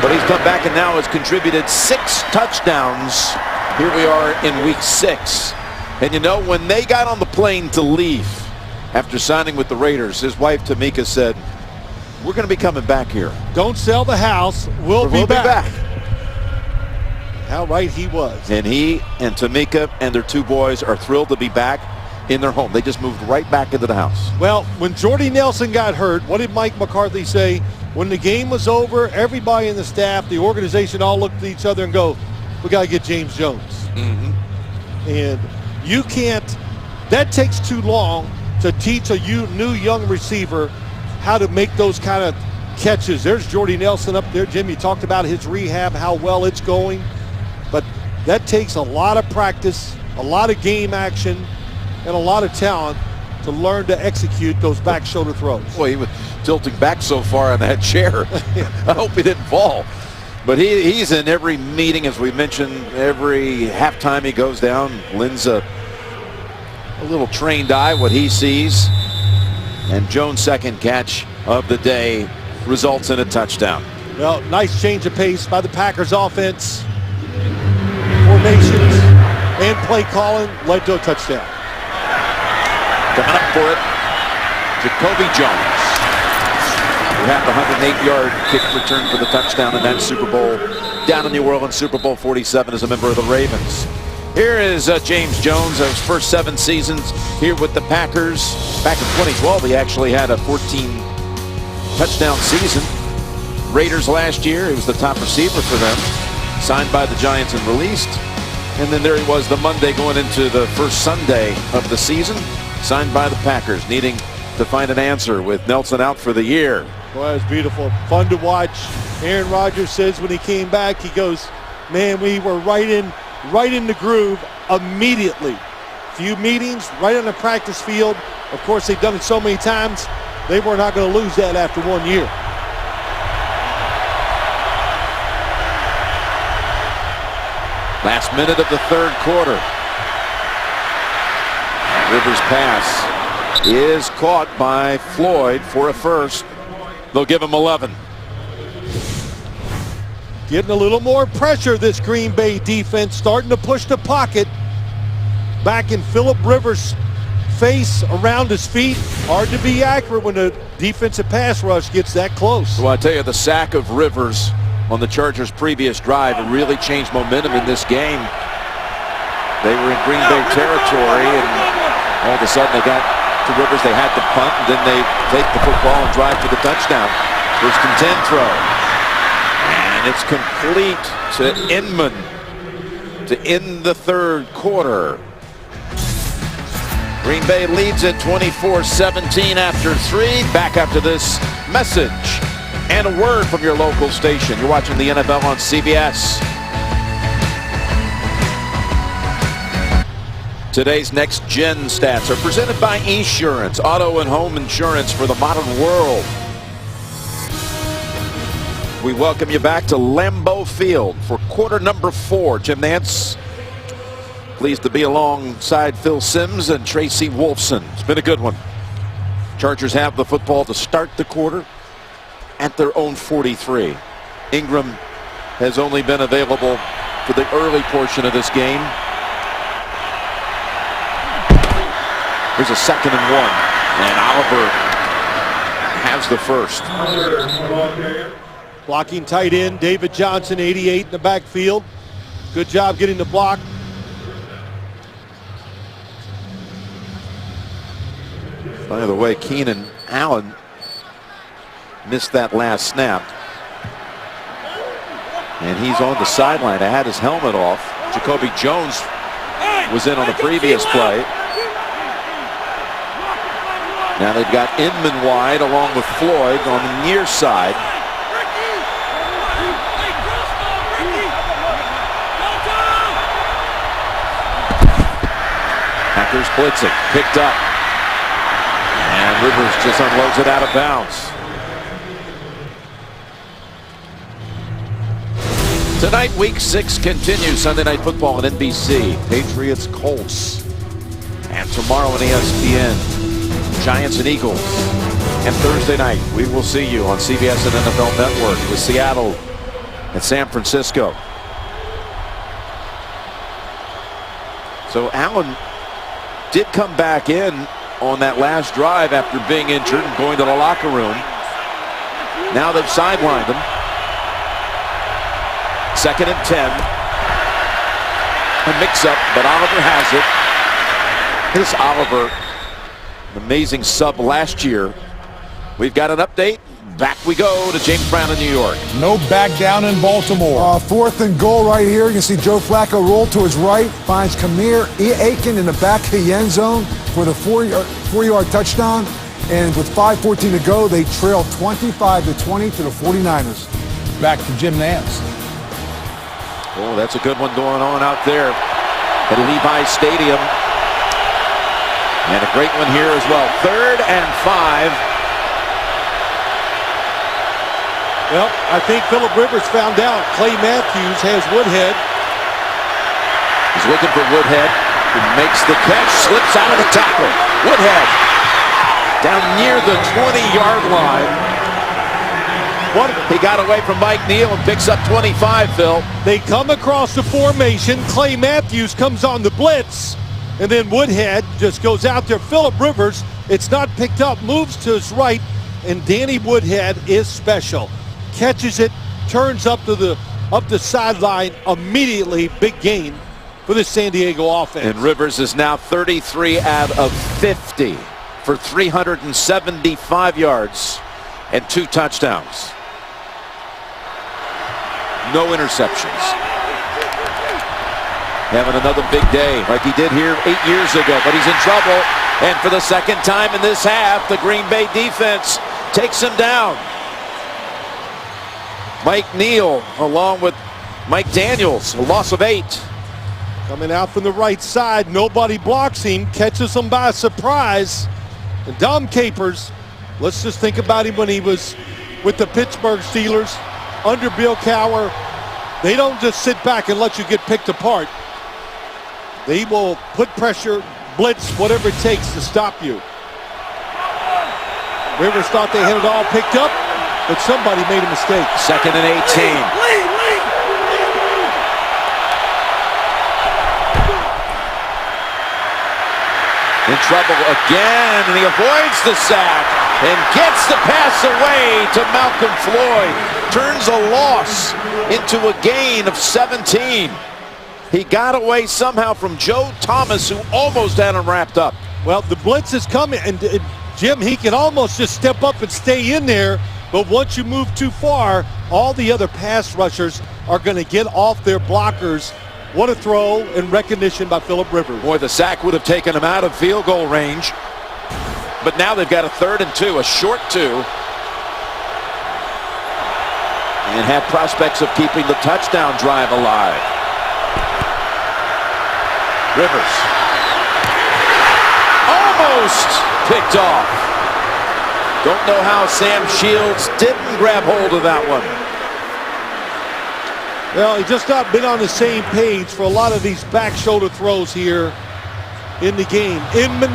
But he's come back and now has contributed 6 touchdowns. Here we are in week 6. And you know, when they got on the plane to leave after signing with the Raiders, his wife Tamika said, "We're going to be coming back here. Don't sell the house. We'll be back." How right he was. And he and Tamika and their 2 boys are thrilled to be back in their home. They just moved right back into the house. Well, when Jordy Nelson got hurt, what did Mike McCarthy say? When the game was over, everybody in the staff, the organization all looked at each other and go, "We got to get James Jones." And you can't, that takes too long to teach a new young receiver how to make those kind of catches. There's Jordy Nelson up there. Jim, you talked about his rehab, how well it's going. But that takes a lot of practice, a lot of game action, and a lot of talent to learn to execute those back shoulder throws. Boy, he was tilting back so far in that chair. I hope he didn't fall. But he's in every meeting, as we mentioned, every halftime he goes down. Lynn's a little trained eye, what he sees. And Jones' second catch of the day results in a touchdown. Well, nice change of pace by the Packers offense. Formations and play calling led to a touchdown. Coming up for it, Jacoby Jones. We have the 108-yard kick return for the touchdown in that Super Bowl down in New Orleans, Super Bowl 47 as a member of the Ravens. Here is James Jones, his first 7 seasons here with the Packers. Back in 2012, he actually had a 14-touchdown season. Raiders last year, he was the top receiver for them. Signed by the Giants and released. And then there he was the Monday going into the first Sunday of the season. Signed by the Packers, needing to find an answer with Nelson out for the year. Well, it was beautiful. Fun to watch. Aaron Rodgers says when he came back, he goes, "Man, we were right in the groove immediately." Few meetings, right on the practice field. Of course, they've done it so many times. They were not going to lose that after 1 year. Last minute of the 3rd quarter. Rivers' pass is caught by Floyd for a first. They'll give him 11. Getting a little more pressure, this Green Bay defense, starting to push the pocket. Back in Phillip Rivers' face, around his feet. Hard to be accurate when the defensive pass rush gets that close. Well, I tell you, the sack of Rivers on the Chargers' previous drive really changed momentum in this game. They were in Green Bay territory, and all of a sudden they got to Rivers. They had to punt, and then they take the football and drive to the touchdown. First and 10 throw. And it's complete to Inman to end the 3rd quarter. Green Bay leads it 24-17 after 3. Back after this message and a word from your local station. You're watching the NFL on CBS. Today's Next Gen stats are presented by Esurance, auto and home insurance for the modern world. We welcome you back to Lambeau Field for quarter number 4. Jim Nantz, pleased to be alongside Phil Simms and Tracy Wolfson. It's been a good one. Chargers have the football to start the quarter at their own 43. Ingram has only been available for the early portion of this game. Here's a 2nd and 1, and Oliver has the first. Blocking tight end David Johnson, 88 in the backfield. Good job getting the block. By the way, Keenan Allen missed that last snap. And he's on the sideline. I had his helmet off. Jacoby Jones was in on the previous play. Now they've got Inman wide along with Floyd on the near side. Packers blitzing, picked up. And Rivers just unloads it out of bounds. Tonight, Week 6 continues. Sunday Night Football on NBC. Patriots, Colts. And tomorrow on ESPN, Giants and Eagles. And Thursday night, we will see you on CBS and NFL Network with Seattle and San Francisco. So Allen did come back in on that last drive after being injured and going to the locker room. Now they've sidelined him. 2nd and 10. A mix-up, but Oliver has it. Here's Oliver, an amazing sub last year. We've got an update. Back we go to James Brown in New York. No back down in Baltimore. 4th and goal right here. You can see Joe Flacco roll to his right, finds Kamir Aiken in the back of the end zone for the 4-yard touchdown. And with 5:14 to go, they trail 25-20 to the 49ers. Back to Jim Nantz. Oh, that's a good one going on out there at Levi Stadium. And a great one here as well. 3rd and 5. Well, I think Phillip Rivers found out Clay Matthews has Woodhead. He's looking for Woodhead, who makes the catch, slips out of the tackle. Woodhead down near the 20-yard line. He got away from Mike Neal and picks up 25, Phil. They come across the formation. Clay Matthews comes on the blitz. And then Woodhead just goes out there. Phillip Rivers, it's not picked up, moves to his right. And Danny Woodhead is special. Catches it, turns up the sideline immediately. Big gain for the San Diego offense. And Rivers is now 33 out of 50 for 375 yards and 2 touchdowns. No interceptions. Having another big day like he did here 8 years ago, but he's in trouble. And for the second time in this half, the Green Bay defense takes him down. Mike Neal along with Mike Daniels, a loss of 8. Coming out from the right side, nobody blocks him, catches him by surprise. And Dom Capers, let's just think about him when he was with the Pittsburgh Steelers under Bill Cowher. They don't just sit back and let you get picked apart. They will put pressure, blitz, whatever it takes to stop you. Rivers thought they had it all picked up, but somebody made a mistake. 2nd and 18. In trouble again, and he avoids the sack and gets the pass away to Malcolm Floyd. Turns a loss into a gain of 17. He got away somehow from Joe Thomas, who almost had him wrapped up. Well, the blitz is coming, and Jim, he can almost just step up and stay in there, but once you move too far, all the other pass rushers are going to get off their blockers. What a throw and recognition by Phillip Rivers. Boy, the sack would have taken him out of field goal range. But now they've got a 3rd and 2, a short 2. And have prospects of keeping the touchdown drive alive. Rivers. Almost picked off. Don't know how Sam Shields didn't grab hold of that one. Well, he's just not been on the same page for a lot of these back shoulder throws here in the game. Inman,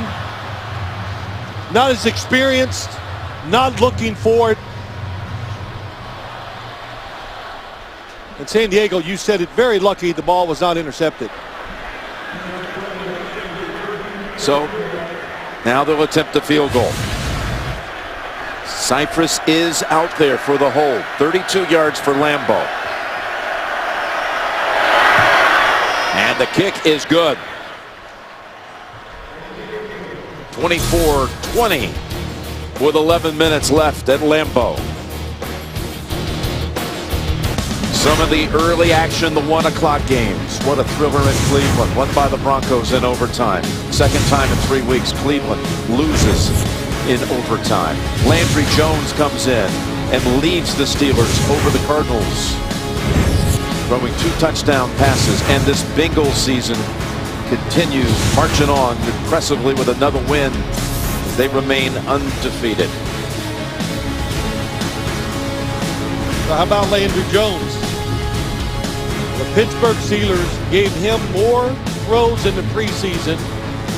not as experienced, not looking for it. And San Diego, you said it, very lucky the ball was not intercepted. So now they'll attempt a field goal. Cypress is out there for the hold. 32 yards for Lambeau. And the kick is good. 24-20 with 11 minutes left at Lambeau. Some of the early action, the 1 o'clock games. What a thriller in Cleveland. Won by the Broncos in overtime. Second time in 3 weeks, Cleveland loses in overtime. Landry Jones comes in and leads the Steelers over the Cardinals, throwing 2 touchdown passes, and this Bengals season continues marching on impressively with another win. They remain undefeated. So how about Landry Jones? The Pittsburgh Steelers gave him more throws in the preseason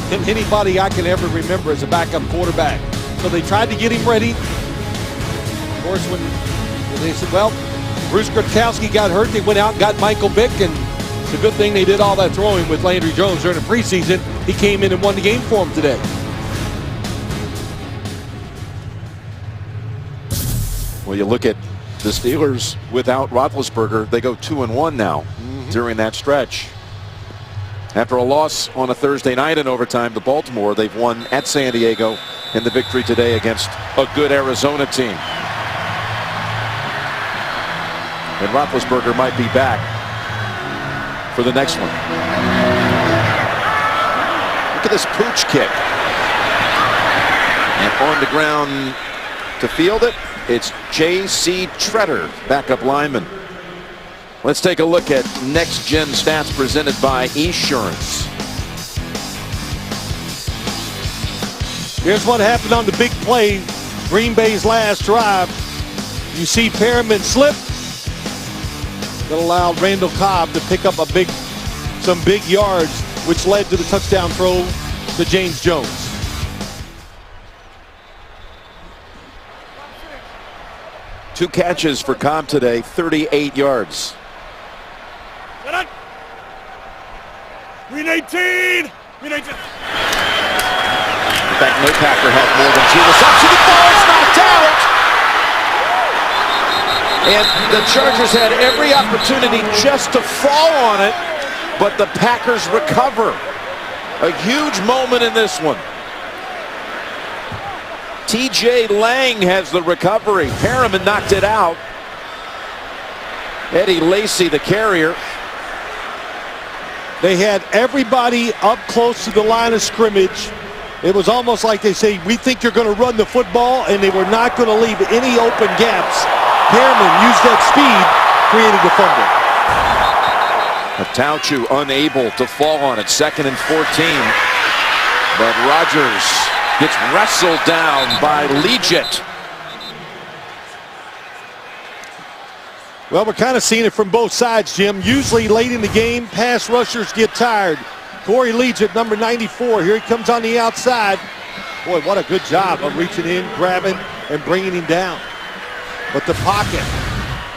than anybody I can ever remember as a backup quarterback. So they tried to get him ready. Of course, when they said, well, Bruce Gronkowski got hurt, they went out and got Michael Vick, and it's a good thing they did all that throwing with Landry Jones during the preseason. He came in and won the game for him today. Well, you look at the Steelers without Roethlisberger, they go 2-1 now during that stretch. After a loss on a Thursday night in overtime to Baltimore, they've won at San Diego in the victory today against a good Arizona team. And Roethlisberger might be back for the next one. Look at this pooch kick. And on the ground to field it, it's J.C. Tretter, backup lineman. Let's take a look at Next Gen Stats presented by Esurance. Here's what happened on the big play, Green Bay's last drive. You see Perriman slip. That allowed Randall Cobb to pick up some big yards, which led to the touchdown throw to James Jones. Two catches for Cobb today, 38 yards. Green 18! Green 18! In fact, no Packer had more than 2 receptions. The ball is knocked out! And the Chargers had every opportunity just to fall on it, but the Packers recover. A huge moment in this one. TJ Lang has the recovery. Perriman knocked it out. Eddie Lacy, the carrier. They had everybody up close to the line of scrimmage. It was almost like they say, we think you're going to run the football, and they were not going to leave any open gaps. Perriman used that speed, created the fumble. Tauchu unable to fall on it, 2nd and 14. But Rodgers gets wrestled down by Legit. Well, we're kind of seeing it from both sides, Jim. Usually late in the game, pass rushers get tired. Corey Legit, number 94. Here he comes on the outside. Boy, what a good job of reaching in, grabbing, and bringing him down. But the pocket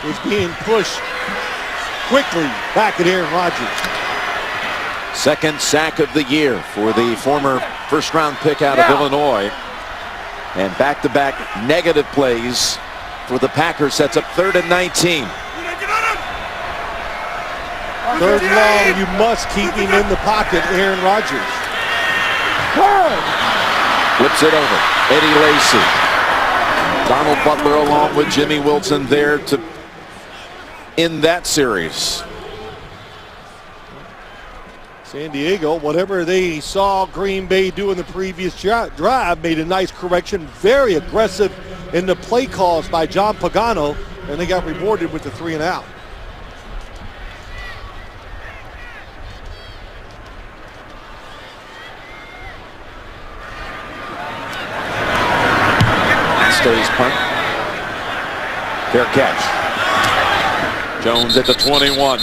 is being pushed quickly back at Aaron Rodgers. 2nd sack of the year for the former first-round pick out of Illinois. And back-to-back negative plays for the Packers sets up 3rd and 19. 3rd and long, you must keep him in the pocket, Aaron Rodgers. Flips it over. Eddie Lacy. Donald Butler along with Jimmy Wilson there to end that series. San Diego, whatever they saw Green Bay do in the previous drive, made a nice correction. Very aggressive in the play calls by John Pagano, and they got rewarded with the 3 and out. Stays punt. Fair catch. Jones at the 21.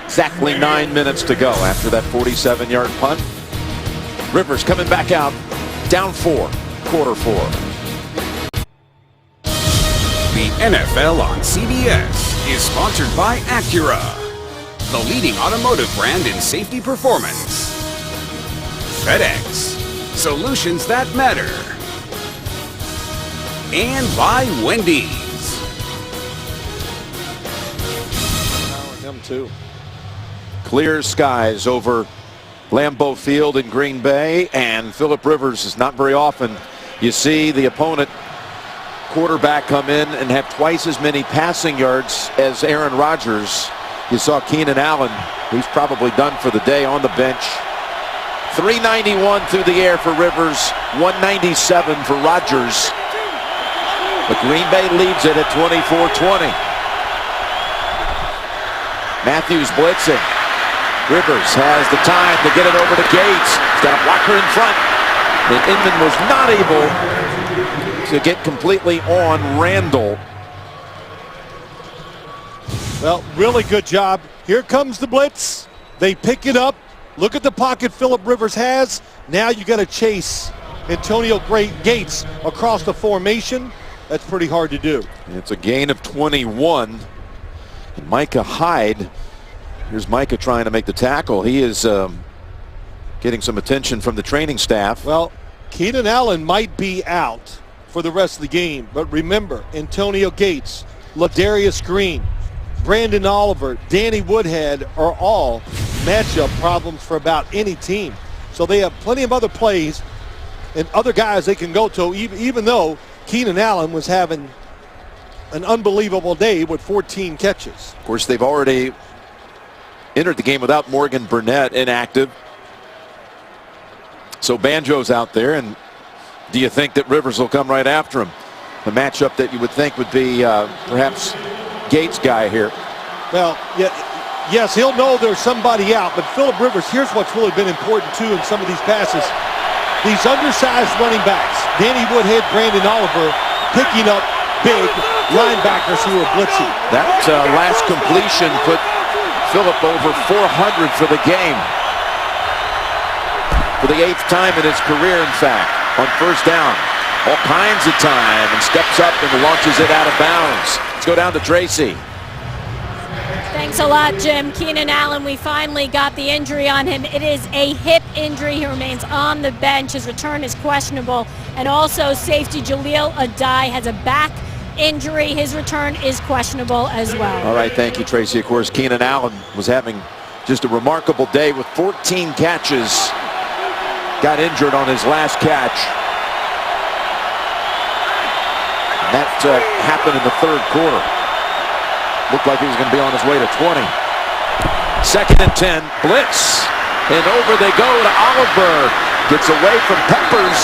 Exactly 9 minutes to go after that 47-yard punt. Rivers coming back out, down 4, quarter 4. The NFL on CBS is sponsored by Acura, the leading automotive brand in safety performance. FedEx, solutions that matter. And by Wendy's. Them too. Clear skies over Lambeau Field in Green Bay, and Philip Rivers is not very often. You see the opponent quarterback come in and have twice as many passing yards as Aaron Rodgers. You saw Keenan Allen, who's probably done for the day, on the bench. 391 through the air for Rivers, 197 for Rodgers. But Green Bay leads it at 24-20. Matthews blitzing. Rivers has the time to get it over to Gates. He's got a blocker in front. And Inman was not able to get completely on Randall. Well, really good job. Here comes the blitz. They pick it up. Look at the pocket Phillip Rivers has. Now you got to chase Antonio Gates across the formation. That's pretty hard to do. It's a gain of 21. And Micah Hyde. Here's Micah trying to make the tackle. He is getting some attention from the training staff. Well, Keenan Allen might be out for the rest of the game. But remember, Antonio Gates, Ladarius Green, Brandon Oliver, Danny Woodhead are all matchup problems for about any team. So they have plenty of other plays and other guys they can go to, even though Keenan Allen was having an unbelievable day with 14 catches. Of course, they've already entered the game without Morgan Burnett inactive. So Banjo's out there, and do you think that Rivers will come right after him? The matchup that you would think would be perhaps Gates guy here. Well, yeah, yes, he'll know there's somebody out, but Phillip Rivers, here's what's really been important too in some of these passes. These undersized running backs, Danny Woodhead, Brandon Oliver, picking up big linebackers who are blitzing. That last completion put Phillip over 400 for the game. For the 8th time in his career, in fact, on first down. All kinds of time, and steps up and launches it out of bounds. Let's go down to Tracy. Thanks a lot, Jim. Keenan Allen, we finally got the injury on him. It is a hip injury. He remains on the bench. His return is questionable. And also safety Jaleel Adai has a back injury. His return is questionable as well. All right, thank you, Tracy. Of course, Keenan Allen was having just a remarkable day with 14 catches. Got injured on his last catch. That happened in the third quarter. Looked like he was going to be on his way to 20. 2nd and 10, blitz. And over they go to Oliver. Gets away from Peppers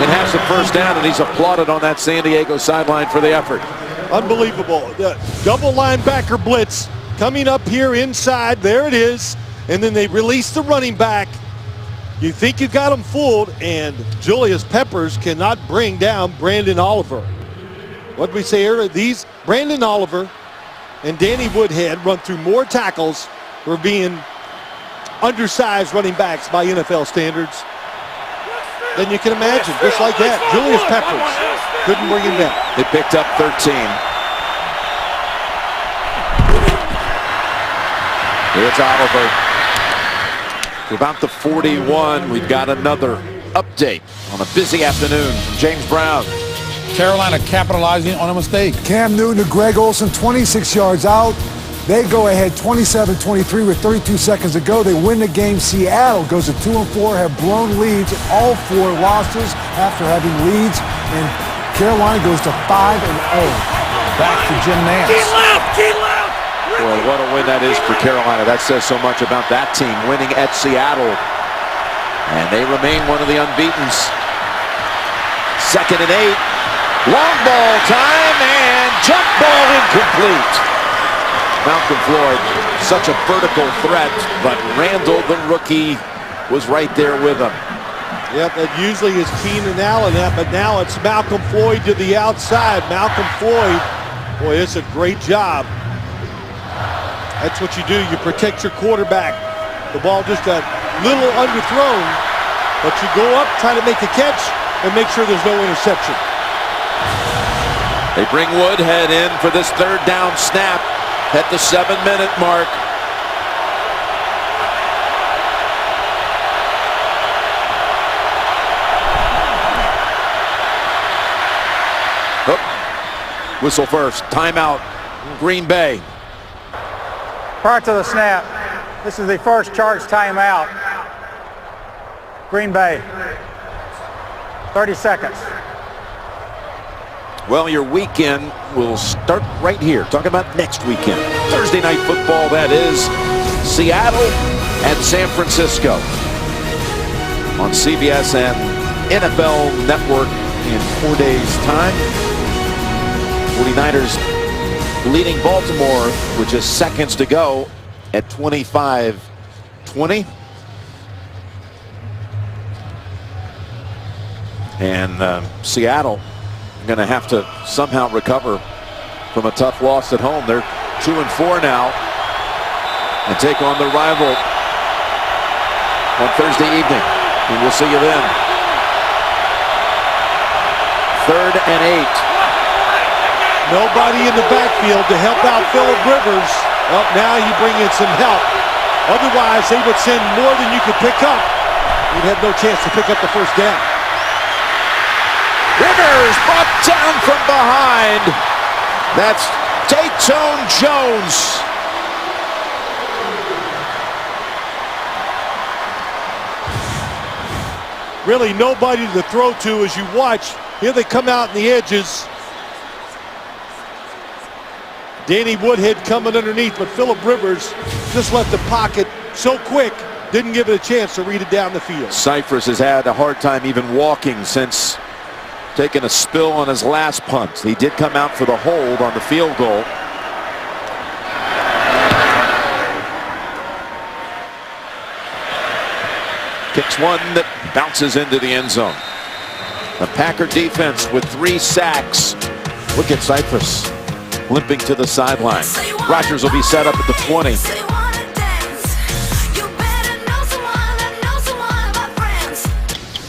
and has the first down, and he's applauded on that San Diego sideline for the effort. Unbelievable. The double linebacker blitz coming up here inside. There it is. And then they release the running back. You think you got him fooled, and Julius Peppers cannot bring down Brandon Oliver. What did we say earlier? Brandon Oliver and Danny Woodhead run through more tackles for being undersized running backs by NFL standards than you can imagine. Just like that, Julius Peppers couldn't bring him down. They picked up 13. It's Oliver. To about the 41, we've got another update on a busy afternoon from James Brown. Carolina capitalizing on a mistake. Cam Newton to Greg Olsen, 26 yards out. They go ahead 27-23 with 32 seconds to go. They win the game. Seattle goes to 2-4, have blown leads, all 4 losses after having leads, and Carolina goes to 5-0. Back to Jim Nance. Keep left! Boy, what a win that is for Carolina. That says so much about that team winning at Seattle. And they remain one of the unbeatens. 2nd and 8. Long ball time, and jump ball incomplete. Malcolm Floyd, such a vertical threat, but Randall, the rookie, was right there with him. Yep, it usually is Keenan Allen, but now it's Malcolm Floyd to the outside. Malcolm Floyd, boy, it's a great job. That's what you do. You protect your quarterback. The ball just a little underthrown, but you go up, try to make a catch, and make sure there's no interception. They bring Woodhead in for this 3rd down snap at the 7-minute mark. Oh, whistle first. Timeout. Green Bay. Prior to the snap, this is the first charged timeout. Green Bay. 30 seconds. Well, your weekend will start right here. Talking about next weekend. Thursday night football, that is. Seattle and San Francisco. on CBS and NFL Network in 4 days' time. 49ers leading Baltimore with just seconds to go at 25-20. And Seattle going to have to somehow recover from a tough loss at home. They're 2-4 now and take on the rival on Thursday evening. And we'll see you then. 3rd and 8. Nobody in the backfield to help out Phillip Rivers. Well, now you bring in some help. Otherwise, they would send more than you could pick up. You'd have no chance to pick up the first down. Rivers brought down from behind. That's Datone Jones. Really nobody to throw to as you watch. Here they come out in the edges. Danny Woodhead coming underneath, but Phillip Rivers just left the pocket so quick, didn't give it a chance to read it down the field. Cypress has had a hard time even walking since taking a spill on his last punt. He did come out for the hold on the field goal. Kicks one that bounces into the end zone. The Packer defense with 3 sacks. Look at Cypress limping to the sideline. Rodgers will be set up at the 20.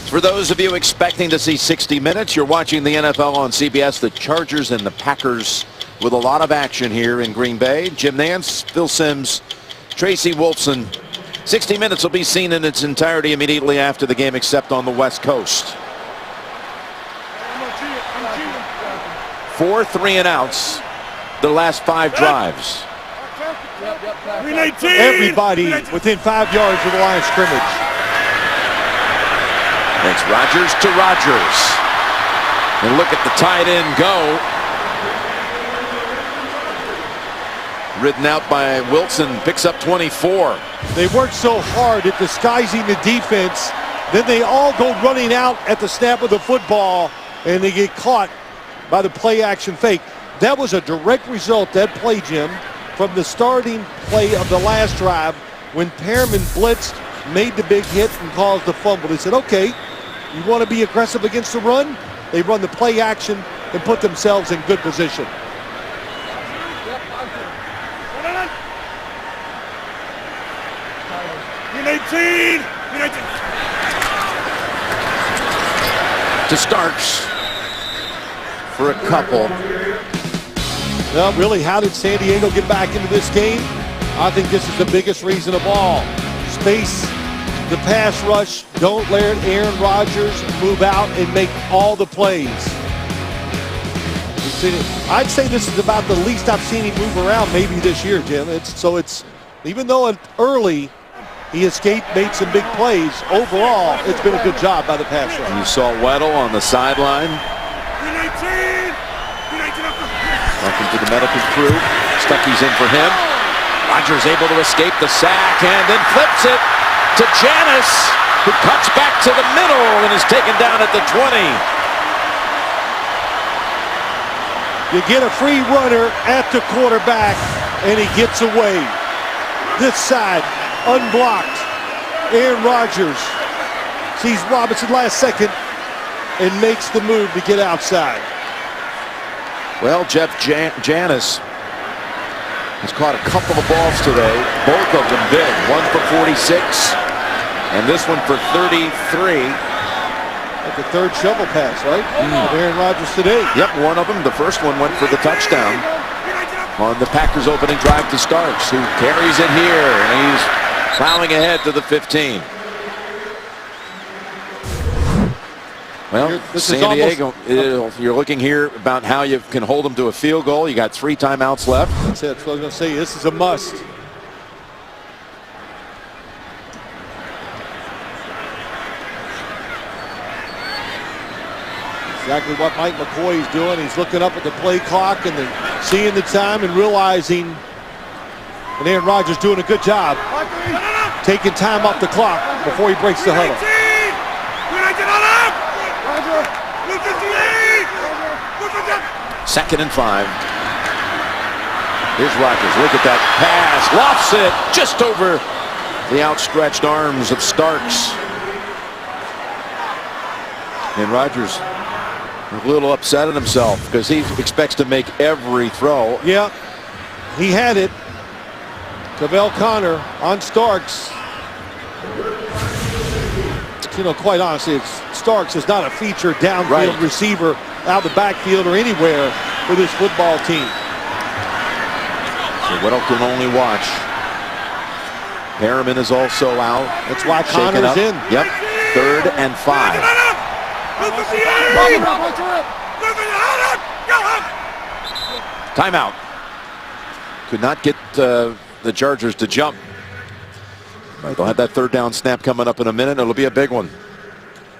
For those of you expecting to see 60 minutes, you're watching the NFL on CBS. The Chargers and the Packers with a lot of action here in Green Bay. Jim Nance, Phil Simms, Tracy Wolfson. 60 minutes will be seen in its entirety immediately after the game, except on the West Coast. 4 3-and-outs the last 5 drives. Everybody within 5 yards of the line of scrimmage. Thanks Rodgers to Rodgers. And look at the tight end go. Ridden out by Wilson, picks up 24. They work so hard at disguising the defense. Then they all go running out at the snap of the football, and they get caught by the play action fake. That was a direct result, that play, Jim, from the starting play of the last drive when Perriman blitzed, made the big hit, and caused the fumble. They said, okay, you want to be aggressive against the run? They run the play action and put themselves in good position. To Starks for a couple. Well, really, how did San Diego get back into this game? I think this is the biggest reason of all. Space the pass rush. Don't let Aaron Rodgers move out and make all the plays. I'd say this is about the least I've seen him move around maybe this year, Jim. Even though early he escaped, made some big plays, overall it's been a good job by the pass rush. You saw Weddle on the sideline. Welcome to the medical crew. Stuckey's in for him. Rodgers able to escape the sack and then flips it to Janis, who cuts back to the middle and is taken down at the 20. You get a free runner at the quarterback, and he gets away. This side, unblocked. Aaron Rodgers sees Robinson last second and makes the move to get outside. Well, Jeff Janis has caught a couple of balls today, both of them big. One for 46, and this one for 33. Like the third shovel pass, right? Of Aaron Rodgers today. Yep, one of them. The first one went for the touchdown on the Packers' opening drive to Starks, who carries it here, and he's plowing ahead to the 15. Well, San Diego, you're looking here about how you can hold them to a field goal. You got 3 timeouts left. That's it. That's what I was going to say. This is a must. Exactly what Mike McCoy is doing. He's looking up at the play clock and then seeing the time and realizing, and Aaron Rodgers doing a good job taking time off the clock before he breaks the huddle. 2nd and 5. Here's Rodgers. Look at that pass. Lofts it just over the outstretched arms of Starks. And Rodgers a little upset at himself because he expects to make every throw. Yeah, he had it. Cavell Connor on Starks. You know, quite honestly, Starks is not a feature downfield receiver out the backfield or anywhere for this football team. So Weddle can only watch. Harriman is also out. That's why Connor's in. Yep. 3rd and 5. Timeout. Could not get the Chargers to jump. They'll have that 3rd down snap coming up in a minute. It'll be a big one.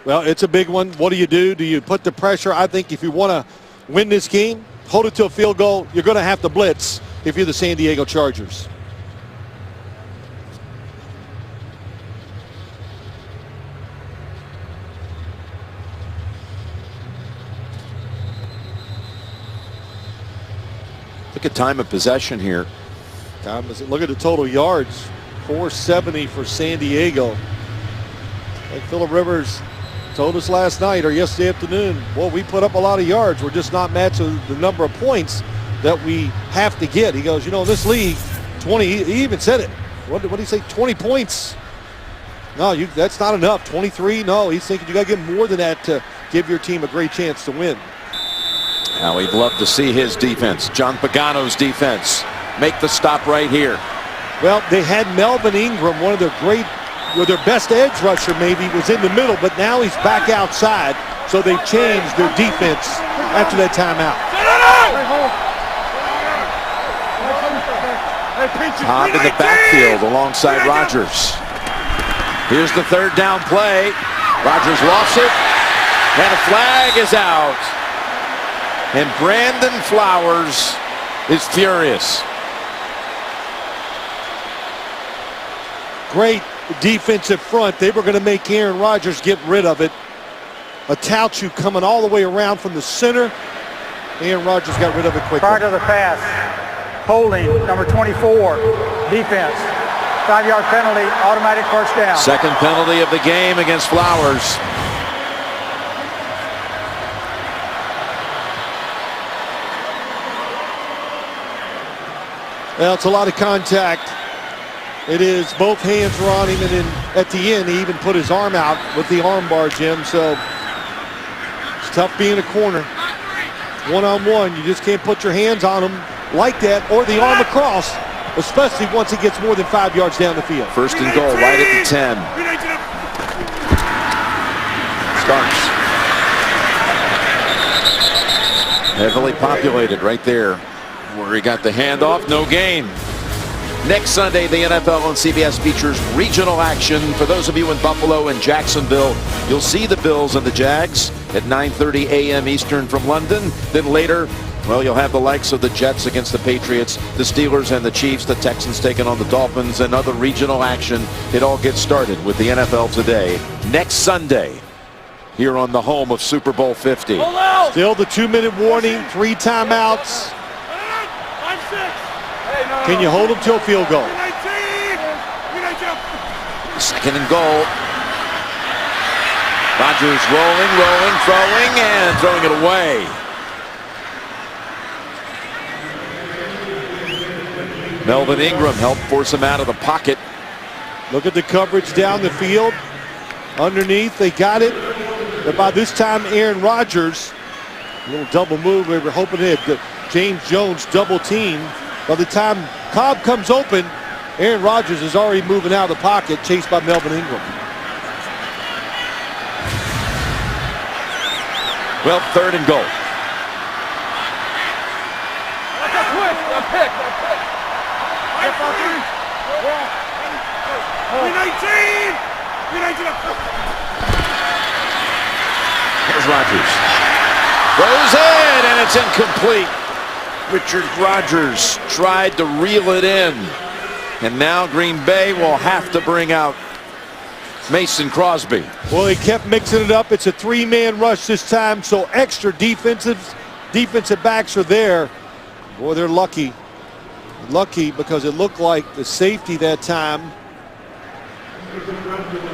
Well, it's a big one. What do? Do you put the pressure? I think if you want to win this game, hold it to a field goal. You're going to have to blitz if you're the San Diego Chargers. Look at time of possession here. Look at the total yards. 470 for San Diego. Like Phillip Rivers told us last night or yesterday afternoon, well, we put up a lot of yards. We're just not matching the number of points that we have to get. He goes, you know, this league, 20, he even said it. What did he say, 20 points? No, that's not enough. 23, no, he's thinking you got to get more than that to give your team a great chance to win. Now we'd love to see his defense, John Pagano's defense, make the stop right here. Well, they had Melvin Ingram, one of their best edge rusher maybe, was in the middle, but now he's back outside, so they've changed their defense after that timeout. Cobb in the backfield alongside Rodgers. Here's the 3rd down play. Rodgers lofts it, and a flag is out. And Brandon Flowers is furious. Great defensive front. They were going to make Aaron Rodgers get rid of it. A Tauchu coming all the way around from the center. Aaron Rodgers got rid of it quickly. Prior to the pass, holding, number 24, defense. 5-yard penalty, automatic 1st down. 2nd penalty of the game against Flowers. Well, it's a lot of contact. It is. Both hands were on him, and then at the end, he even put his arm out with the arm bar, Jim. So it's tough being a corner. One-on-one, you just can't put your hands on him like that or the arm across, especially once it gets more than 5 yards down the field. 1st and goal, right at the 10. Starks. Heavily populated right there where he got the handoff, no gain. Next Sunday, the NFL on CBS features regional action. For those of you in Buffalo and Jacksonville, you'll see the Bills and the Jags at 9:30 a.m. Eastern from London. Then later, well, you'll have the likes of the Jets against the Patriots, the Steelers and the Chiefs, the Texans taking on the Dolphins, and other regional action. It all gets started with the NFL Today next Sunday here on the home of Super Bowl 50. Still the 2-minute warning, 3 timeouts. Can you hold them to a field goal? 2nd and goal. Rodgers rolling, throwing, and throwing it away. Melvin Ingram helped force him out of the pocket. Look at the coverage down the field. Underneath, they got it. But by this time, Aaron Rodgers, a little double move. We were hoping to hit James Jones double team. By the time Cobb comes open, Aaron Rodgers is already moving out of the pocket, chased by Melvin Ingram. Well, 3rd and goal. Here's Rodgers. Throws in, and it's incomplete. Richard Rodgers tried to reel it in. And now Green Bay will have to bring out Mason Crosby. Well, he kept mixing it up. It's a 3-man rush this time, so extra defensive defensive backs are there. Boy, they're lucky. Lucky because it looked like the safety that time.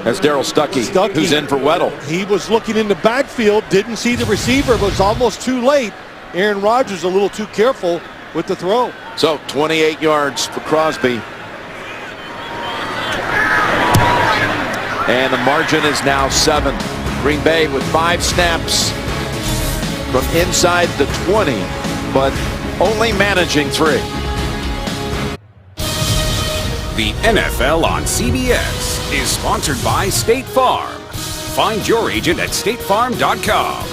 That's Darryl Stuckey, who's in for Weddle. He was looking in the backfield, didn't see the receiver, but was almost too late. Aaron Rodgers a little too careful with the throw. So 28 yards for Crosby. And the margin is now 7. Green Bay with 5 snaps from inside the 20, but only managing 3. The NFL on CBS is sponsored by State Farm. Find your agent at statefarm.com.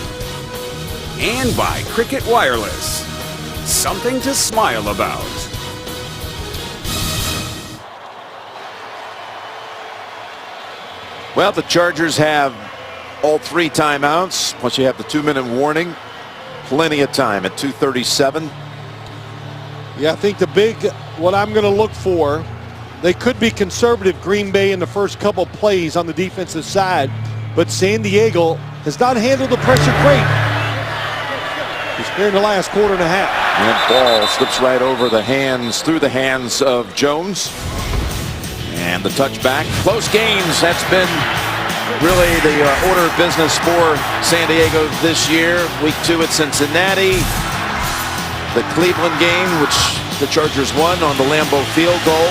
And by Cricket Wireless. Something to smile about. Well, the Chargers have all 3 timeouts, plus you have the 2-minute warning. Plenty of time at 2:37. Yeah, I think what I'm going to look for, they could be conservative, Green Bay, in the first couple plays on the defensive side, but San Diego has not handled the pressure great. It's here in the last quarter and a half. And ball slips right over the hands, through the hands of Jones. And the touchback. Close games. That's been really the order of business for San Diego this year. Week 2 at Cincinnati. The Cleveland game, which the Chargers won on the Lambeau field goal.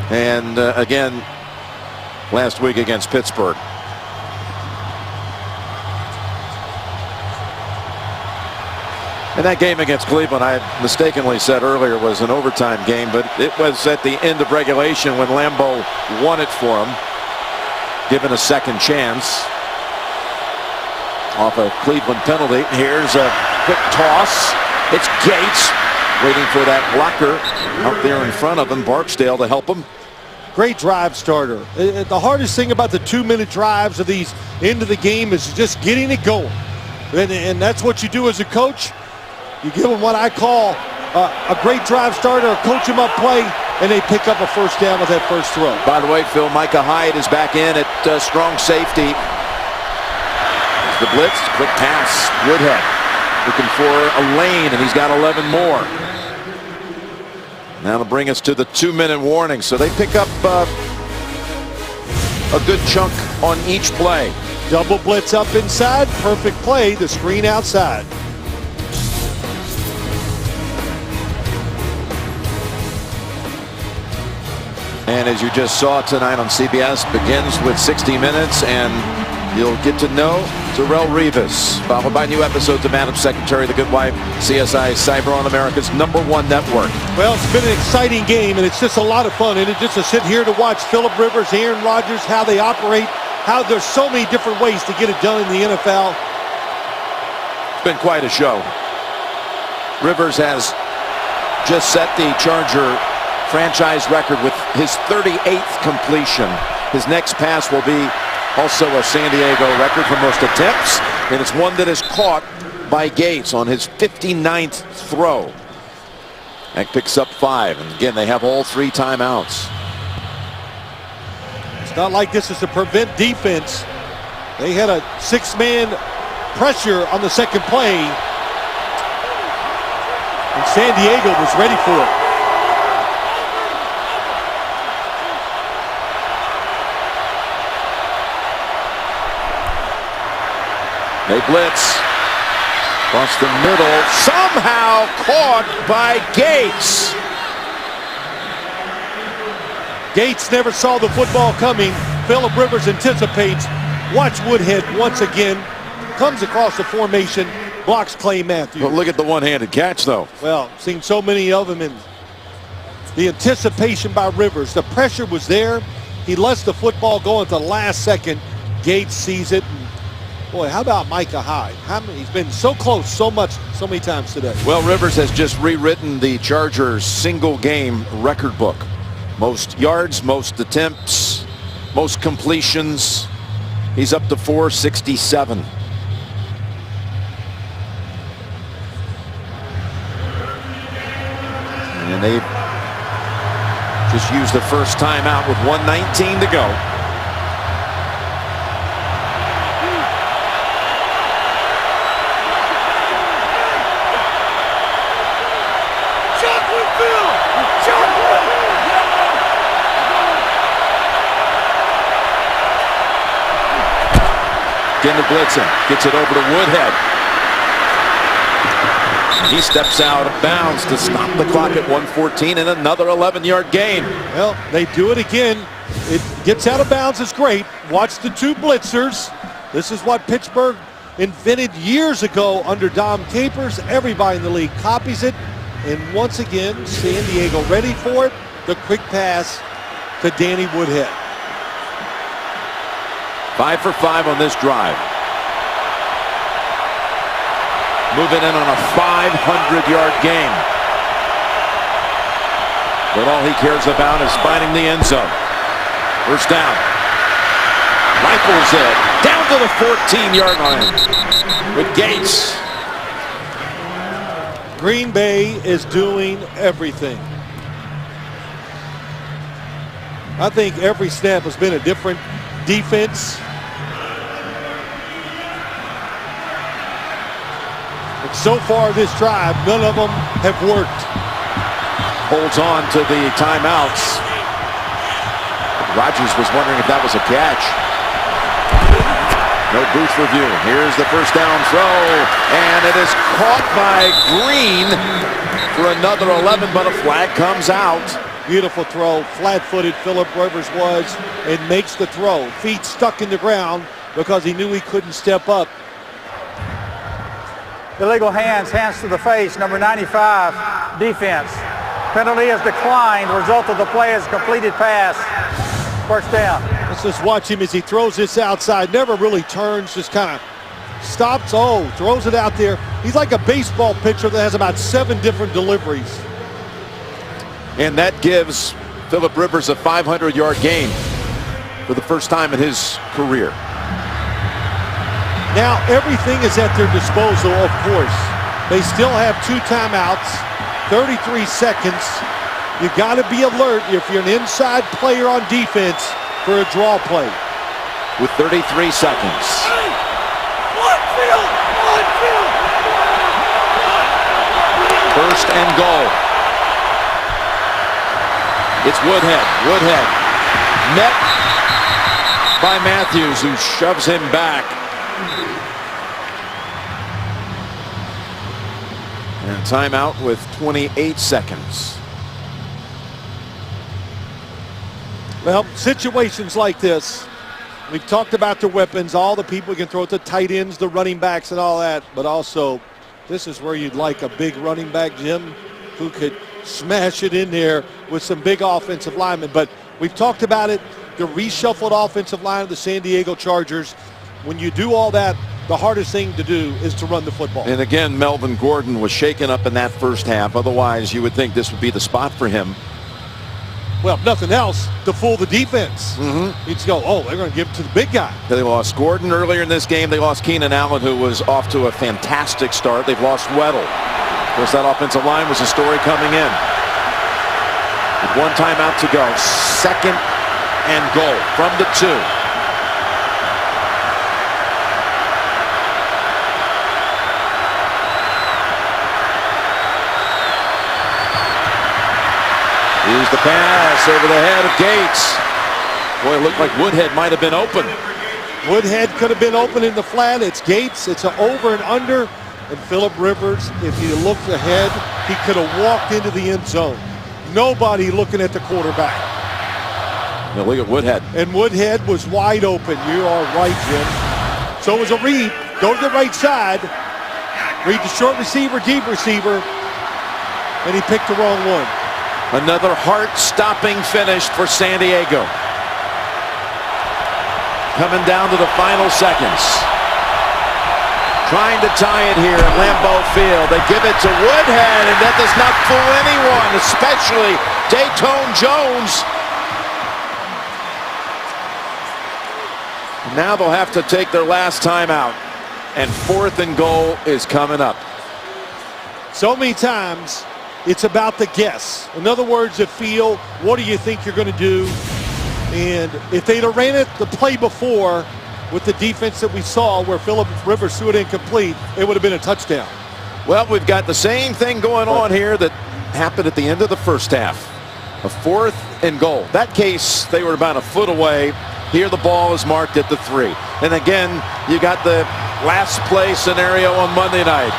And again, last week against Pittsburgh. And that game against Cleveland, I mistakenly said earlier, was an overtime game, but it was at the end of regulation when Lambeau won it for him, given a second chance off a Cleveland penalty. Here's a quick toss. It's Gates waiting for that blocker out there in front of him, Barksdale, to help him. Great drive starter. The hardest thing about the 2-minute drives of these end of the game is just getting it going. And that's what you do as a coach. You give them what I call a great drive starter, a coach them up play, and they pick up a first down with that first throw. By the way, Phil, Micah Hyde is back in at strong safety. The blitz, quick pass, Woodhead looking for a lane, and he's got 11 more. Now to bring us to the 2-minute warning. So they pick up a good chunk on each play. Double blitz up inside, perfect play, the screen outside. And as you just saw tonight on CBS, begins with 60 Minutes, and you'll get to know Darrelle Revis, followed by new episodes of Madam Secretary, The Good Wife, CSI Cyber on America's #1 network. Well, it's been an exciting game, and it's just a lot of fun. And it's just to sit here to watch Philip Rivers, Aaron Rodgers, how they operate, how there's so many different ways to get it done in the NFL. It's been quite a show. Rivers has just set the Charger franchise record with his 38th completion. His next pass will be also a San Diego record for most attempts, and it's one that is caught by Gates on his 59th throw. That picks up 5, and again, they have all 3 timeouts. It's not like this is to prevent defense. They had a 6-man pressure on the second play, and San Diego was ready for it. They blitz across the middle, somehow caught by Gates. Gates never saw the football coming. Philip Rivers anticipates. Watch Woodhead once again. Comes across the formation, blocks Clay Matthews. Well, look at the one-handed catch, though. Well, seen so many of them, and the anticipation by Rivers. The pressure was there. He lets the football go at the last second. Gates sees it. Boy, how about Micah Hyde? He's been so close so many times today. Well, Rivers has just rewritten the Chargers single game record book. Most yards, most attempts, most completions. He's up to 467. And they just used the first timeout with 1:19 to go. begin to blitz him. Gets it over to Woodhead. He steps out of bounds to stop the clock at 1:14 and another 11-yard gain. Well, they do it again. It gets out of bounds. It's great. Watch the two blitzers. This is what Pittsburgh invented years ago under Dom Capers. Everybody in the league copies it. And once again, San Diego ready for it. The quick pass to Danny Woodhead. 5 for 5 on this drive. Moving in on a 500-yard game. But all he cares about is finding the end zone. First down. Rifles it down to the 14-yard line with Gates. Green Bay is doing everything. I think every snap has been a different defense. But so far this drive, none of them have worked. Holds on to the timeouts. Rodgers was wondering if that was a catch. No booth review. Here's the first down throw, and it is caught by Green for another 11, but a flag comes out. Beautiful throw, flat-footed Philip Rivers was, and makes the throw. Feet stuck in the ground because he knew he couldn't step up. Illegal hands to the face, number 95, defense. Penalty is declined. The result of the play is completed pass. First down. Let's just watch him as he throws this outside. Never really turns, just kind of stops. Oh, throws it out there. He's like a baseball pitcher that has about 7 different deliveries. And that gives Philip Rivers a 500-yard gain for the first time in his career. Now everything is at their disposal, of course. They still have 2 timeouts, 33 seconds. You got to be alert if you're an inside player on defense for a draw play. With 33 seconds. First and goal. It's Woodhead. Woodhead met by Matthews, who shoves him back. And timeout with 28 seconds. Well, situations like this, we've talked about the weapons, all the people you can throw at the tight ends, the running backs and all that, but also this is where you'd like a big running back, Jim, who could smash it in there with some big offensive linemen. But we've talked about it, the reshuffled offensive line of the San Diego Chargers. When you do all that, the hardest thing to do is to run the football. And again, Melvin Gordon was shaken up in that first half. Otherwise, you would think this would be the spot for him. Well, if nothing else, to fool the defense. He'd go, oh, they're going to give it to the big guy. They lost Gordon earlier in this game. They lost Keenan Allen, who was off to a fantastic start. They've lost Weddle. Of course, that offensive line was a story coming in. With 1 timeout to go. Second and goal from the 2. Here's the pass over the head of Gates. Boy, it looked like Woodhead might have been open. Woodhead could have been open in the flat. It's Gates. It's an over and under. And Philip Rivers, if he looked ahead, he could have walked into the end zone. Nobody looking at the quarterback. Now look at Woodhead. And Woodhead was wide open. You are right, Jim. So it was a read. Go to the right side. Read the short receiver, deep receiver. And he picked the wrong one. Another heart-stopping finish for San Diego. Coming down to the final seconds. Trying to tie it here at Lambeau Field. They give it to Woodhead, and that does not fool anyone, especially Dayton Jones. Now they'll have to take their last timeout, and 4th and goal is coming up. So many times, it's about the guess. In other words, the feel, what do you think you're going to do? And if they'd have ran it the play before with the defense that we saw where Philip Rivers threw it incomplete, it would have been a touchdown. Well, we've got the same thing going on here that happened at the end of the first half. A 4th and goal. That case, they were about a foot away Here the ball is marked at the 3. And again, you got the last play scenario on Monday night.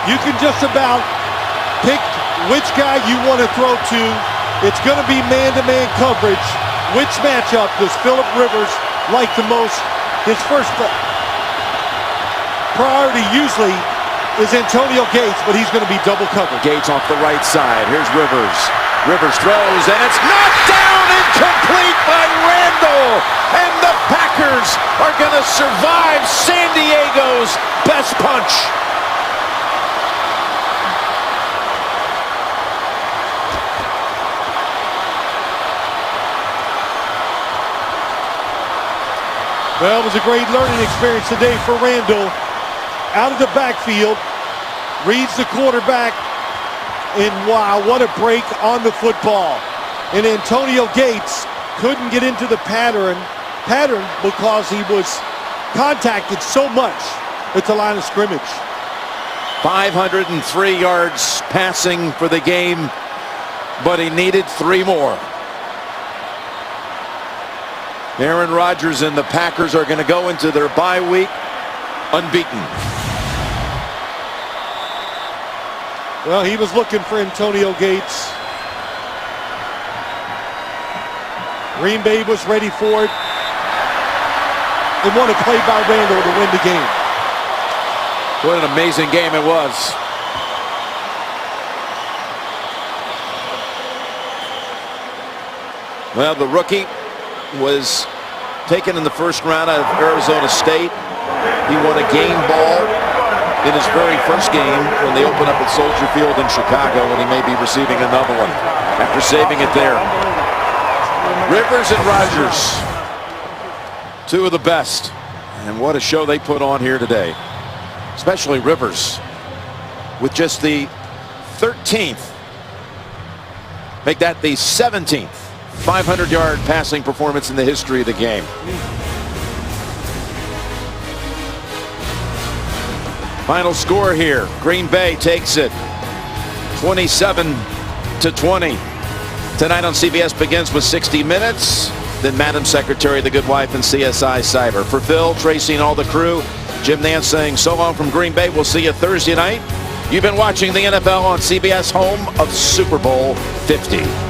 You can just about pick which guy you want to throw to. It's going to be man-to-man coverage. Which matchup does Philip Rivers like the most? His first priority usually is Antonio Gates, but he's going to be double covered. Gates off the right side. Here's Rivers. Rivers throws, and it's knocked down incomplete by Randall. And the Packers are going to survive San Diego's best punch. Well, it was a great learning experience today for Randall. Out of the backfield, reads the quarterback, and wow, what a break on the football. And Antonio Gates couldn't get into the pattern because he was contacted so much at the line of scrimmage. 503 yards passing for the game, but he needed 3 more. Aaron Rodgers and the Packers are going to go into their bye week unbeaten. Well, he was looking for Antonio Gates. Green Bay was ready for it. And what a play by Randall to win the game. What an amazing game it was. Well, the rookie was taken in the first round out of Arizona State. He won a game ball in his very first game when they opened up at Soldier Field in Chicago, and he may be receiving another one after saving it there. Rivers and Rodgers, 2 of the best. And what a show they put on here today. Especially Rivers with just the 13th. Make that the 17th 500-yard passing performance in the history of the game. Final score here. Green Bay takes it 27-20. Tonight on CBS begins with 60 Minutes. Then Madam Secretary, The Good Wife, and CSI Cyber. For Phil, Tracy, and all the crew, Jim Nance saying so long from Green Bay. We'll see you Thursday night. You've been watching the NFL on CBS, home of Super Bowl 50.